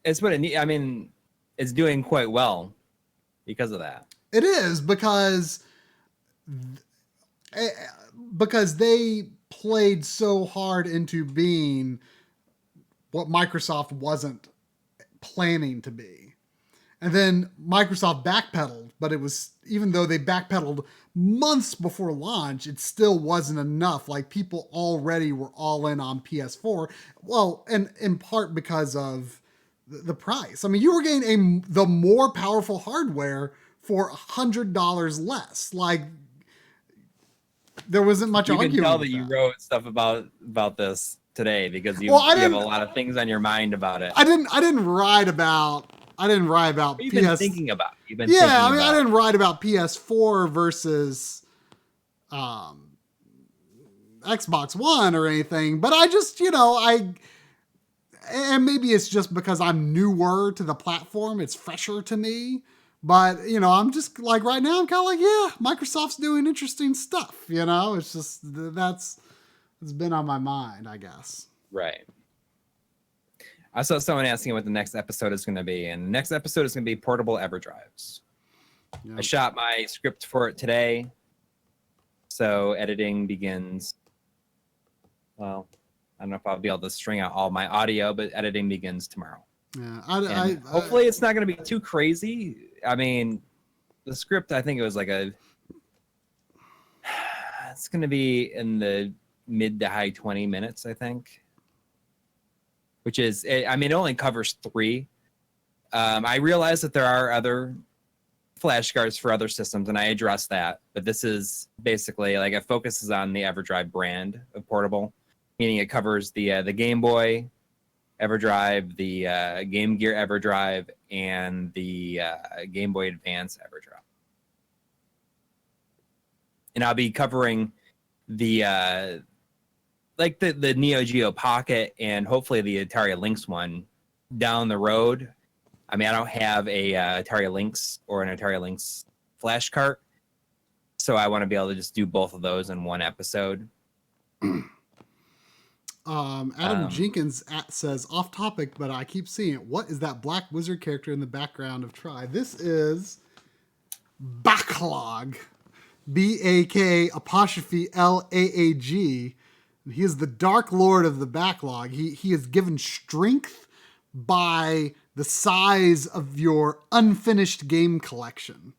it's what it needs. I mean, it's doing quite well because of that. It is because they played so hard into being what Microsoft wasn't planning to be. And then Microsoft backpedaled, but it was, even though they backpedaled months before launch, it still wasn't enough. Like people already were all in on PS4. Well, and in part because of the price. I mean, you were getting the more powerful hardware for $100 less. Like there wasn't much arguing. You can tell that you wrote stuff about this today because you have a lot of things on your mind about it. I didn't write about You've been thinking about it. I didn't write about PS4 versus Xbox One or anything, but I just, and maybe it's just because I'm newer to the platform, it's fresher to me. But, I'm just like right now, I'm kind of like, yeah, Microsoft's doing interesting stuff. It's just it's been on my mind, I guess. Right. I saw someone asking what the next episode is going to be, and the next episode is going to be portable EverDrives. Yep. I shot my script for it today, so editing begins. Well, I don't know if I'll be able to string out all my audio, but editing begins tomorrow. Yeah, hopefully it's not going to be too crazy. I mean, the script, I think it was like it's going to be in the mid to high 20 minutes, I think. Which is, I mean, it only covers 3. I realize that there are other flash cards for other systems, and I address that. But this is basically, like, it focuses on the EverDrive brand of portable, meaning it covers the Game Boy EverDrive, the Game Gear EverDrive, and the Game Boy Advance EverDrive. And I'll be covering the the Neo Geo Pocket and hopefully the Atari Lynx one down the road. I mean, I don't have a Atari Lynx or an Atari Lynx flash cart, so I want to be able to just do both of those in one episode. Adam Jenkins says, off topic, but I keep seeing it. What is that black wizard character in the background of Try? This is Backlog. BAK''LAAG. He is the Dark Lord of the Backlog. He is given strength by the size of your unfinished game collection.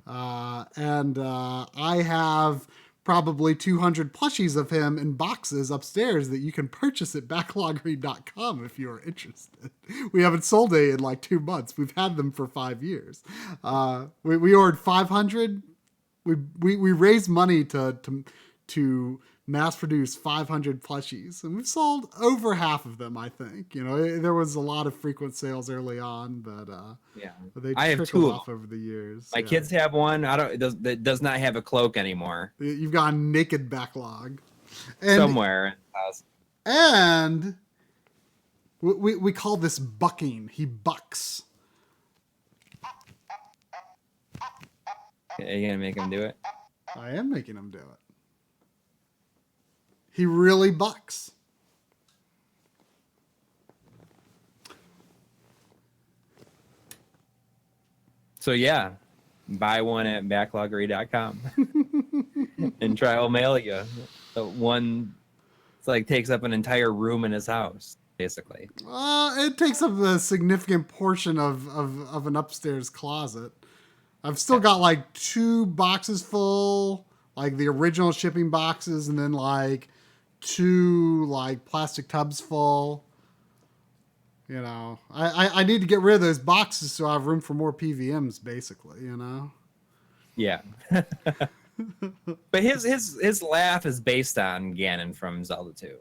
And I have probably 200 plushies of him in boxes upstairs that you can purchase at Backloggery.com if you're interested. We haven't sold it in like 2 months. We've had them for 5 years. We ordered 500. We raised money to mass produce 500 plushies, and we've sold over half of them. I think there was a lot of frequent sales early on, but they trickled off over the years. My kids have one. It does not have a cloak anymore. You've got a naked Backlog somewhere in the house, and we call this bucking. He bucks. Are you gonna make him do it? I am making him do it. He really bucks. So yeah, buy one at Backloggery.com and try. I'll mail you one. It's like takes up an entire room in his house, basically. It takes up a significant portion of an upstairs closet. I've still got like 2 boxes full, like the original shipping boxes, and then like 2 like plastic tubs full. I need to get rid of those boxes so I have room for more PVMs, basically. Yeah. But his laugh is based on Ganon from Zelda 2.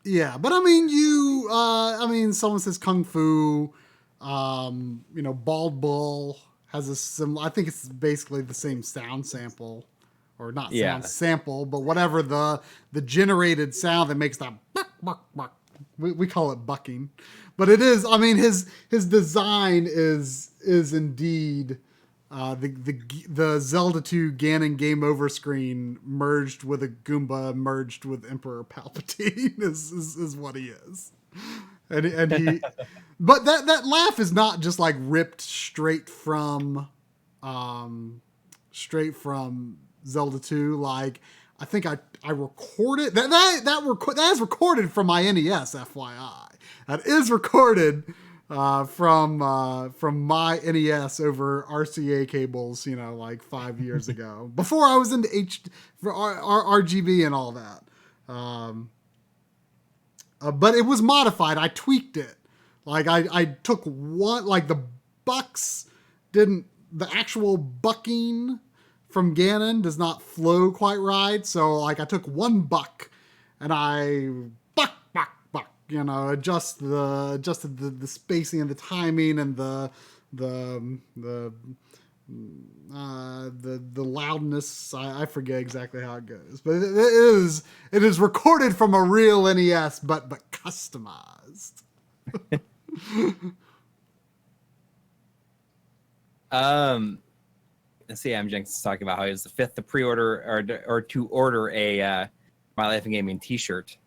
Yeah, but I mean, someone says Kung Fu. Bald Bull has I think it's basically the same sound sample or not Yeah. sample, but whatever the generated sound that makes that buck, buck, buck. We call it bucking, but it is. I mean, his design is indeed the Zelda 2 Ganon game over screen merged with a Goomba merged with Emperor Palpatine is what he is, and he. But that laugh is not just like ripped straight from Zelda 2. Like, I think I recorded that is recorded from my NES, FYI. That is recorded from my NES over RCA cables, like 5 years ago, before I was into RGB and all that. But it was modified. I tweaked it. Like I took one, like the bucks didn't, the actual bucking from Ganon does not flow quite right. So like I took one buck and I buck, adjusted the spacing and the timing and the loudness. I forget exactly how it goes, but it is recorded from a real NES, but customized. Let's see. I'm just talking about how he was the fifth to pre-order or to order a My Life in Gaming T-shirt.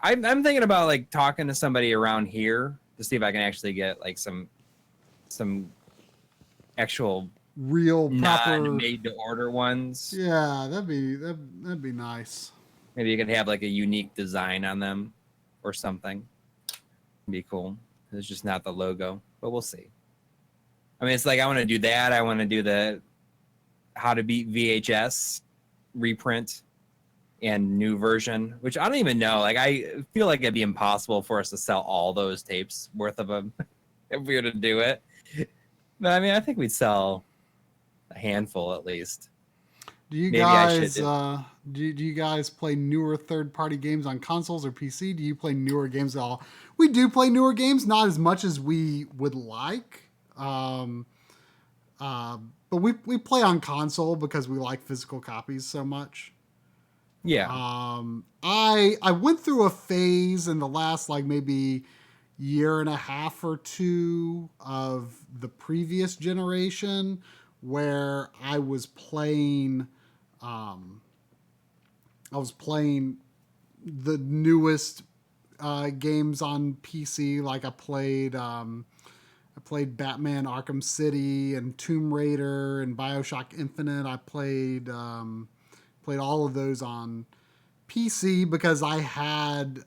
I'm thinking about like talking to somebody around here to see if I can actually get like some actual real proper made to order ones. Yeah, that'd be nice. Maybe you could have like a unique design on them or something. It'd be cool. It's just not the logo, but we'll see. I mean, it's like I want to do that. I want to do the How to Beat VHS reprint and new version, which I don't even know. Like, I feel like it'd be impossible for us to sell all those tapes worth of them if we were to do it. But I mean, I think we'd sell a handful at least. Do you guys do you guys play newer third-party games on consoles or PC? Do you play newer games at all? We do play newer games, not as much as we would like. But we play on console because we like physical copies so much. Yeah. I went through a phase in the last like maybe year and a half or two of the previous generation where I was playing the newest games on PC. Like I played Batman Arkham City and Tomb Raider and BioShock Infinite. I played all of those on PC because I had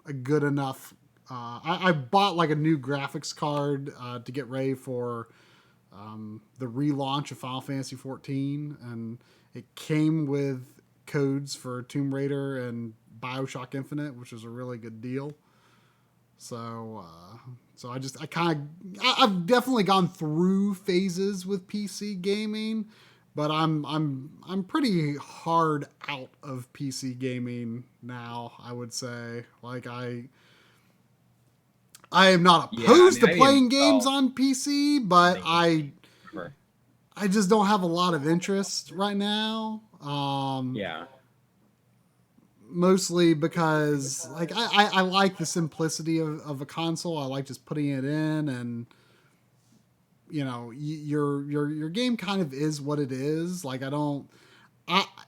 a good enough. I bought like a new graphics card to get ready for the relaunch of Final Fantasy XIV, and it came with codes for Tomb Raider and BioShock Infinite, which was a really good deal. So I've definitely gone through phases with PC gaming, but I'm pretty hard out of PC gaming now, I would say. Like I am not opposed to playing games on PC, but I just don't have a lot of interest right now. Mostly because like I like the simplicity of a console. I like just putting it in, and your game kind of is what it is. Like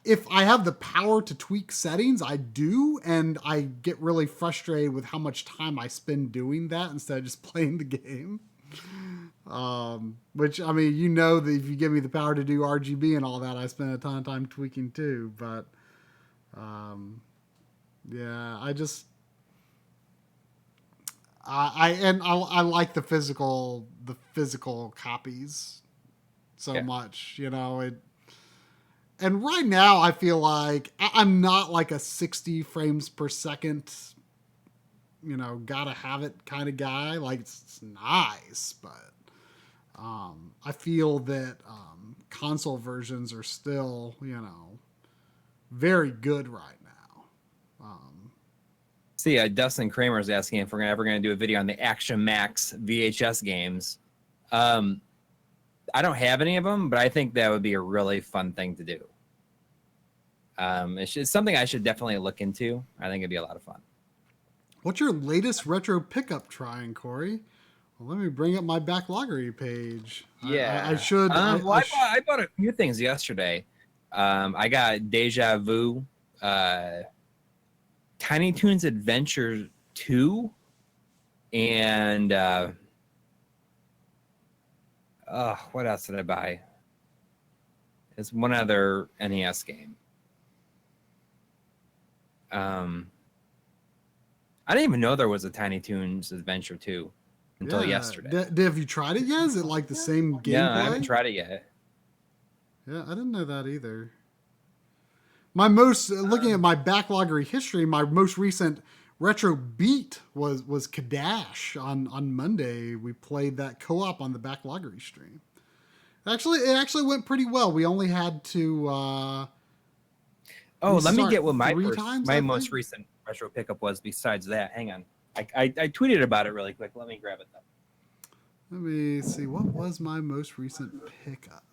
if I have the power to tweak settings, I do, and I get really frustrated with how much time I spend doing that instead of just playing the game. Which, I mean, that if you give me the power to do RGB and all that, I spend a ton of time tweaking too. But yeah, I like the physical copies so much, and right now I feel like I'm not like a 60 frames per second, gotta have it kind of guy. Like it's nice, but I feel that console versions are still, very good right now. See, Dustin Kramer is asking if we're ever going to do a video on the Action Max VHS games. I don't have any of them, but I think that would be a really fun thing to do. It's something I should definitely look into. I think it'd be a lot of fun. What's your latest retro pickup trying, Coury? Well, let me bring up my Backloggery page. Yeah, I should. I bought a few things yesterday. I got Deja Vu, Tiny Toons Adventure 2, and what else did I buy? It's one other NES game. I didn't even know there was a Tiny Toons Adventure 2 until yesterday. Have you tried it yet? Is it like the same gameplay? Yeah, I haven't tried it yet. Yeah, I didn't know that either. My most looking at my Backloggery history, my most recent retro beat was Kadash on Monday. We played that co-op on the Backloggery stream. It actually went pretty well. We only had to. Let me get what my most recent retro pickup was. Besides that, hang on. I tweeted about it really quick. Let me grab it though. Let me see. What was my most recent pickup?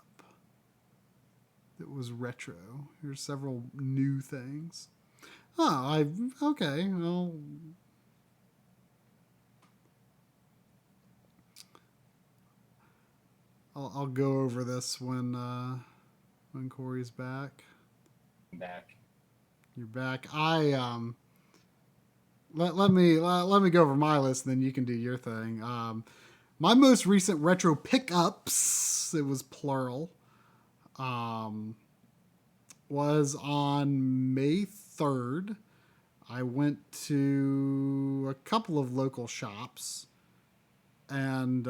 It was retro. Here's several new things. Okay. Well, I'll go over this when Coury's back. I'm back. You're back. Let me go over my list, and then you can do your thing. My most recent retro pickups, it was plural, was on May 3rd. I went to a couple of local shops, and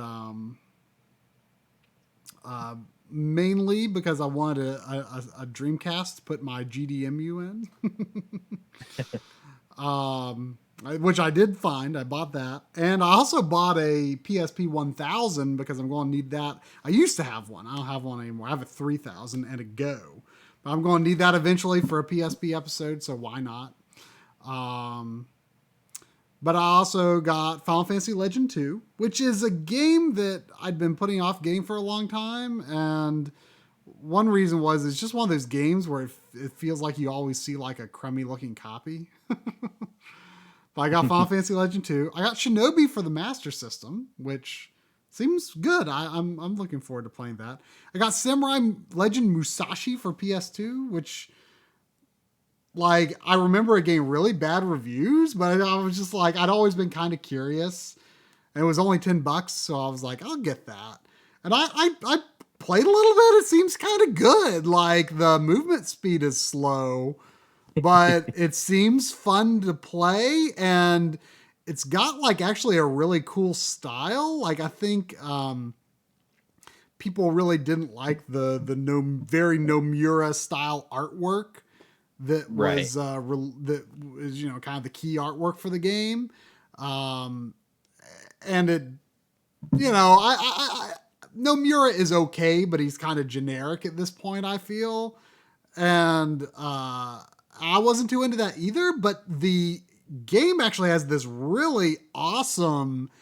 mainly because I wanted a Dreamcast to put my GDMU in. Which I did find. I bought that. And I also bought a PSP 1000 because I'm going to need that. I used to have one. I don't have one anymore. I have a 3000 and a Go. But I'm going to need that eventually for a PSP episode, so why not? But I also got Final Fantasy Legend 2, which is a game that I'd been putting off getting for a long time. And one reason was it's just one of those games where it feels like you always see like a crummy looking copy. But I got Final Fantasy Legend 2. I got Shinobi for the Master System, which seems good. I'm looking forward to playing that. I got Samurai Legend Musashi for PS2, which, like, I remember it getting really bad reviews, but I was just like, I'd always been kind of curious. And it was only $10, so I was like, I'll get that. And I played a little bit. It seems kind of good. Like, the movement speed is slow, but it seems fun to play, and it's got like actually a really cool style. Like I think people really didn't like the very Nomura style artwork that was that was kind of the key artwork for the game, and it Nomura is okay, but he's kind of generic at this point, I feel, and I wasn't too into that either, but the game actually has this really awesome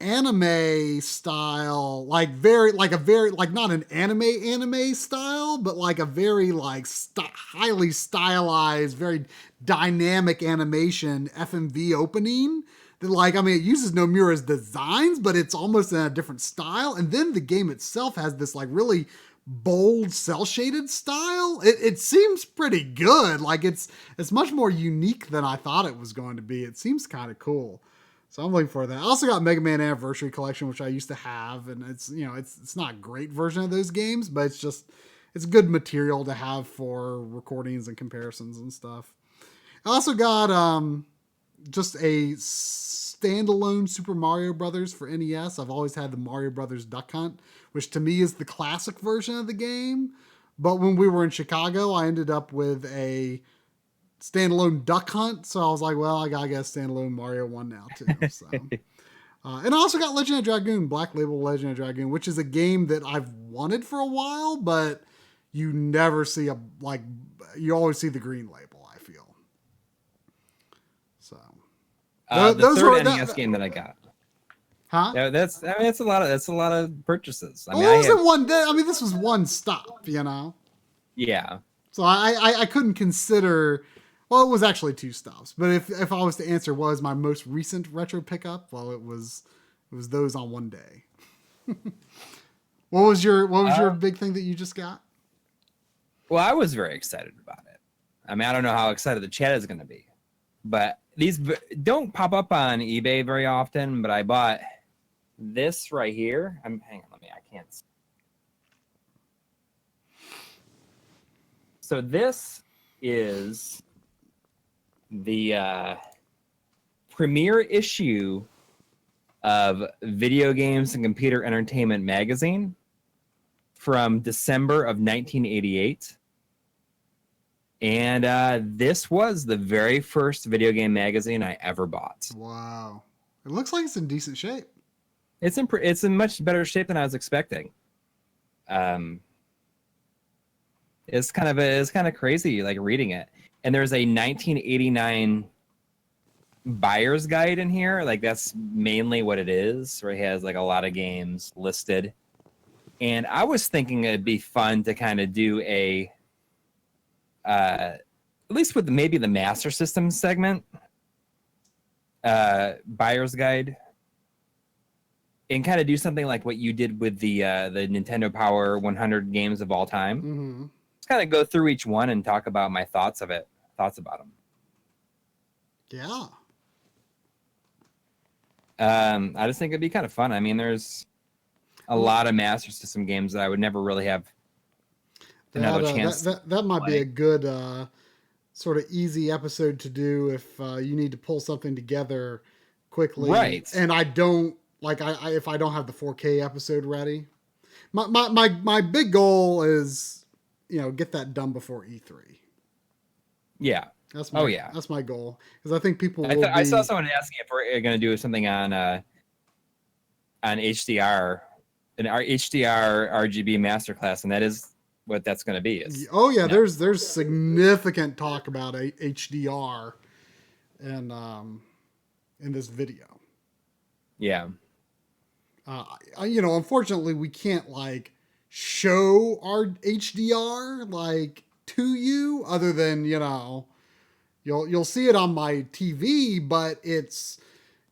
anime style, like not an anime style, but like a very like highly stylized, very dynamic animation FMV opening that it uses Nomura's designs, but it's almost in a different style. And then the game itself has this like really bold cell shaded style. It seems pretty good. Like it's much more unique than I thought it was going to be. It seems kind of cool. So I'm looking for that. I also got Mega Man Anniversary Collection, which I used to have, and it's it's not a great version of those games, but it's good material to have for recordings and comparisons and stuff. I also got just a standalone Super Mario Brothers for NES. I've always had the Mario Brothers Duck Hunt, which to me is the classic version of the game. But when we were in Chicago, I ended up with a standalone Duck Hunt. So I was like, well, I gotta get a standalone Mario one now too. So, and I also got Legend of Dragoon, Black Label Legend of Dragoon, which is a game that I've wanted for a while, but you never see you always see the green label, I feel. So the third NES game that I got. Huh? That's a lot of purchases. Well, it wasn't one day. I mean, this was one stop, Yeah. So I couldn't consider. Well, it was actually two stops. But if I was to answer what was my most recent retro pickup, well, it was those on one day. What was your big thing that you just got? Well, I was very excited about it. I mean, I don't know how excited the chat is going to be, but these don't pop up on eBay very often. But I bought this right here. Hang on, I can't. So this is the premiere issue of Video Games and Computer Entertainment magazine from December of 1988. And this was the very first video game magazine I ever bought. Wow. It looks like it's in decent shape. It's in much better shape than I was expecting. It's kind of crazy, like, reading it. And there's a 1989 buyer's guide in here. Like, that's mainly what it is, where it has like a lot of games listed. And I was thinking it'd be fun to kind of do a, at least with maybe the Master System segment, buyer's guide, and kind of do something like what you did with the Nintendo Power 100 games of all time. Mm-hmm. Just kind of go through each one and talk about my thoughts about them. Yeah. I just think it'd be kind of fun. I mean, there's a lot of Master System games that I would never really have another chance. That might be a good sort of easy episode to do if you need to pull something together quickly. Right. And I don't if I don't have the 4K episode ready. My big goal is, get that done before E3. Yeah. That's my goal, because I think people. I saw someone asking if we're going to do something on HDR, an HDR RGB masterclass, and that is what that's going to be. There's significant talk about HDR, and in this video. Yeah. Unfortunately, we can't show our HDR to you, other than you'll see it on my TV, but it's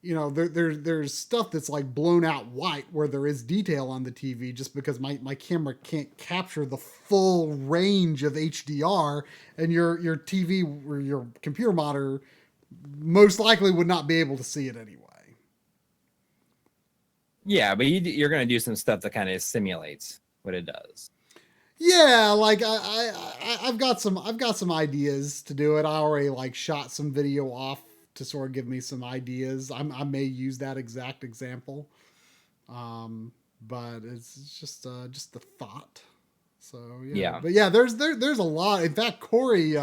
there's stuff that's like blown out white where there is detail on the TV, just because my camera can't capture the full range of HDR, and your TV or your computer monitor most likely would not be able to see it anyway. Yeah, but you're going to do some stuff that kind of simulates what it does. Yeah, I've got some ideas to do it. I already shot some video off to sort of give me some ideas. I may use that exact example, but it's just the thought. So yeah. But yeah, there's a lot. In fact, Coury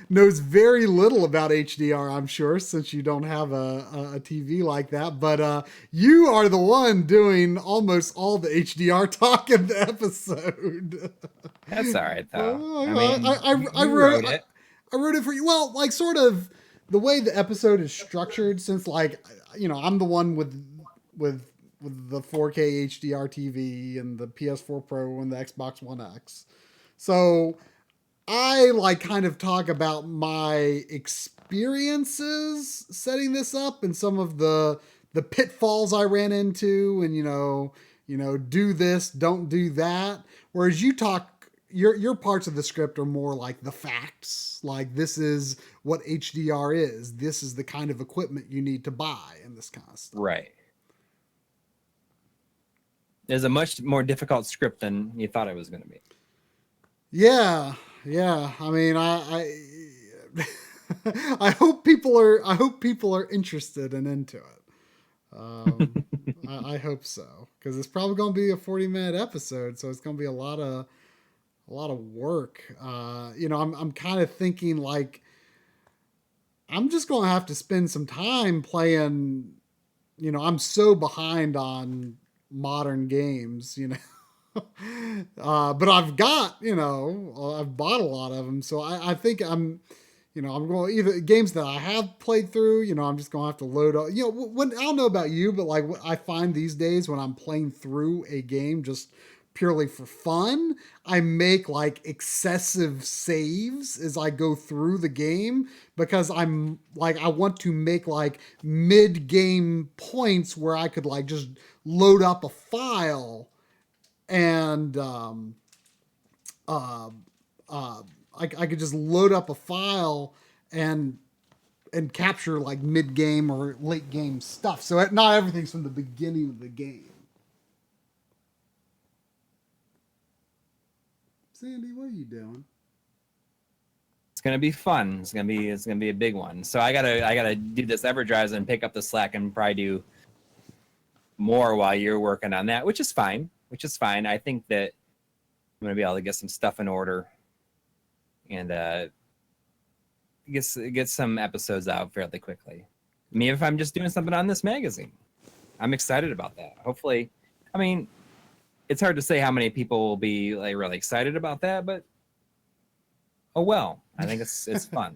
knows very little about HDR, I'm sure, since you don't have a TV like that. But you are the one doing almost all the HDR talk in the episode. That's all right, though. I wrote it. I wrote it for you. Well, sort of the way the episode is structured, since I'm the one with the 4K HDR TV and the PS4 Pro and the Xbox One X. So I kind of talk about my experiences setting this up and some of the pitfalls I ran into, and do this, don't do that. Whereas you talk, your parts of the script are more like the facts. This is what HDR is. This is the kind of equipment you need to buy, and this kind of stuff. Right. There's a much more difficult script than you thought it was going to be. Yeah. I mean, I hope people are interested and into it. I hope so, because it's probably going to be a 40-minute episode, so it's going to be a lot of work. I'm kind of thinking I'm just going to have to spend some time playing. I'm so behind on modern games, but I've got, I've bought a lot of them. So I think I'm, I'm going either games that I have played through. I'm just going to have to load up. When I don't know about you, but like what I find these days when I'm playing through a game just purely for fun, I make like excessive saves as I go through the game because I'm like I want to make like mid-game points where I could like just load up a file and I could just load up a file and capture like mid game or late game stuff. So not everything's from the beginning of the game. Sandy, what are you doing? It's gonna be fun. It's gonna be a big one. So I gotta do this EverDrives and pick up the slack and probably do more while you're working on that, which is fine. I think that I'm gonna be able to get some stuff in order and get some episodes out fairly quickly. I mean, if I'm just doing something on this magazine, I'm excited about that. Hopefully, I mean, it's hard to say how many people will be like really excited about that, but oh well. I think it's fun.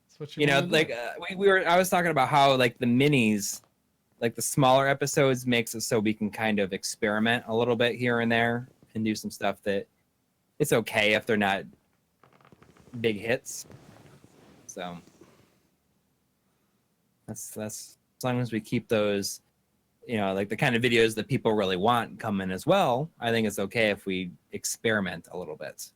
That's what you like I was talking about how like the minis, like the smaller episodes, makes it so we can kind of experiment a little bit here and there and do some stuff that it's okay if they're not big hits. So that's as long as we keep those, like the kind of videos that people really want coming as well. I think it's okay if we experiment a little bit.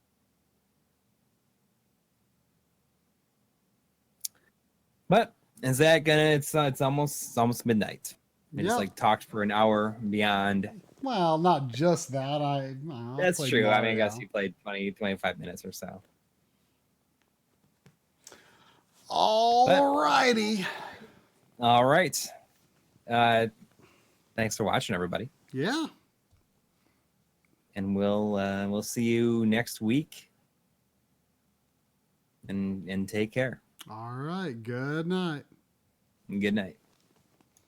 But is that gonna? It's almost midnight. I just like talked for an hour beyond. Well, not just that. That's true. I mean, I guess you played 25 minutes or so. All righty. All right. Thanks for watching, everybody. Yeah. And we'll see you next week. And take care. All right. Good night. Good night.